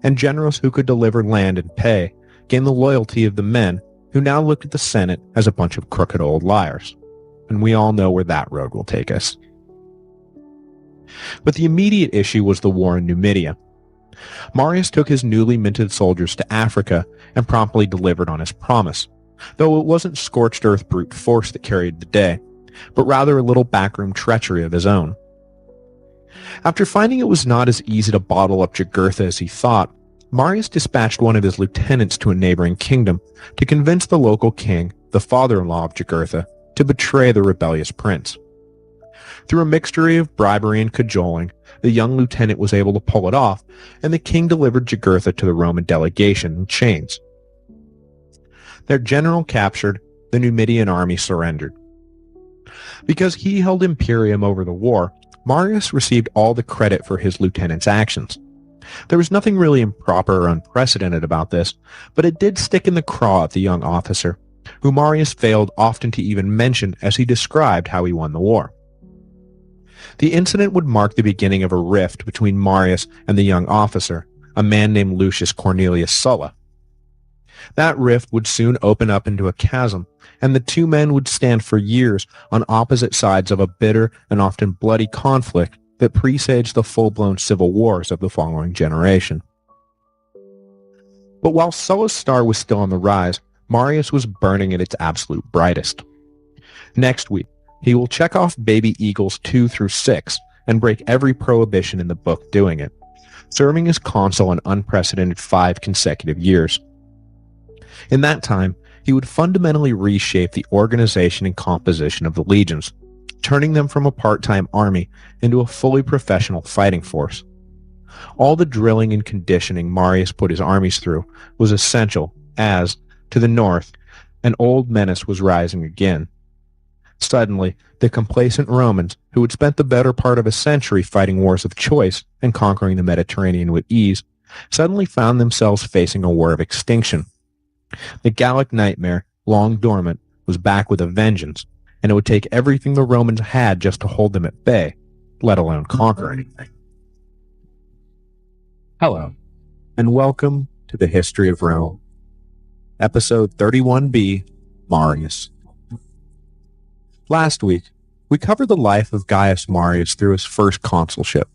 and generals who could deliver land and pay gained the loyalty of the men who now looked at the Senate as a bunch of crooked old liars. And we all know where that road will take us. But the immediate issue was the war in Numidia. Marius took his newly minted soldiers to Africa and promptly delivered on his promise, though it wasn't scorched earth brute force that carried the day, but rather a little backroom treachery of his own. After finding it was not as easy to bottle up Jugurtha as he thought, Marius dispatched one of his lieutenants to a neighboring kingdom to convince the local king, the father-in-law of Jugurtha, to betray the rebellious prince. Through a mixture of bribery and cajoling, the young lieutenant was able to pull it off, and the king delivered Jugurtha to the Roman delegation in chains. Their general captured, the Numidian army surrendered. Because he held imperium over the war, Marius received all the credit for his lieutenant's actions. There was nothing really improper or unprecedented about this, but it did stick in the craw of the young officer, who Marius failed often to even mention as he described how he won the war. The incident would mark the beginning of a rift between Marius and the young officer, a man named Lucius Cornelius Sulla. That rift would soon open up into a chasm, and the two men would stand for years on opposite sides of a bitter and often bloody conflict that presaged the full-blown civil wars of the following generation. But while Sulla's star was still on the rise, Marius was burning at its absolute brightest. Next week, he will check off baby eagles 2 through 6 and break every prohibition in the book doing it, serving as consul an unprecedented 5 consecutive years. In that time, he would fundamentally reshape the organization and composition of the legions, turning them from a part-time army into a fully professional fighting force. All the drilling and conditioning Marius put his armies through was essential as, to the north, an old menace was rising again. Suddenly, the complacent Romans, who had spent the better part of a century fighting wars of choice and conquering the Mediterranean with ease, suddenly found themselves facing a war of extinction. The Gallic nightmare, long dormant, was back with a vengeance, and it would take everything the Romans had just to hold them at bay, let alone conquer anything. Hello, and welcome to the History of Rome, Episode 31b, Marius. Last week, we covered the life of Gaius Marius through his first consulship.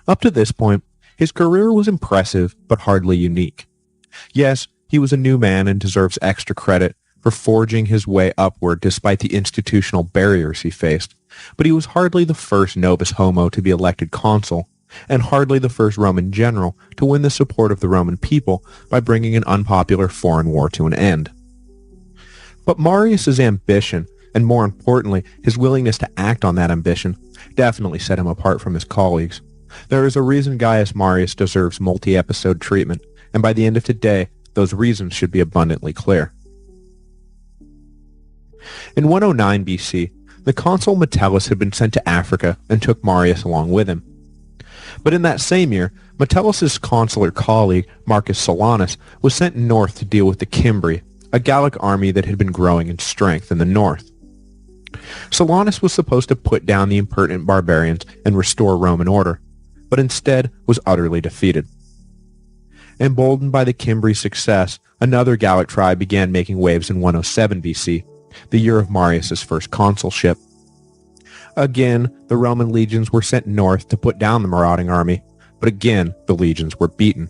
Up to this point, his career was impressive but hardly unique. Yes, he was a new man and deserves extra credit for forging his way upward despite the institutional barriers he faced, but he was hardly the first novus homo to be elected consul, and hardly the first Roman general to win the support of the Roman people by bringing an unpopular foreign war to an end. But Marius's ambition, and more importantly, his willingness to act on that ambition, definitely set him apart from his colleagues. There is a reason Gaius Marius deserves multi-episode treatment, and by the end of today, those reasons should be abundantly clear. In 109 BC, the consul Metellus had been sent to Africa and took Marius along with him. But in that same year, Metellus' consular colleague, Marcus Silanus, was sent north to deal with the Cimbri, a Gallic army that had been growing in strength in the north. Silanus was supposed to put down the impertinent barbarians and restore Roman order, but instead was utterly defeated. Emboldened by the Cimbri success, another Gallic tribe began making waves in 107 BC, the year of Marius' first consulship. Again, the Roman legions were sent north to put down the marauding army, but again, the legions were beaten.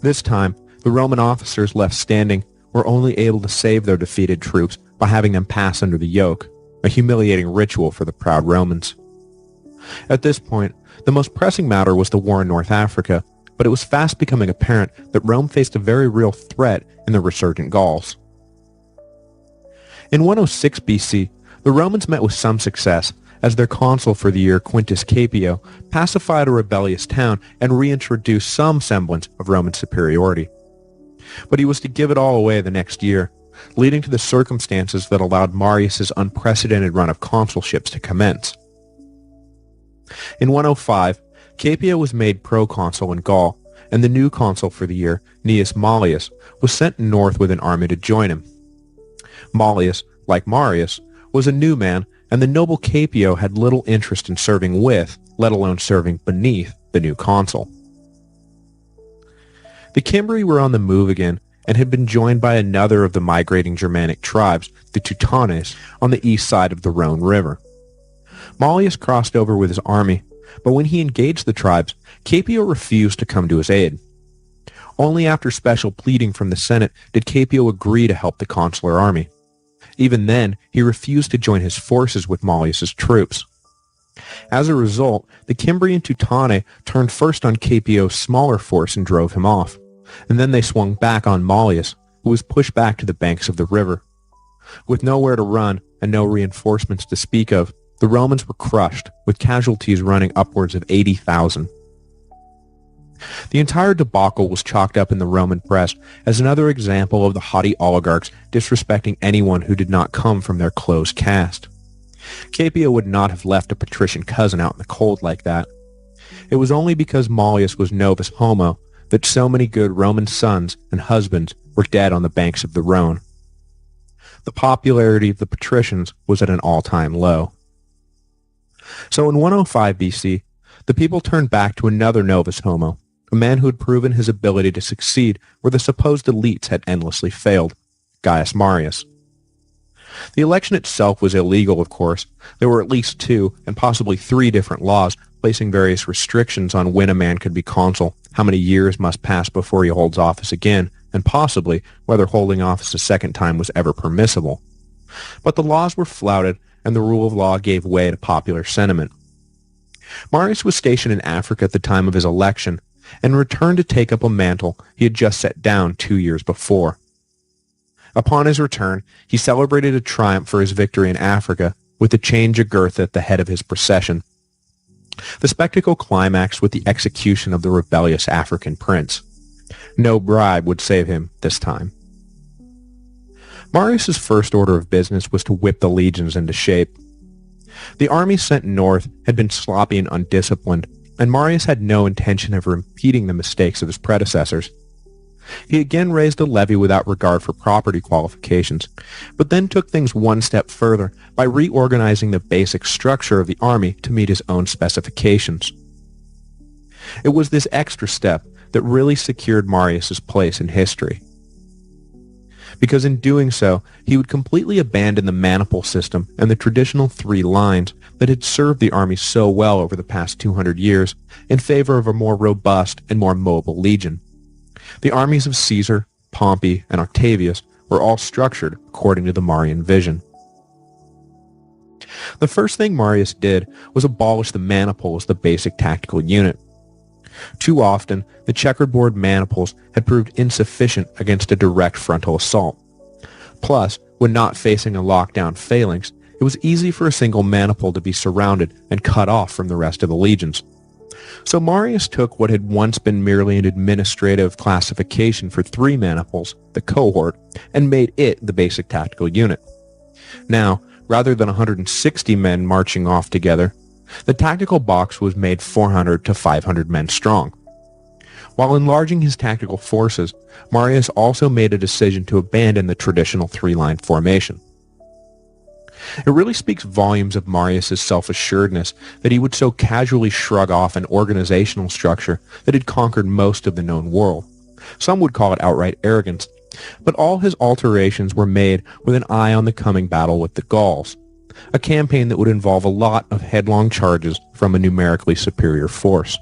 This time, the Roman officers left standing were only able to save their defeated troops by having them pass under the yoke, a humiliating ritual for the proud Romans. At this point, the most pressing matter was the war in North Africa, but it was fast becoming apparent that Rome faced a very real threat in the resurgent Gauls. In 106 BC, the Romans met with some success as their consul for the year, Quintus Capio, pacified a rebellious town and reintroduced some semblance of Roman superiority. But he was to give it all away the next year, leading to the circumstances that allowed Marius' unprecedented run of consulships to commence. In 105, Capio was made proconsul in Gaul, and the new consul for the year, Gnaeus Mallius, was sent north with an army to join him. Mallius, like Marius, was a new man and the noble Caepio had little interest in serving with, let alone serving beneath, the new consul. The Cimbri were on the move again, and had been joined by another of the migrating Germanic tribes, the Teutones, on the east side of the Rhone River. Mallius crossed over with his army, but when he engaged the tribes, Caepio refused to come to his aid. Only after special pleading from the Senate did Caepio agree to help the consular army. Even then, he refused to join his forces with Mallius's troops. As a result, the Cimbri and Teutoni turned first on Caepio's smaller force and drove him off, and then they swung back on Mallius, who was pushed back to the banks of the river. With nowhere to run and no reinforcements to speak of, the Romans were crushed, with casualties running upwards of 80,000. The entire debacle was chalked up in the Roman press as another example of the haughty oligarchs disrespecting anyone who did not come from their close caste. Caepio would not have left a patrician cousin out in the cold like that. It was only because Mallius was novus homo that so many good Roman sons and husbands were dead on the banks of the Rhone. The popularity of the patricians was at an all-time low. So in 105 BC, the people turned back to another novus homo, a man who had proven his ability to succeed where the supposed elites had endlessly failed, Gaius Marius. The election itself was illegal, of course. There were at least 2 and possibly 3 different laws placing various restrictions on when a man could be consul, how many years must pass before he holds office again, and possibly whether holding office a second time was ever permissible. But the laws were flouted, and the rule of law gave way to popular sentiment. Marius was stationed in Africa at the time of his election, and returned to take up a mantle he had just set down 2 years before. Upon his return, he celebrated a triumph for his victory in Africa with the chained Jugurtha at the head of his procession. The spectacle climaxed with the execution of the rebellious African prince. No bribe would save him this time. Marius's first order of business was to whip the legions into shape. The army sent north had been sloppy and undisciplined, and Marius had no intention of repeating the mistakes of his predecessors. He again raised a levy without regard for property qualifications, but then took things one step further by reorganizing the basic structure of the army to meet his own specifications. It was this extra step that really secured Marius's place in history, because in doing so, he would completely abandon the maniple system and the traditional 3 lines that had served the army so well over the past 200 years in favor of a more robust and more mobile legion. The armies of Caesar, Pompey, and Octavius were all structured according to the Marian vision. The first thing Marius did was abolish the maniple as the basic tactical unit. Too often, the checkerboard maniples had proved insufficient against a direct frontal assault. Plus, when not facing a lockdown phalanx, it was easy for a single maniple to be surrounded and cut off from the rest of the legions. So Marius took what had once been merely an administrative classification for 3 maniples, the cohort, and made it the basic tactical unit. Now, rather than 160 men marching off together, the tactical box was made 400 to 500 men strong. While enlarging his tactical forces, Marius also made a decision to abandon the traditional 3-line formation. It really speaks volumes of Marius's self-assuredness that he would so casually shrug off an organizational structure that had conquered most of the known world. Some would call it outright arrogance, but all his alterations were made with an eye on the coming battle with the Gauls, a campaign that would involve a lot of headlong charges from a numerically superior force.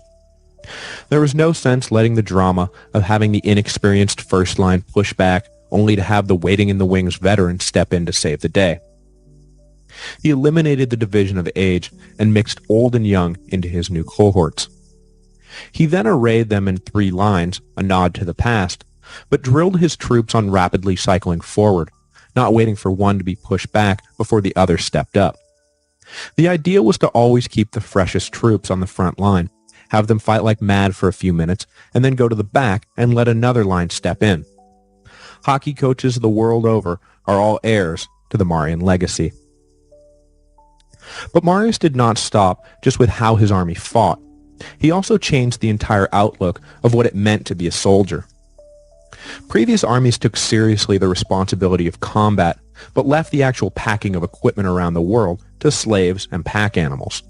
There was no sense letting the drama of having the inexperienced first line push back only to have the waiting in the wings veteran step in to save the day. He eliminated the division of age and mixed old and young into his new cohorts. He then arrayed them in 3 lines, a nod to the past, but drilled his troops on rapidly cycling forward, not waiting for one to be pushed back before the other stepped up. The idea was to always keep the freshest troops on the front line, have them fight like mad for a few minutes, and then go to the back and let another line step in. Hockey coaches the world over are all heirs to the Marian legacy. But Marius did not stop just with how his army fought. He also changed the entire outlook of what it meant to be a soldier. Previous armies took seriously the responsibility of combat, but left the actual packing of equipment around the world to slaves and pack animals.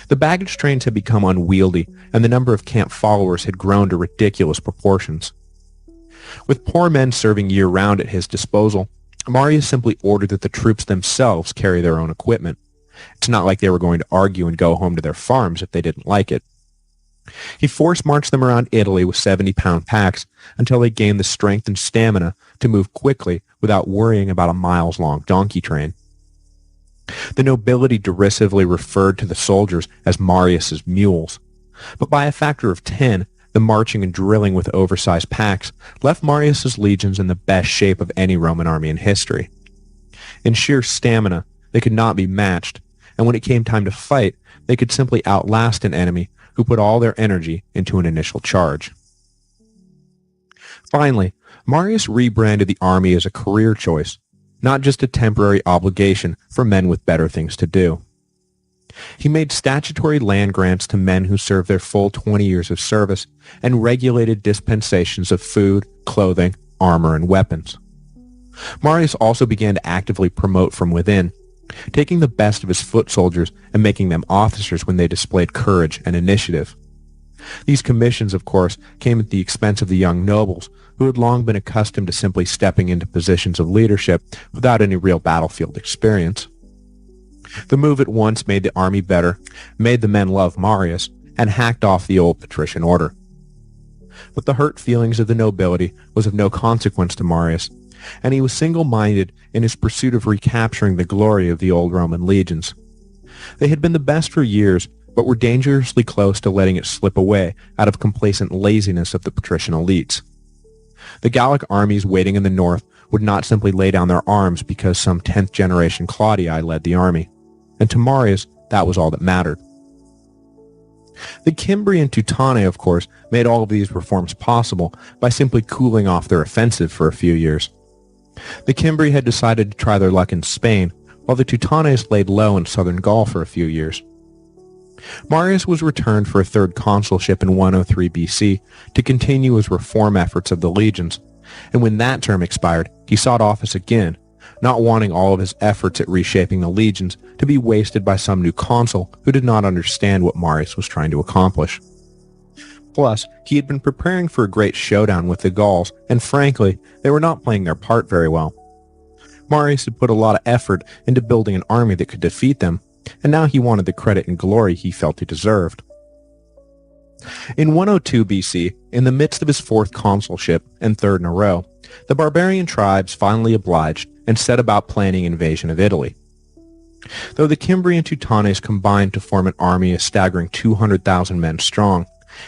The baggage trains had become unwieldy, and the number of camp followers had grown to ridiculous proportions. With poor men serving year-round at his disposal, Marius simply ordered that the troops themselves carry their own equipment. It's not like they were going to argue and go home to their farms if they didn't like it. He force-marched them around Italy with 70-pound packs until they gained the strength and stamina to move quickly without worrying about a miles-long donkey train. The nobility derisively referred to the soldiers as Marius's mules, but by a factor of 10, the marching and drilling with oversized packs left Marius's legions in the best shape of any Roman army in history. In sheer stamina, they could not be matched, and when it came time to fight, they could simply outlast an enemy who put all their energy into an initial charge. Finally, Marius rebranded the army as a career choice, not just a temporary obligation for men with better things to do. He made statutory land grants to men who served their full 20 years of service and regulated dispensations of food, clothing, armor, and weapons. Marius also began to actively promote from within, taking the best of his foot soldiers and making them officers when they displayed courage and initiative. These commissions, of course, came at the expense of the young nobles, who had long been accustomed to simply stepping into positions of leadership without any real battlefield experience. The move at once made the army better, made the men love Marius, and hacked off the old patrician order. But the hurt feelings of the nobility was of no consequence to Marius, and he was single-minded in his pursuit of recapturing the glory of the old Roman legions. They had been the best for years, but were dangerously close to letting it slip away out of complacent laziness of the patrician elites. The Gallic armies waiting in the north would not simply lay down their arms because some 10th-generation Claudii led the army, and to Marius, that was all that mattered. The Cimbri and Teutoni, of course, made all of these reforms possible by simply cooling off their offensive for a few years. The Cimbri had decided to try their luck in Spain, while the Teutones laid low in southern Gaul for a few years. Marius was returned for a third consulship in 103 BC to continue his reform efforts of the legions, and when that term expired, he sought office again, not wanting all of his efforts at reshaping the legions to be wasted by some new consul who did not understand what Marius was trying to accomplish. Plus, he had been preparing for a great showdown with the Gauls, and frankly, they were not playing their part very well. Marius had put a lot of effort into building an army that could defeat them, and now he wanted the credit and glory he felt he deserved. In 102 BC, in the midst of his fourth consulship, and third in a row, the barbarian tribes finally obliged and set about planning invasion of Italy. Though the Cimbri and Teutones combined to form an army a staggering 200,000 men strong,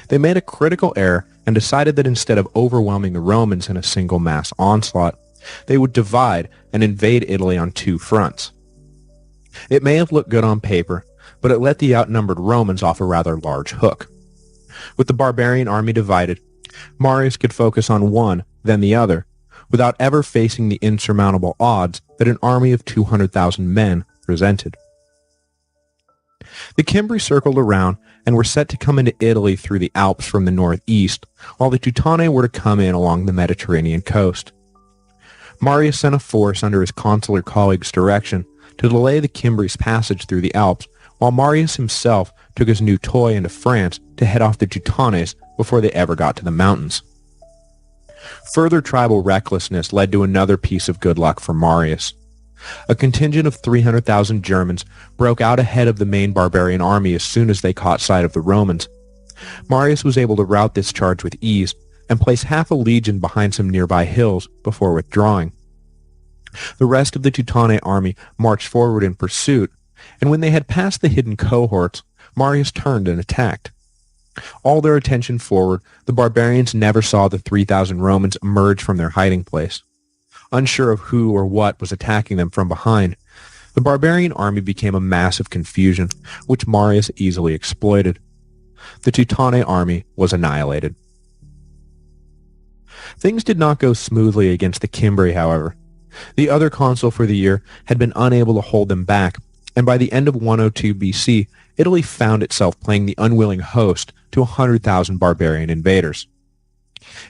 they made a critical error and decided that instead of overwhelming the Romans in a single mass onslaught, they would divide and invade Italy on two fronts. It may have looked good on paper, but it let the outnumbered Romans off a rather large hook. With the barbarian army divided, Marius could focus on one, then the other, without ever facing the insurmountable odds that an army of 200,000 men presented. The Cimbri circled around and were set to come into Italy through the Alps from the northeast, while the Teutoni were to come in along the Mediterranean coast. Marius sent a force under his consular colleague's direction to delay the Cimbri's passage through the Alps, while Marius himself took his new toy into France to head off the Teutones before they ever got to the mountains. Further tribal recklessness led to another piece of good luck for Marius. A contingent of 300,000 Germans broke out ahead of the main barbarian army as soon as they caught sight of the Romans. Marius was able to rout this charge with ease and place half a legion behind some nearby hills before withdrawing. The rest of the Teutonic army marched forward in pursuit, and when they had passed the hidden cohorts, Marius turned and attacked. All their attention forward, the barbarians never saw the 3,000 Romans emerge from their hiding place. Unsure of who or what was attacking them from behind, the barbarian army became a mass of confusion, which Marius easily exploited. The Teutonic army was annihilated. Things did not go smoothly against the Cimbri, however. The other consul for the year had been unable to hold them back, and by the end of 102 BC, Italy found itself playing the unwilling host to 100,000 barbarian invaders.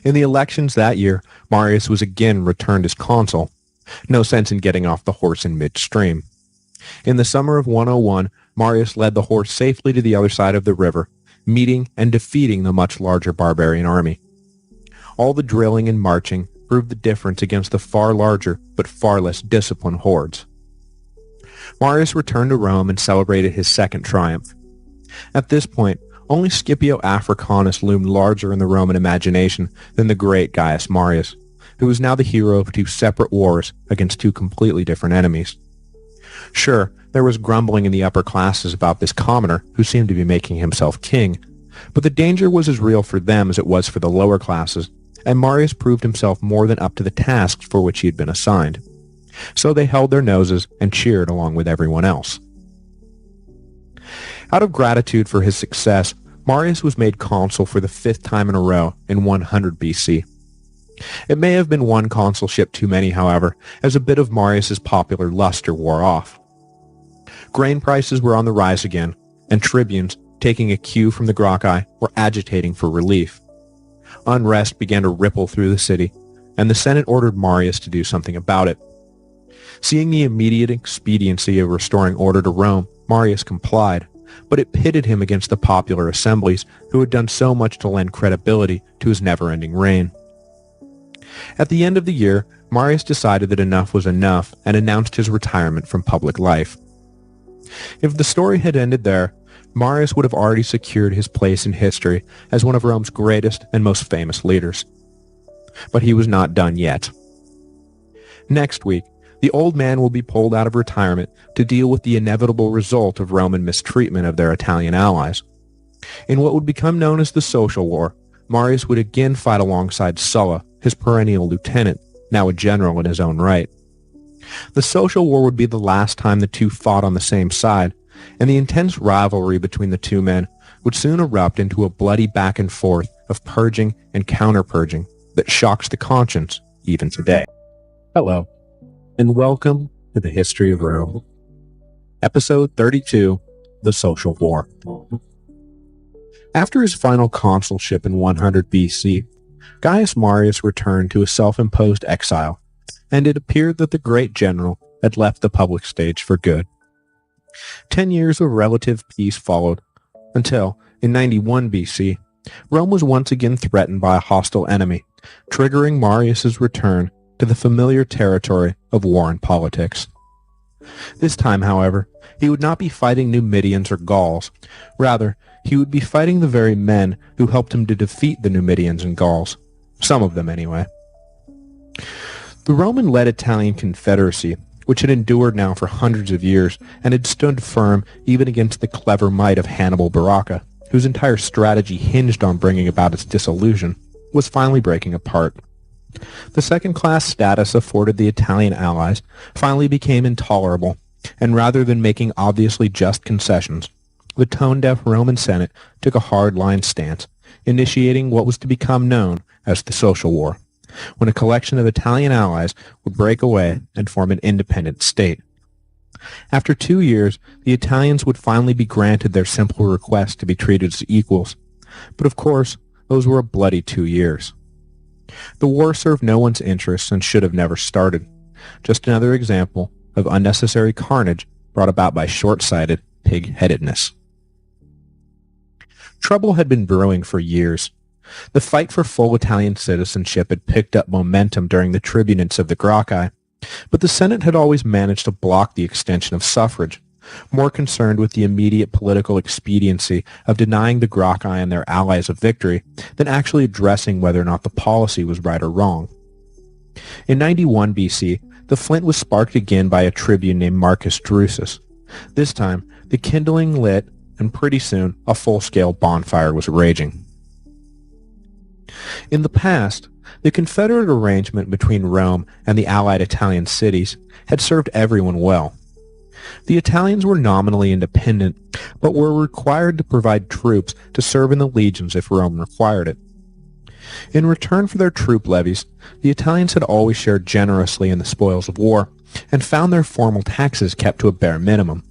In the elections that year, Marius was again returned as consul, No sense in getting off the horse in midstream. In the summer of 101, Marius led the horse safely to the other side of the river, meeting and defeating the much larger barbarian army. All the drilling and marching proved the difference against the far larger but far less disciplined hordes. Marius returned to Rome and celebrated his second triumph. At this point, only Scipio Africanus loomed larger in the Roman imagination than the great Gaius Marius, who was now the hero of two separate wars against two completely different enemies. Sure, there was grumbling in the upper classes about this commoner who seemed to be making himself king, but the danger was as real for them as it was for the lower classes, and Marius proved himself more than up to the tasks for which he had been assigned. So they held their noses and cheered along with everyone else. Out of gratitude for his success, Marius was made consul for the 5th time in a row in 100 BC. It may have been one consulship too many, however, as a bit of Marius's popular luster wore off. Grain prices were on the rise again, and tribunes, taking a cue from the Gracchi, were agitating for relief. Unrest began to ripple through the city, and the Senate ordered Marius to do something about it. Seeing the immediate expediency of restoring order to Rome, Marius complied, but it pitted him against the popular assemblies who had done so much to lend credibility to his never-ending reign. At the end of the year, Marius decided that enough was enough and announced his retirement from public life. If the story had ended there, Marius would have already secured his place in history as one of Rome's greatest and most famous leaders. But he was not done yet. Next week, the old man will be pulled out of retirement to deal with the inevitable result of Roman mistreatment of their Italian allies. In what would become known as the Social War, Marius would again fight alongside Sulla, his perennial lieutenant, now a general in his own right. The Social War would be the last time the two fought on the same side, and the intense rivalry between the two men would soon erupt into a bloody back and forth of purging and counter-purging that shocks the conscience even today. Hello, and welcome to the History of Rome. Episode 32, The Social War. After his final consulship in 100 BC, Gaius Marius returned to a self-imposed exile, and it appeared that the great general had left the public stage for good. 10 years of relative peace followed, until, in 91 BC, Rome was once again threatened by a hostile enemy, triggering Marius's return to the familiar territory of war and politics. This time, however, he would not be fighting Numidians or Gauls. Rather, he would be fighting the very men who helped him to defeat the Numidians and Gauls. Some of them, anyway. The Roman-led Italian Confederacy, which had endured now for hundreds of years and had stood firm even against the clever might of Hannibal Barca, whose entire strategy hinged on bringing about its dissolution, was finally breaking apart. The second-class status afforded the Italian allies finally became intolerable, and rather than making obviously just concessions, the tone-deaf Roman Senate took a hard-line stance, initiating what was to become known as the Social War, when a collection of Italian allies would break away and form an independent state. After 2 years, the Italians would finally be granted their simple request to be treated as equals, but of course, those were a bloody 2 years. The war served no one's interests and should have never started. Just another example of unnecessary carnage brought about by short-sighted pig-headedness. Trouble had been brewing for years. The fight for full Italian citizenship had picked up momentum during the tribunates of the Gracchi, but the Senate had always managed to block the extension of suffrage, more concerned with the immediate political expediency of denying the Gracchi and their allies a victory than actually addressing whether or not the policy was right or wrong. In 91 BC, the flint was sparked again by a tribune named Marcus Drusus. This time, the kindling lit, and pretty soon a full-scale bonfire was raging. In the past, the Confederate arrangement between Rome and the allied Italian cities had served everyone well. The Italians were nominally independent, but were required to provide troops to serve in the legions if Rome required it. In return for their troop levies, the Italians had always shared generously in the spoils of war, and found their formal taxes kept to a bare minimum.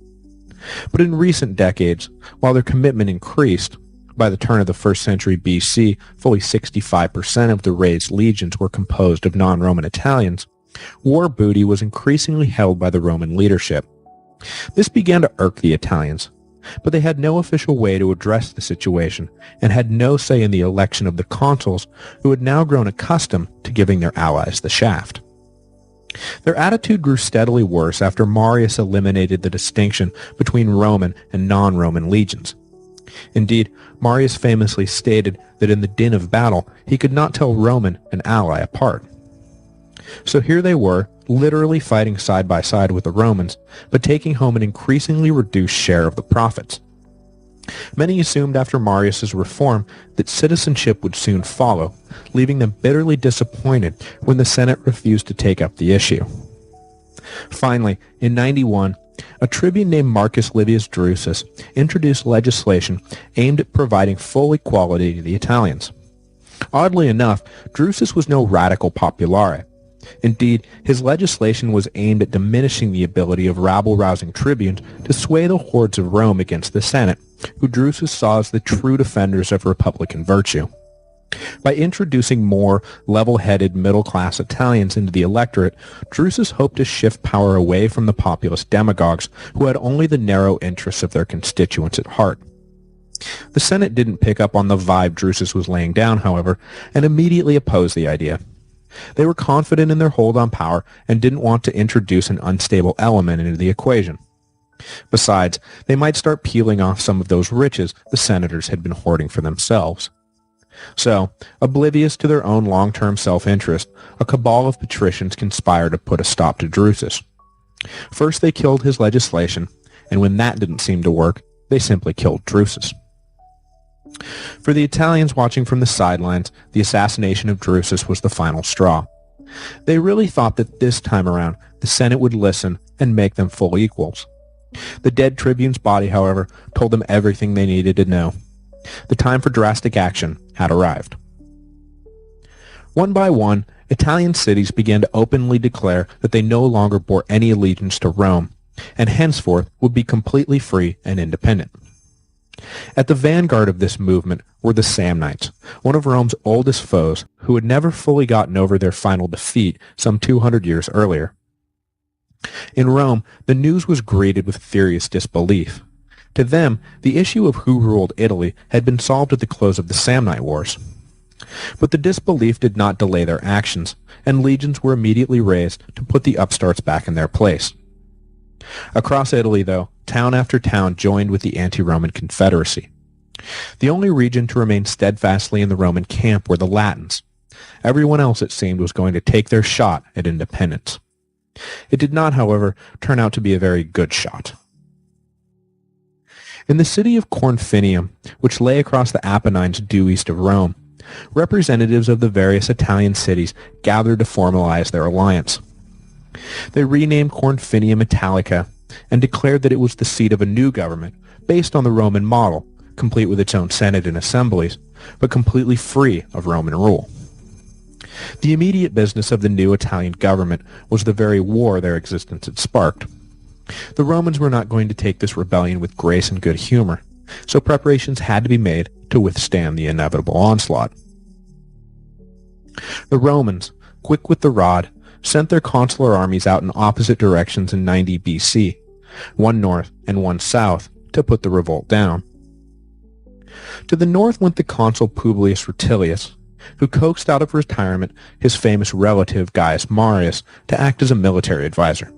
But in recent decades, while their commitment increased, by the turn of the 1st century BC, fully 65% of the raised legions were composed of non-Roman Italians, War booty was increasingly held by the Roman leadership. This began to irk the Italians, but they had no official way to address the situation and had no say in the election of the consuls who had now grown accustomed to giving their allies the shaft. Their attitude grew steadily worse after Marius eliminated the distinction between Roman and non-Roman legions. Indeed, Marius famously stated that in the din of battle he could not tell Roman and ally apart. So here they were, literally fighting side by side with the Romans, but taking home an increasingly reduced share of the profits. Many assumed after Marius's reform that citizenship would soon follow, leaving them bitterly disappointed when the Senate refused to take up the issue. Finally, in 91, a tribune named Marcus Livius Drusus introduced legislation aimed at providing full equality to the Italians. Oddly enough, Drusus was no radical populare. Indeed, his legislation was aimed at diminishing the ability of rabble-rousing tribunes to sway the hordes of Rome against the Senate, who Drusus saw as the true defenders of republican virtue. By introducing more level-headed middle-class Italians into the electorate, Drusus hoped to shift power away from the populist demagogues who had only the narrow interests of their constituents at heart. The Senate didn't pick up on the vibe Drusus was laying down, however, and immediately opposed the idea. They were confident in their hold on power and didn't want to introduce an unstable element into the equation. Besides, they might start peeling off some of those riches the senators had been hoarding for themselves. So, oblivious to their own long-term self-interest, a cabal of patricians conspired to put a stop to Drusus. First they killed his legislation, and when that didn't seem to work, they simply killed Drusus. For the Italians watching from the sidelines, the assassination of Drusus was the final straw. They really thought that this time around, the Senate would listen and make them full equals. The dead tribune's body, however, told them everything they needed to know. The time for drastic action had arrived. One by one, Italian cities began to openly declare that they no longer bore any allegiance to Rome, and henceforth would be completely free and independent. At the vanguard of this movement were the Samnites, one of Rome's oldest foes who had never fully gotten over their final defeat some 200 years earlier. In Rome, the news was greeted with furious disbelief. To them, the issue of who ruled Italy had been solved at the close of the Samnite Wars. But the disbelief did not delay their actions, and legions were immediately raised to put the upstarts back in their place. Across Italy, though, town after town joined with the anti-Roman confederacy. The only region to remain steadfastly in the Roman camp were the Latins. Everyone else, it seemed, was going to take their shot at independence. It did not, however, turn out to be a very good shot. In the city of Corfinium, which lay across the Apennines due east of Rome, representatives of the various Italian cities gathered to formalize their alliance. They renamed Corfinium Italica and declared that it was the seat of a new government based on the Roman model, complete with its own senate and assemblies, but completely free of Roman rule. The immediate business of the new Italian government was the very war their existence had sparked. The Romans were not going to take this rebellion with grace and good humor, so preparations had to be made to withstand the inevitable onslaught. The Romans, quick with the rod, sent their consular armies out in opposite directions in 90 BC, one north and one south, to put the revolt down. To the north went the consul Publius Rutilius, who coaxed out of retirement his famous relative Gaius Marius to act as a military advisor.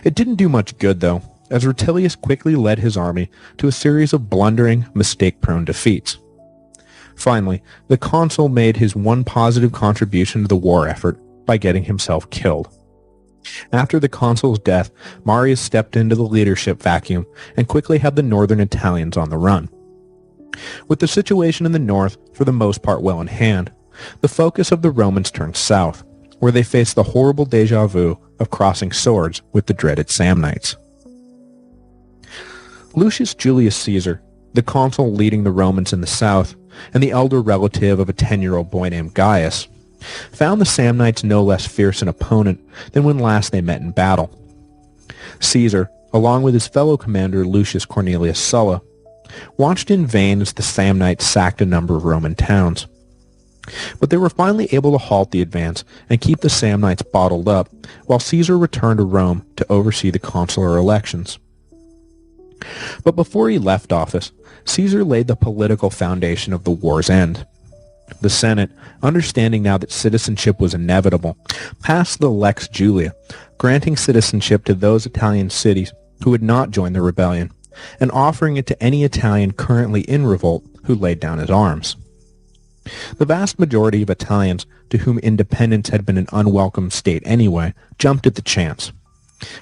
It didn't do much good, though, as Rutilius quickly led his army to a series of blundering, mistake-prone defeats. Finally, the consul made his one positive contribution to the war effort by getting himself killed. After the consul's death, Marius stepped into the leadership vacuum and quickly had the northern Italians on the run. With the situation in the north for the most part well in hand, the focus of the Romans turned south, where they faced the horrible déjà vu of crossing swords with the dreaded Samnites. Lucius Julius Caesar, the consul leading the Romans in the south, and the elder relative of a 10-year-old boy named Gaius, found the Samnites no less fierce an opponent than when last they met in battle. Caesar, along with his fellow commander Lucius Cornelius Sulla, watched in vain as the Samnites sacked a number of Roman towns. But they were finally able to halt the advance and keep the Samnites bottled up, while Caesar returned to Rome to oversee the consular elections. But before he left office, Caesar laid the political foundation of the war's end. The Senate, understanding now that citizenship was inevitable, passed the Lex Julia, granting citizenship to those Italian cities who had not joined the rebellion, and offering it to any Italian currently in revolt who laid down his arms. The vast majority of Italians, to whom independence had been an unwelcome state anyway, jumped at the chance.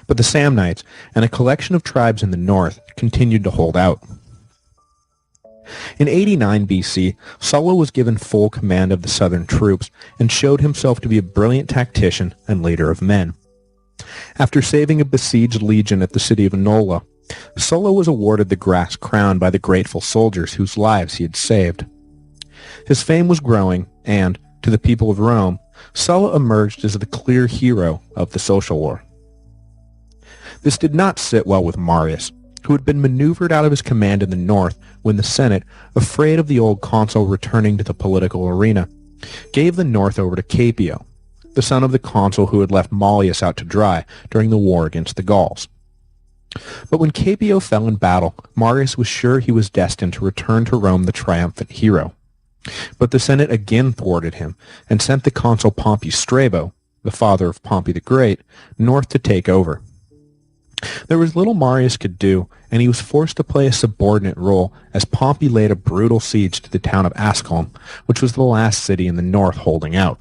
But the Samnites and a collection of tribes in the north continued to hold out. In 89 BC, Sulla was given full command of the southern troops and showed himself to be a brilliant tactician and leader of men. After saving a besieged legion at the city of Nola, Sulla was awarded the grass crown by the grateful soldiers whose lives he had saved. His fame was growing, and, to the people of Rome, Sulla emerged as the clear hero of the social war. This did not sit well with Marius, who had been maneuvered out of his command in the north when the Senate, afraid of the old consul returning to the political arena, gave the north over to Caepio, the son of the consul who had left Mallius out to dry during the war against the Gauls. But when Caepio fell in battle, Marius was sure he was destined to return to Rome the triumphant hero. But the Senate again thwarted him and sent the consul Pompey Strabo, the father of Pompey the Great, north to take over. There was little Marius could do, and he was forced to play a subordinate role as Pompey laid a brutal siege to the town of Asculum, which was the last city in the north holding out.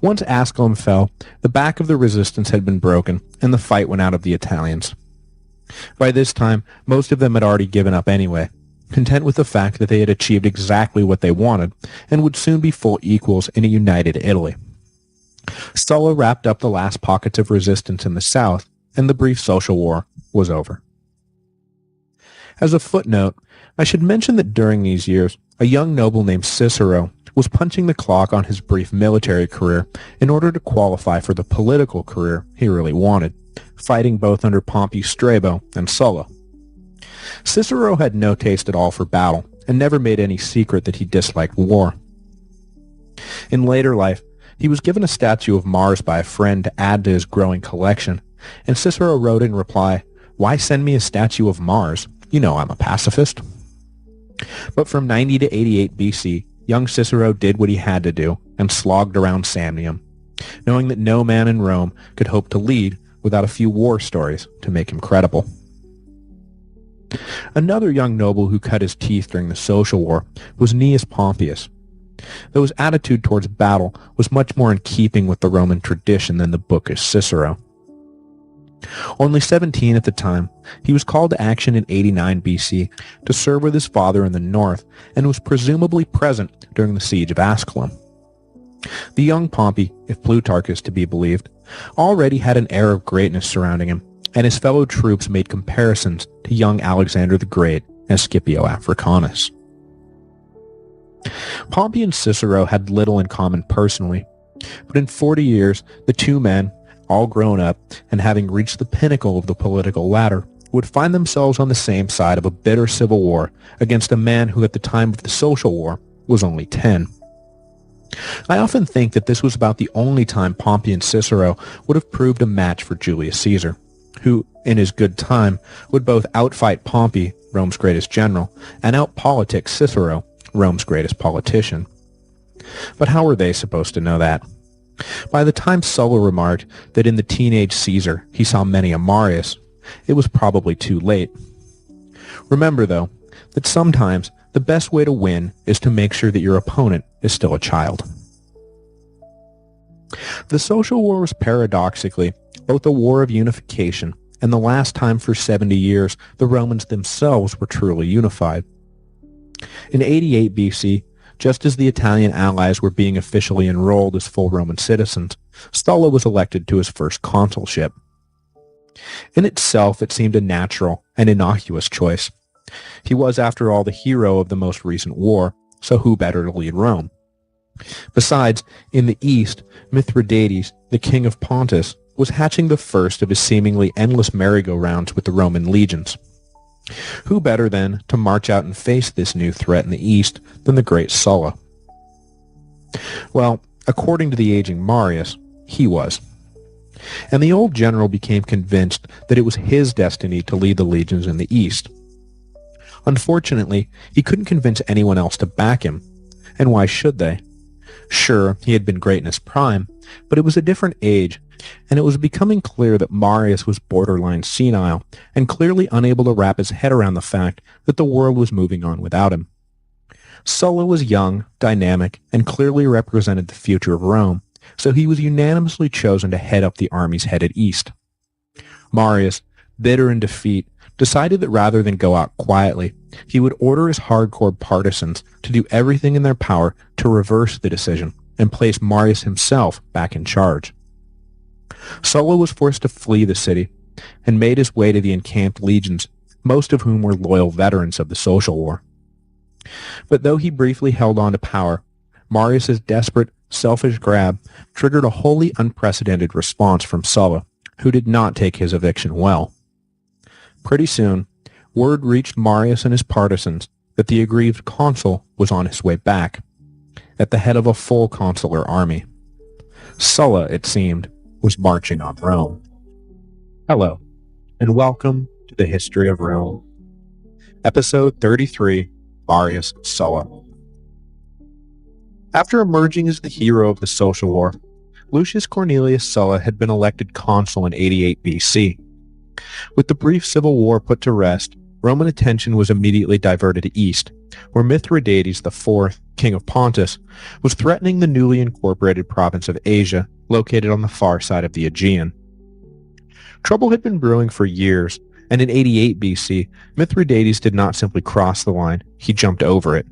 Once Asculum fell, the back of the resistance had been broken, and the fight went out of the Italians. By this time, most of them had already given up anyway, content with the fact that they had achieved exactly what they wanted, and would soon be full equals in a united Italy. Sulla wrapped up the last pockets of resistance in the south, and the brief social war was over. As a footnote, I should mention that during these years, a young noble named Cicero was punching the clock on his brief military career in order to qualify for the political career he really wanted, fighting both under Pompey Strabo and Sulla. Cicero had no taste at all for battle, and never made any secret that he disliked war. In later life, he was given a statue of Mars by a friend to add to his growing collection, and Cicero wrote in reply, "Why send me a statue of Mars? You know I'm a pacifist." But from 90 to 88 BC, young Cicero did what he had to do and slogged around Samnium, knowing that no man in Rome could hope to lead without a few war stories to make him credible. Another young noble who cut his teeth during the social war was Gnaeus Pompeius, though his attitude towards battle was much more in keeping with the Roman tradition than the bookish Cicero. Only 17 at the time, he was called to action in 89 BC to serve with his father in the north, and was presumably present during the siege of Asculum. The young Pompey, if Plutarch is to be believed, already had an air of greatness surrounding him, and his fellow troops made comparisons to young Alexander the Great and Scipio Africanus. Pompey and Cicero had little in common personally, but in 40 years, the two men, all grown up and having reached the pinnacle of the political ladder, would find themselves on the same side of a bitter civil war against a man who at the time of the social war was only 10. I often think that this was about the only time Pompey and Cicero would have proved a match for Julius Caesar, who, in his good time, would both outfight Pompey, Rome's greatest general, and outpolitic Cicero, Rome's greatest politician. But how were they supposed to know that? By the time Sulla remarked that in the teenage Caesar he saw many a Marius, it was probably too late. Remember, though, that sometimes the best way to win is to make sure that your opponent is still a child. The social war was paradoxically both a war of unification and the last time for 70 years the Romans themselves were truly unified. In 88 BC, just as the Italian allies were being officially enrolled as full Roman citizens, Sulla was elected to his first consulship. In itself, it seemed a natural and innocuous choice. He was, after all, the hero of the most recent war, so who better to lead Rome? Besides, in the east, Mithridates, the king of Pontus, was hatching the first of his seemingly endless merry-go-rounds with the Roman legions. Who better, then, to march out and face this new threat in the east than the great Sulla? Well, according to the aging Marius, he was. And the old general became convinced that it was his destiny to lead the legions in the east. Unfortunately, he couldn't convince anyone else to back him. And why should they? Sure, he had been great in his prime, but it was a different age, and it was becoming clear that Marius was borderline senile and clearly unable to wrap his head around the fact that the world was moving on without him. Sulla was young, dynamic, and clearly represented the future of Rome, so he was unanimously chosen to head up the armies headed east. Marius, bitter in defeat, decided that rather than go out quietly, he would order his hardcore partisans to do everything in their power to reverse the decision and place Marius himself back in charge. Sulla was forced to flee the city and made his way to the encamped legions, most of whom were loyal veterans of the social war. But though he briefly held on to power, Marius's desperate, selfish grab triggered a wholly unprecedented response from Sulla, who did not take his eviction well. Pretty soon, word reached Marius and his partisans that the aggrieved consul was on his way back, at the head of a full consular army. Sulla, it seemed, was marching on Rome. Hello, and welcome to the History of Rome. Episode 33, Marius Sulla. After emerging as the hero of the social war, Lucius Cornelius Sulla had been elected consul in 88 BC. With the brief civil war put to rest, Roman attention was immediately diverted east, where Mithridates IV, king of Pontus, was threatening the newly incorporated province of Asia, located on the far side of the Aegean. Trouble had been brewing for years, and in 88 BC, Mithridates did not simply cross the line, he jumped over it.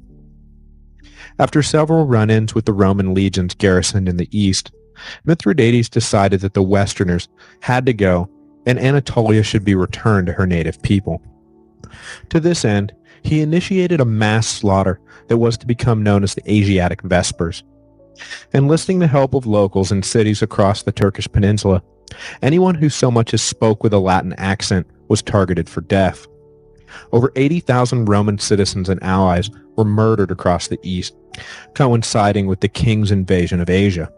After several run-ins with the Roman legions garrisoned in the east, Mithridates decided that the Westerners had to go, and Anatolia should be returned to her native people. To this end, he initiated a mass slaughter that was to become known as the Asiatic Vespers. Enlisting the help of locals in cities across the Turkish peninsula, anyone who so much as spoke with a Latin accent was targeted for death. Over 80,000 Roman citizens and allies were murdered across the east, coinciding with the king's invasion of Asia.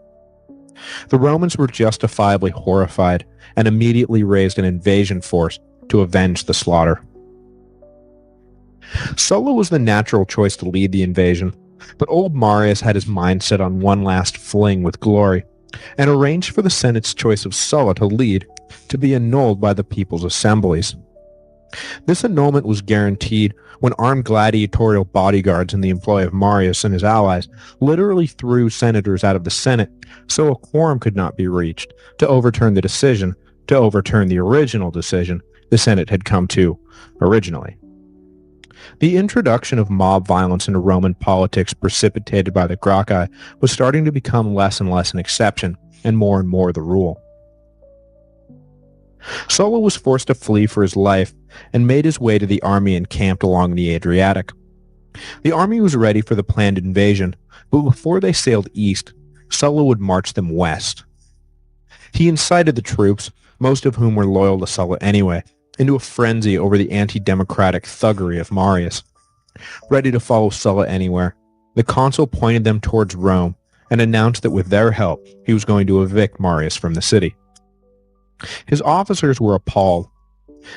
The Romans were justifiably horrified and immediately raised an invasion force to avenge the slaughter. Sulla was the natural choice to lead the invasion, but old Marius had his mind set on one last fling with glory, and arranged for the Senate's choice of Sulla to lead to be annulled by the people's assemblies. This annulment was guaranteed when armed gladiatorial bodyguards in the employ of Marius and his allies literally threw senators out of the Senate so a quorum could not be reached to overturn the original decision the Senate had come to originally. The introduction of mob violence into Roman politics precipitated by the Gracchi was starting to become less and less an exception, and more the rule. Sulla was forced to flee for his life and made his way to the army encamped along the Adriatic. The army was ready for the planned invasion, but before they sailed east, Sulla would march them west. He incited the troops, most of whom were loyal to Sulla anyway, into a frenzy over the anti-democratic thuggery of Marius. Ready to follow Sulla anywhere, the consul pointed them towards Rome and announced that with their help, he was going to evict Marius from the city. His officers were appalled.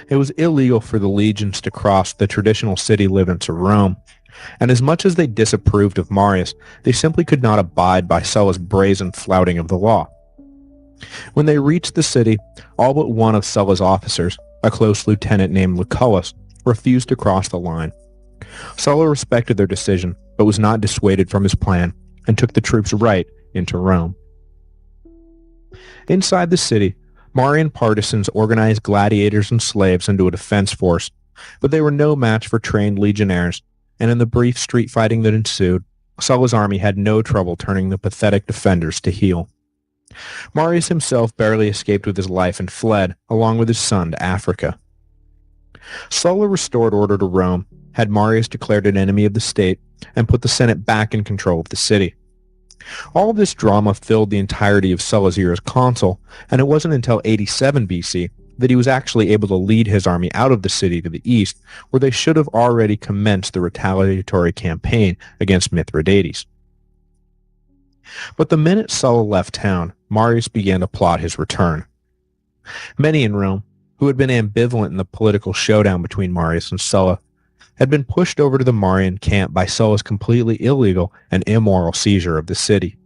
It was illegal for the legions to cross the traditional city limits of Rome, and as much as they disapproved of Marius, they simply could not abide by Sulla's brazen flouting of the law. When they reached the city, all but one of Sulla's officers, a close lieutenant named Lucullus, refused to cross the line. Sulla respected their decision, but was not dissuaded from his plan, and took the troops right into Rome. Inside the city, Marian partisans organized gladiators and slaves into a defense force, but they were no match for trained legionnaires, and in the brief street fighting that ensued, Sulla's army had no trouble turning the pathetic defenders to heel. Marius himself barely escaped with his life and fled, along with his son, to Africa. Sulla restored order to Rome, had Marius declared an enemy of the state, and put the Senate back in control of the city. All of this drama filled the entirety of Sulla's year as consul, and it wasn't until 87 BC that he was actually able to lead his army out of the city to the east, where they should have already commenced the retaliatory campaign against Mithridates. But the minute Sulla left town, Marius began to plot his return. Many in Rome, who had been ambivalent in the political showdown between Marius and Sulla, had been pushed over to the Marian camp by Sulla's completely illegal and immoral seizure of the city.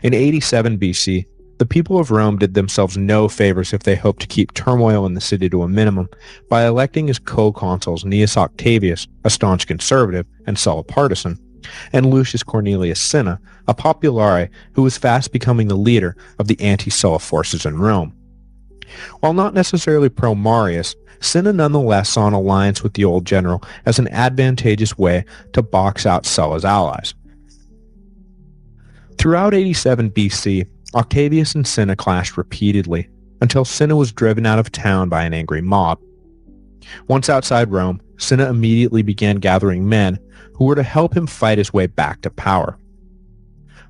In 87 BC, the people of Rome did themselves no favors if they hoped to keep turmoil in the city to a minimum by electing as co-consuls Gnaeus Octavius, a staunch conservative and Sulla partisan, and Lucius Cornelius Cinna, a populare who was fast becoming the leader of the anti-Sulla forces in Rome. While not necessarily pro-Marius, Cinna nonetheless saw an alliance with the old general as an advantageous way to box out Sulla's allies. Throughout 87 BC, Octavius and Cinna clashed repeatedly, until Cinna was driven out of town by an angry mob. Once outside Rome, Cinna immediately began gathering men who were to help him fight his way back to power.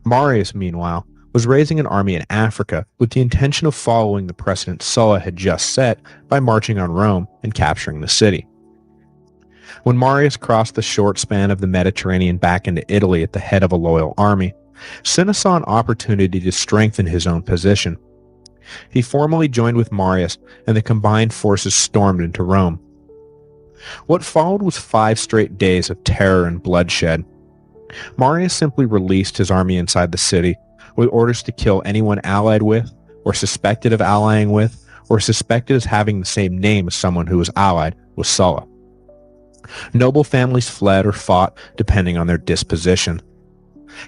Marius, meanwhile, was raising an army in Africa with the intention of following the precedent Sulla had just set by marching on Rome and capturing the city. When Marius crossed the short span of the Mediterranean back into Italy at the head of a loyal army, Cinna saw an opportunity to strengthen his own position. He formally joined with Marius, and the combined forces stormed into Rome. What followed was 5 straight days of terror and bloodshed. Marius simply released his army inside the city, with orders to kill anyone allied with, or suspected of allying with, or suspected as having the same name as someone who was allied with Sulla. Noble families fled or fought depending on their disposition.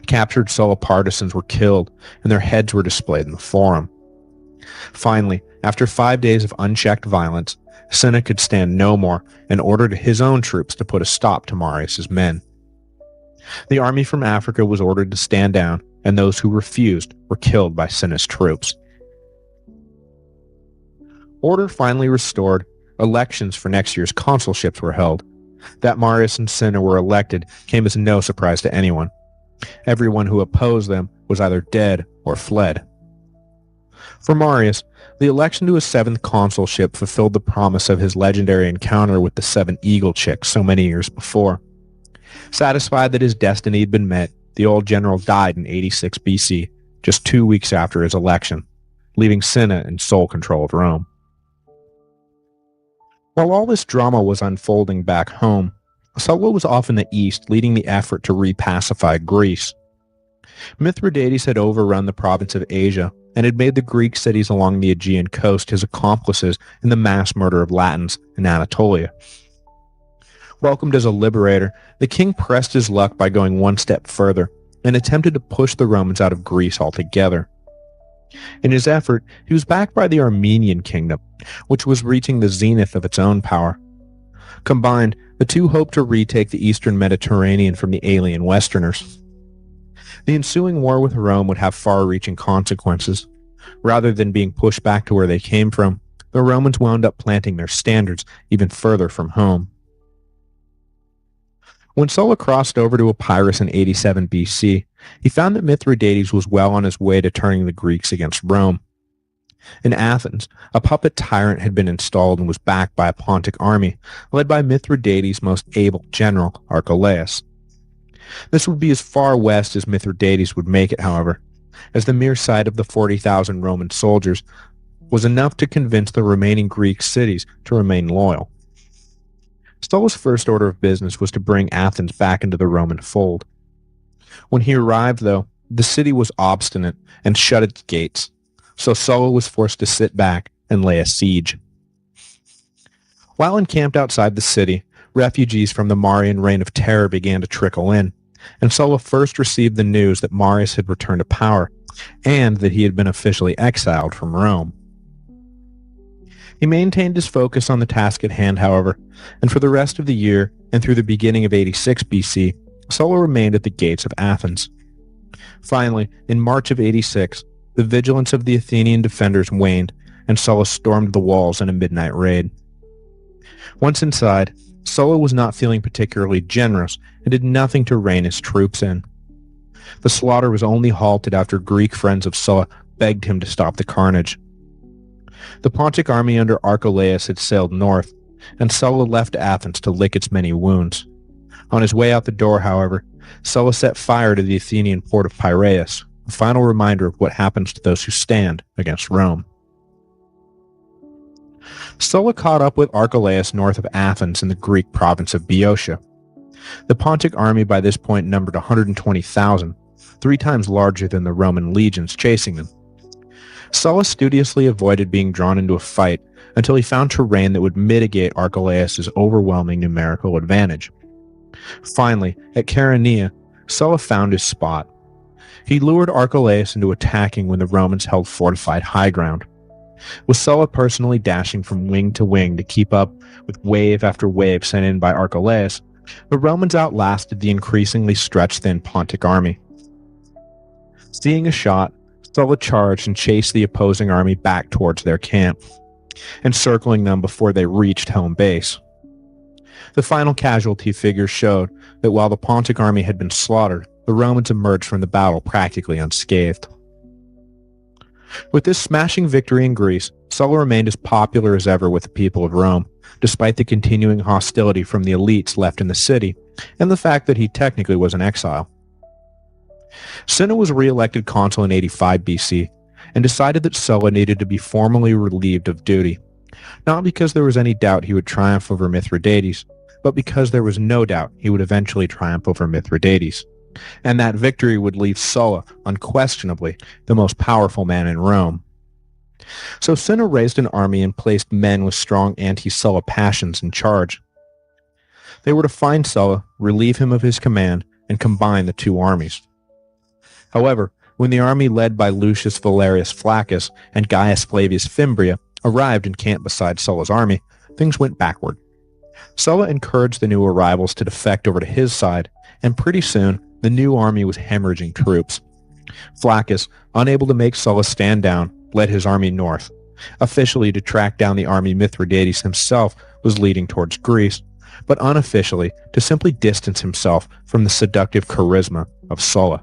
Captured Sulla partisans were killed, and their heads were displayed in the forum. Finally, after 5 days of unchecked violence, Cinna could stand no more and ordered his own troops to put a stop to Marius's men. The army from Africa was ordered to stand down, and those who refused were killed by Cinna's troops. Order finally restored, elections for next year's consulships were held. That Marius and Cinna were elected came as no surprise to anyone. Everyone who opposed them was either dead or fled. For Marius, the election to his 7th consulship fulfilled the promise of his legendary encounter with the 7 eagle chicks so many years before. Satisfied that his destiny had been met, the old general died in 86 BC, just 2 weeks after his election, leaving Cinna in sole control of Rome. While all this drama was unfolding back home, Sulla was off in the east leading the effort to repacify Greece. Mithridates had overrun the province of Asia and had made the Greek cities along the Aegean coast his accomplices in the mass murder of Latins in Anatolia. Welcomed as a liberator, the king pressed his luck by going one step further and attempted to push the Romans out of Greece altogether. In his effort, he was backed by the Armenian kingdom, which was reaching the zenith of its own power. Combined, the two hoped to retake the eastern Mediterranean from the alien Westerners. The ensuing war with Rome would have far-reaching consequences. Rather than being pushed back to where they came from, the Romans wound up planting their standards even further from home. When Sulla crossed over to Epirus in 87 BC, he found that Mithridates was well on his way to turning the Greeks against Rome. In Athens, a puppet tyrant had been installed and was backed by a Pontic army, led by Mithridates' most able general, Archelaus. This would be as far west as Mithridates would make it, however, as the mere sight of the 40,000 Roman soldiers was enough to convince the remaining Greek cities to remain loyal. Sulla's first order of business was to bring Athens back into the Roman fold. When he arrived, though, the city was obstinate and shut its gates, so Sulla was forced to sit back and lay a siege. While encamped outside the city, refugees from the Marian Reign of Terror began to trickle in, and Sulla first received the news that Marius had returned to power, and that he had been officially exiled from Rome. He maintained his focus on the task at hand, however, and for the rest of the year and through the beginning of 86 BC, Sulla remained at the gates of Athens. Finally, in March of 86, the vigilance of the Athenian defenders waned, and Sulla stormed the walls in a midnight raid. Once inside, Sulla was not feeling particularly generous and did nothing to rein his troops in. The slaughter was only halted after Greek friends of Sulla begged him to stop the carnage. The Pontic army under Archelaus had sailed north, and Sulla left Athens to lick its many wounds. On his way out the door, however, Sulla set fire to the Athenian port of Piraeus, a final reminder of what happens to those who stand against Rome. Sulla caught up with Archelaus north of Athens in the Greek province of Boeotia. The Pontic army by this point numbered 120,000, 3 times larger than the Roman legions chasing them. Sulla studiously avoided being drawn into a fight until he found terrain that would mitigate Archelaus' overwhelming numerical advantage. Finally, at Chaeronea, Sulla found his spot. He lured Archelaus into attacking when the Romans held fortified high ground. With Sulla personally dashing from wing to wing to keep up with wave after wave sent in by Archelaus, the Romans outlasted the increasingly stretched-thin Pontic army. Seeing a shot, Sulla charged and chased the opposing army back towards their camp, encircling them before they reached home base. The final casualty figures showed that while the Pontic army had been slaughtered, the Romans emerged from the battle practically unscathed. With this smashing victory in Greece, Sulla remained as popular as ever with the people of Rome, despite the continuing hostility from the elites left in the city, and the fact that he technically was in exile. Cinna was re-elected consul in 85 BC, and decided that Sulla needed to be formally relieved of duty, not because there was any doubt he would triumph over Mithridates, but because there was no doubt he would eventually triumph over Mithridates, and that victory would leave Sulla, unquestionably, the most powerful man in Rome. So Cinna raised an army and placed men with strong anti-Sulla passions in charge. They were to find Sulla, relieve him of his command, and combine the two armies. However, when the army led by Lucius Valerius Flaccus and Gaius Flavius Fimbria arrived and camped beside Sulla's army, things went backward. Sulla encouraged the new arrivals to defect over to his side, and pretty soon, the new army was hemorrhaging troops. Flaccus, unable to make Sulla stand down, led his army north, officially to track down the army Mithridates himself was leading towards Greece, but unofficially to simply distance himself from the seductive charisma of Sulla.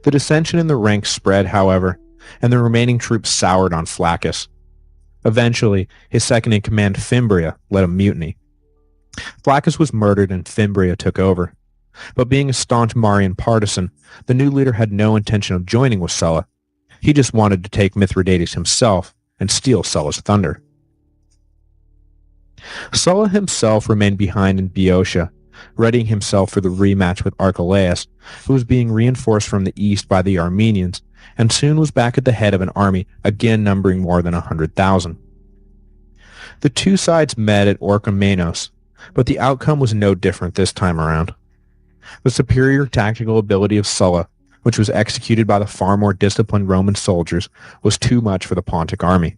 The dissension in the ranks spread, however, and the remaining troops soured on Flaccus. Eventually, his second-in-command Fimbria led a mutiny. Flaccus was murdered and Fimbria took over. But being a staunch Marian partisan, the new leader had no intention of joining with Sulla. He just wanted to take Mithridates himself and steal Sulla's thunder. Sulla himself remained behind in Boeotia, readying himself for the rematch with Archelaus, who was being reinforced from the east by the Armenians, and soon was back at the head of an army again numbering more than 100,000. The two sides met at Orchomenos, but the outcome was no different this time around. The superior tactical ability of Sulla, which was executed by the far more disciplined Roman soldiers, was too much for the Pontic army.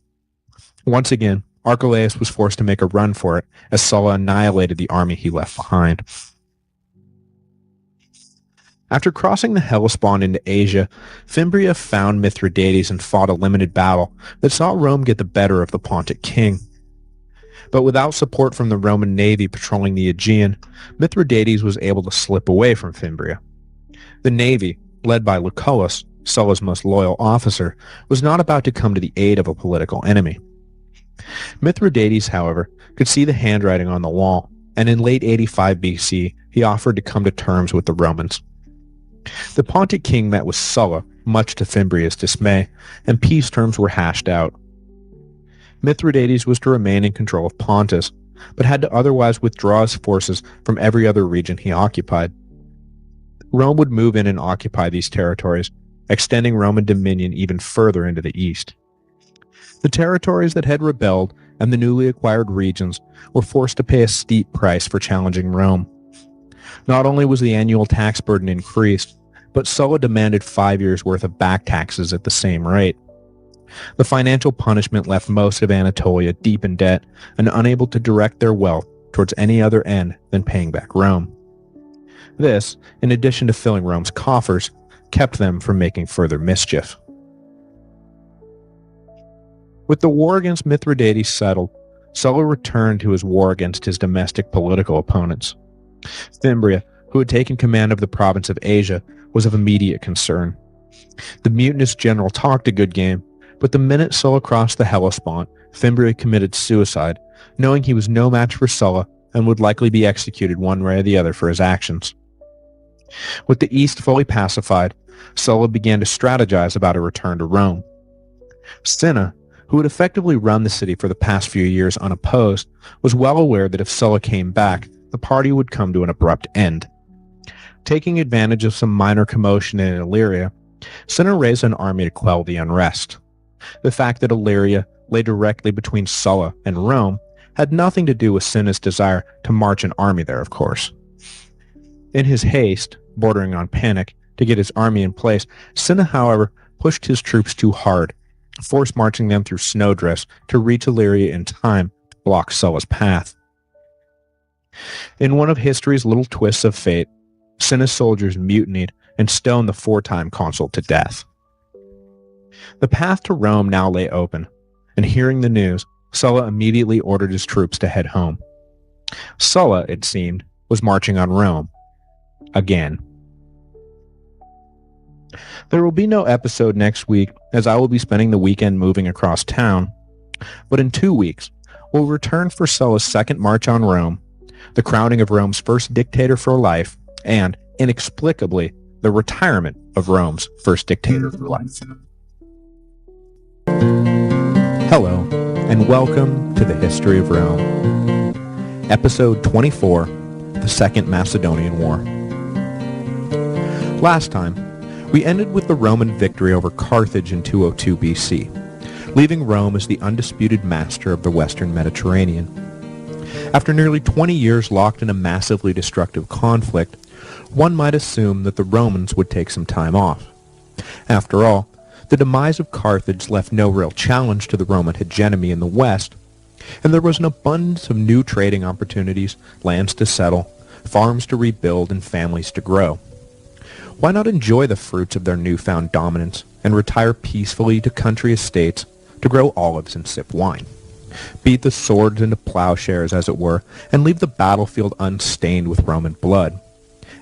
Once again, Archelaus was forced to make a run for it as Sulla annihilated the army he left behind. After crossing the Hellespont into Asia, Fimbria found Mithridates and fought a limited battle that saw Rome get the better of the Pontic king. But without support from the Roman navy patrolling the Aegean, Mithridates was able to slip away from Fimbria. The navy, led by Lucullus, Sulla's most loyal officer, was not about to come to the aid of a political enemy. Mithridates, however, could see the handwriting on the wall, and in late 85 BC, he offered to come to terms with the Romans. The Pontic king met with Sulla, much to Fimbria's dismay, and peace terms were hashed out. Mithridates was to remain in control of Pontus, but had to otherwise withdraw his forces from every other region he occupied. Rome would move in and occupy these territories, extending Roman dominion even further into the east. The territories that had rebelled and the newly acquired regions were forced to pay a steep price for challenging Rome. Not only was the annual tax burden increased, but Sulla demanded 5 years' worth of back taxes at the same rate. The financial punishment left most of Anatolia deep in debt and unable to direct their wealth towards any other end than paying back Rome. This, in addition to filling Rome's coffers, kept them from making further mischief. With the war against Mithridates settled, Sulla returned to his war against his domestic political opponents. Fimbria, who had taken command of the province of Asia, was of immediate concern. The mutinous general talked a good game, but the minute Sulla crossed the Hellespont, Fimbria committed suicide, knowing he was no match for Sulla and would likely be executed one way or the other for his actions. With the east fully pacified, Sulla began to strategize about a return to Rome. Cinna, who had effectively run the city for the past few years unopposed, was well aware that if Sulla came back, the party would come to an abrupt end. Taking advantage of some minor commotion in Illyria, Cinna raised an army to quell the unrest. The fact that Illyria lay directly between Sulla and Rome had nothing to do with Cinna's desire to march an army there, of course. In his haste, bordering on panic, to get his army in place, Cinna, however, pushed his troops too hard, force marching them through snowdrifts to reach Illyria in time to block Sulla's path. In one of history's little twists of fate, Cinna's soldiers mutinied and stoned the four-time consul to death. The path to Rome now lay open, and hearing the news, Sulla immediately ordered his troops to head home. Sulla, it seemed, was marching on Rome. Again. There will be no episode next week, as I will be spending the weekend moving across town, but in 2 weeks, we'll return for Sulla's second march on Rome, the crowning of Rome's first dictator for life, and, inexplicably, the retirement of Rome's first dictator for life. Hello, and welcome to the History of Rome. Episode 24, The Second Macedonian War. Last time, we ended with the Roman victory over Carthage in 202 BC, leaving Rome as the undisputed master of the Western Mediterranean. After nearly 20 years locked in a massively destructive conflict, one might assume that the Romans would take some time off. After all, the demise of Carthage left no real challenge to the Roman hegemony in the West, and there was an abundance of new trading opportunities, lands to settle, farms to rebuild, and families to grow. Why not enjoy the fruits of their newfound dominance and retire peacefully to country estates to grow olives and sip wine? Beat the swords into plowshares, as it were, and leave the battlefield unstained with Roman blood.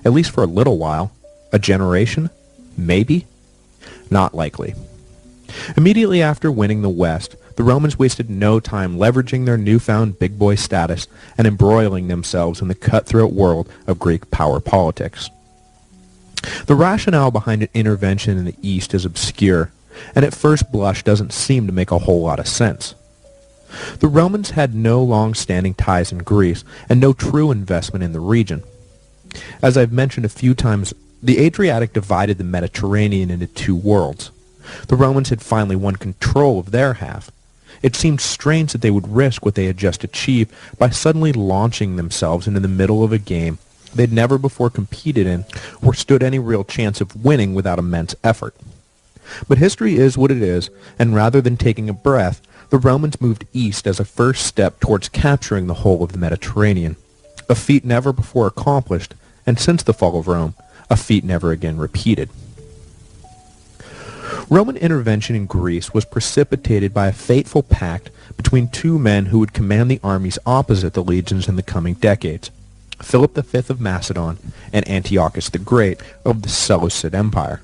At least for a little while. A generation? Maybe? Not likely. Immediately after winning the West, the Romans wasted no time leveraging their newfound big boy status and embroiling themselves in the cutthroat world of Greek power politics. The rationale behind an intervention in the East is obscure, and at first blush doesn't seem to make a whole lot of sense. The Romans had no long-standing ties in Greece and no true investment in the region. As I've mentioned a few times, the Adriatic divided the Mediterranean into two worlds. The Romans had finally won control of their half. It seemed strange that they would risk what they had just achieved by suddenly launching themselves into the middle of a game they'd never before competed in or stood any real chance of winning without immense effort. But history is what it is, and rather than taking a breath, the Romans moved east as a first step towards capturing the whole of the Mediterranean, a feat never before accomplished, and since the fall of Rome, a feat never again repeated. Roman intervention in Greece was precipitated by a fateful pact between two men who would command the armies opposite the legions in the coming decades, Philip V of Macedon and Antiochus the Great of the Seleucid Empire.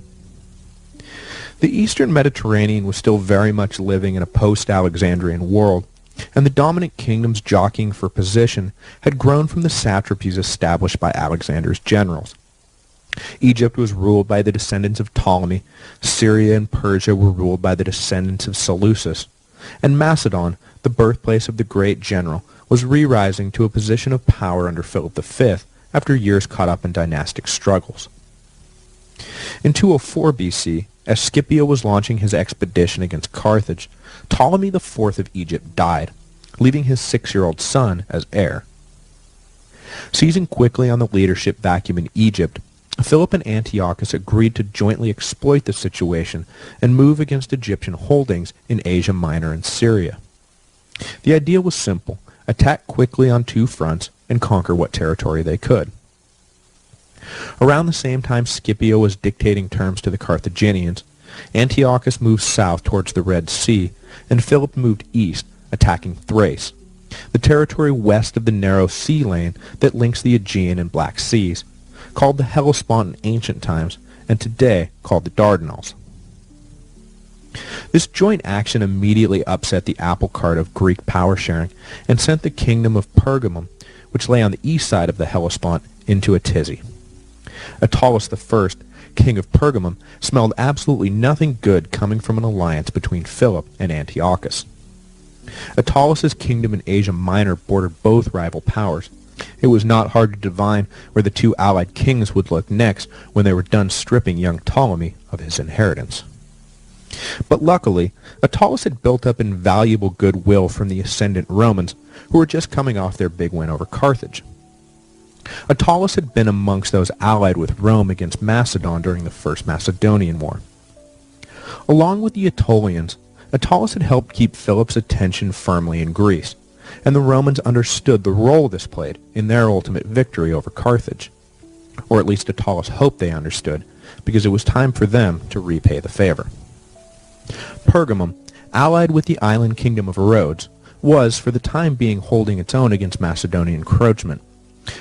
The eastern Mediterranean was still very much living in a post-Alexandrian world, and the dominant kingdoms jockeying for position had grown from the satrapies established by Alexander's generals. Egypt was ruled by the descendants of Ptolemy, Syria and Persia were ruled by the descendants of Seleucus, and Macedon, the birthplace of the great general, was re-rising to a position of power under Philip V after years caught up in dynastic struggles. In 204 BC, as Scipio was launching his expedition against Carthage, Ptolemy IV of Egypt died, leaving his 6-year-old son as heir. Seizing quickly on the leadership vacuum in Egypt, Philip and Antiochus agreed to jointly exploit the situation and move against Egyptian holdings in Asia Minor and Syria. The idea was simple: attack quickly on two fronts and conquer what territory they could. Around the same time Scipio was dictating terms to the Carthaginians, Antiochus moved south towards the Red Sea, and Philip moved east, attacking Thrace, the territory west of the narrow sea lane that links the Aegean and Black Seas, called the Hellespont in ancient times, and today called the Dardanelles. This joint action immediately upset the apple cart of Greek power sharing and sent the kingdom of Pergamum, which lay on the east side of the Hellespont, into a tizzy. Attalus I, king of Pergamum, smelled absolutely nothing good coming from an alliance between Philip and Antiochus. Attalus's kingdom in Asia Minor bordered both rival powers. It was not hard to divine where the two allied kings would look next when they were done stripping young Ptolemy of his inheritance. But luckily, Attalus had built up invaluable goodwill from the ascendant Romans, who were just coming off their big win over Carthage. Attalus had been amongst those allied with Rome against Macedon during the First Macedonian War. Along with the Aetolians, Attalus had helped keep Philip's attention firmly in Greece, and the Romans understood the role this played in their ultimate victory over Carthage. Or at least Attalus hoped they understood, because it was time for them to repay the favor. Pergamum, allied with the island kingdom of Rhodes, was for the time being holding its own against Macedonian encroachment.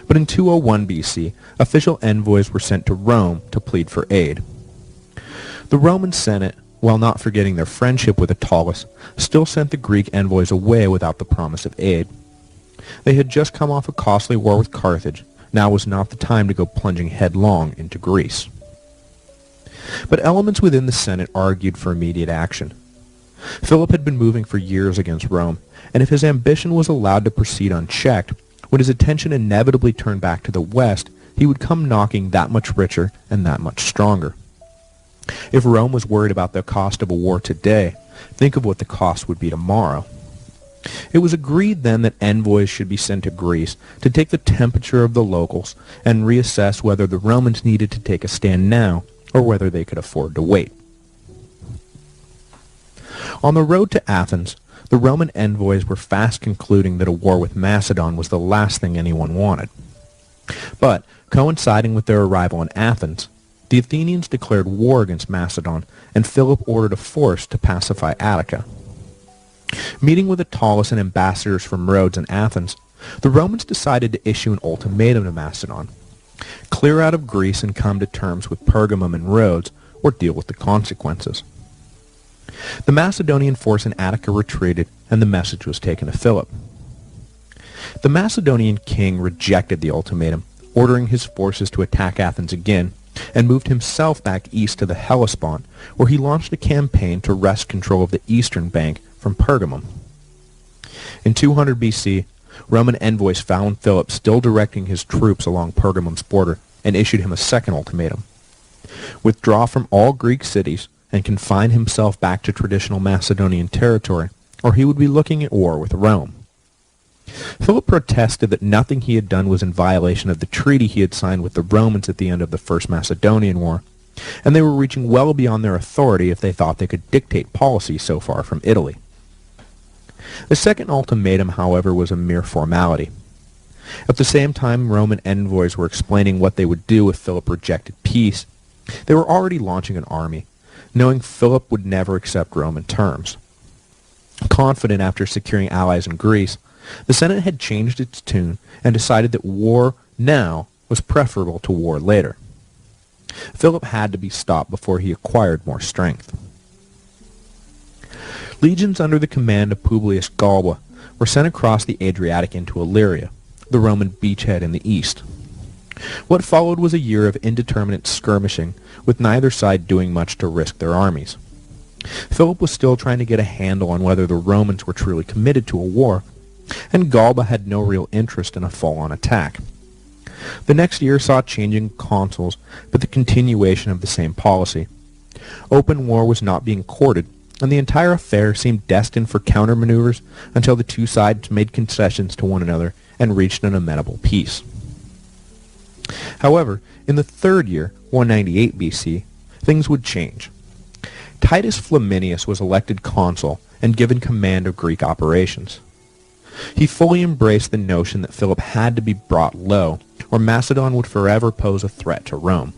But in 201 BC, official envoys were sent to Rome to plead for aid. The Roman Senate, while not forgetting their friendship with Attalus, still sent the Greek envoys away without the promise of aid. They had just come off a costly war with Carthage. Now was not the time to go plunging headlong into Greece. But elements within the Senate argued for immediate action. Philip had been moving for years against Rome, and if his ambition was allowed to proceed unchecked, when his attention inevitably turned back to the west, he would come knocking that much richer and that much stronger. If Rome was worried about the cost of a war today, think of what the cost would be tomorrow. It was agreed then that envoys should be sent to Greece to take the temperature of the locals and reassess whether the Romans needed to take a stand now or whether they could afford to wait. On the road to Athens, the Roman envoys were fast concluding that a war with Macedon was the last thing anyone wanted. But, coinciding with their arrival in Athens, the Athenians declared war against Macedon, and Philip ordered a force to pacify Attica. Meeting with Attalus and ambassadors from Rhodes and Athens, the Romans decided to issue an ultimatum to Macedon: clear out of Greece and come to terms with Pergamum and Rhodes, or deal with the consequences. The Macedonian force in Attica retreated, and the message was taken to Philip. The Macedonian king rejected the ultimatum, ordering his forces to attack Athens again, and moved himself back east to the Hellespont, where he launched a campaign to wrest control of the eastern bank from Pergamum. In 200 BC, Roman envoys found Philip still directing his troops along Pergamum's border and issued him a second ultimatum: withdraw from all Greek cities and confine himself back to traditional Macedonian territory, or he would be looking at war with Rome. Philip protested that nothing he had done was in violation of the treaty he had signed with the Romans at the end of the First Macedonian War, and they were reaching well beyond their authority if they thought they could dictate policy so far from Italy. The second ultimatum, however, was a mere formality. At the same time Roman envoys were explaining what they would do if Philip rejected peace, they were already launching an army, knowing Philip would never accept Roman terms. Confident after securing allies in Greece, the Senate had changed its tune and decided that war now was preferable to war later. Philip had to be stopped before he acquired more strength. Legions under the command of Publius Galba were sent across the Adriatic into Illyria, the Roman beachhead in the east. What followed was a year of indeterminate skirmishing, with neither side doing much to risk their armies. Philip was still trying to get a handle on whether the Romans were truly committed to a war, and Galba had no real interest in a full-on attack. The next year saw changing consuls, but the continuation of the same policy. Open war was not being courted, and the entire affair seemed destined for counter-maneuvers until the two sides made concessions to one another and reached an amenable peace. However, in the third year, 198 BC, things would change. Titus Flaminius was elected consul and given command of Greek operations. He fully embraced the notion that Philip had to be brought low, or Macedon would forever pose a threat to Rome.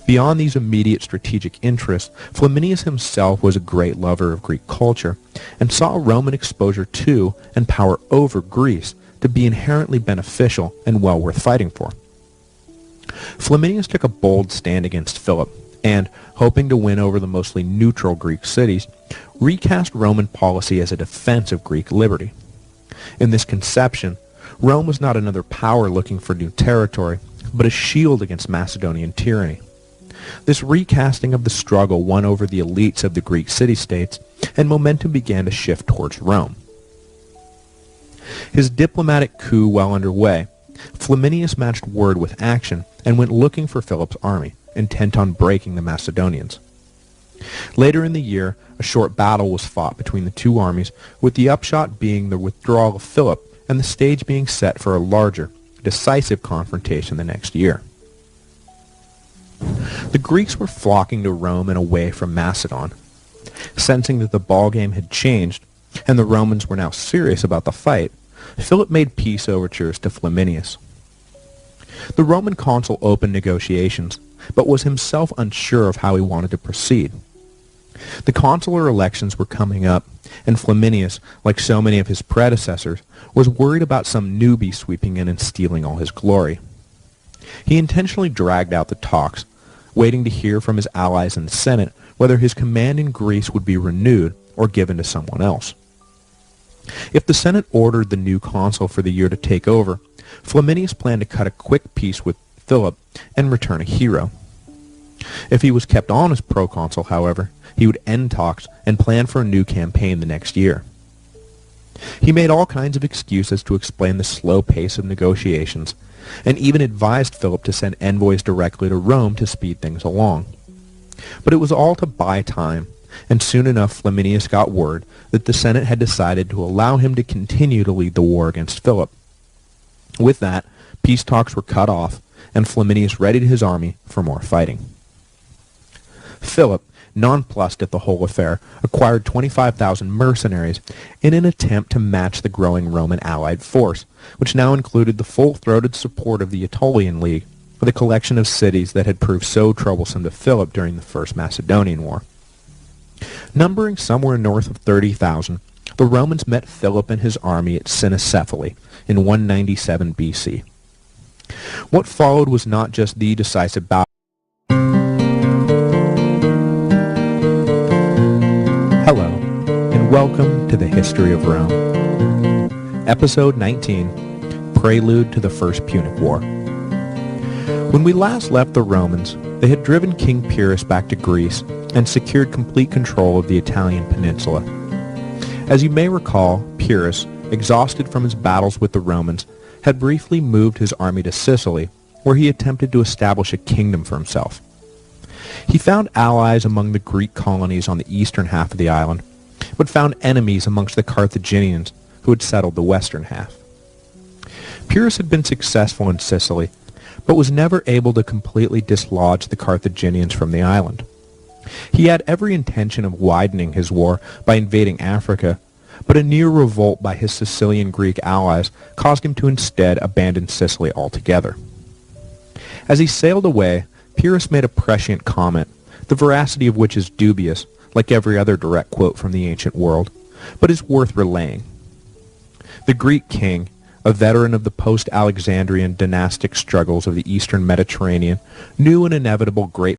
Beyond these immediate strategic interests, Flaminius himself was a great lover of Greek culture, and saw Roman exposure to and power over Greece to be inherently beneficial and well worth fighting for. Flaminius took a bold stand against Philip, and, hoping to win over the mostly neutral Greek cities, recast Roman policy as a defense of Greek liberty. In this conception, Rome was not another power looking for new territory, but a shield against Macedonian tyranny. This recasting of the struggle won over the elites of the Greek city-states, and momentum began to shift towards Rome. His diplomatic coup well underway, Flaminius matched word with action and went looking for Philip's army, intent on breaking the Macedonians. Later in the year, a short battle was fought between the two armies, with the upshot being the withdrawal of Philip and the stage being set for a larger, decisive confrontation the next year. The Greeks were flocking to Rome and away from Macedon. Sensing that the ballgame had changed, and the Romans were now serious about the fight, Philip made peace overtures to Flaminius. The Roman consul opened negotiations, but was himself unsure of how he wanted to proceed. The consular elections were coming up, and Flaminius, like so many of his predecessors, was worried about some newbie sweeping in and stealing all his glory. He intentionally dragged out the talks, waiting to hear from his allies in the Senate whether his command in Greece would be renewed or given to someone else. If the Senate ordered the new consul for the year to take over, Flaminius planned to cut a quick peace with Philip and return a hero. If he was kept on as proconsul, however, he would end talks and plan for a new campaign the next year. He made all kinds of excuses to explain the slow pace of negotiations, and even advised Philip to send envoys directly to Rome to speed things along. But it was all to buy time, and soon enough Flaminius got word that the Senate had decided to allow him to continue to lead the war against Philip. With that, peace talks were cut off, and Flaminius readied his army for more fighting. Philip, nonplussed at the whole affair, acquired 25,000 mercenaries in an attempt to match the growing Roman allied force, which now included the full-throated support of the Aetolian League, the collection of cities that had proved so troublesome to Philip during the First Macedonian War. Numbering somewhere north of 30,000, the Romans met Philip and his army at Cynocephali in 197 BC. What followed was not just the decisive battle. Hello, and welcome to the History of Rome. Episode 19, Prelude to the First Punic War. When we last left the Romans, they had driven King Pyrrhus back to Greece and secured complete control of the Italian peninsula. As you may recall, Pyrrhus, exhausted from his battles with the Romans, had briefly moved his army to Sicily, where he attempted to establish a kingdom for himself. He found allies among the Greek colonies on the eastern half of the island, but found enemies amongst the Carthaginians who had settled the western half. Pyrrhus had been successful in Sicily, but was never able to completely dislodge the Carthaginians from the island. He had every intention of widening his war by invading Africa, but a near revolt by his Sicilian Greek allies caused him to instead abandon Sicily altogether. As he sailed away, Pyrrhus made a prescient comment, the veracity of which is dubious, like every other direct quote from the ancient world, but is worth relaying. The Greek king, a veteran of the post-Alexandrian dynastic struggles of the eastern Mediterranean, knew an inevitable great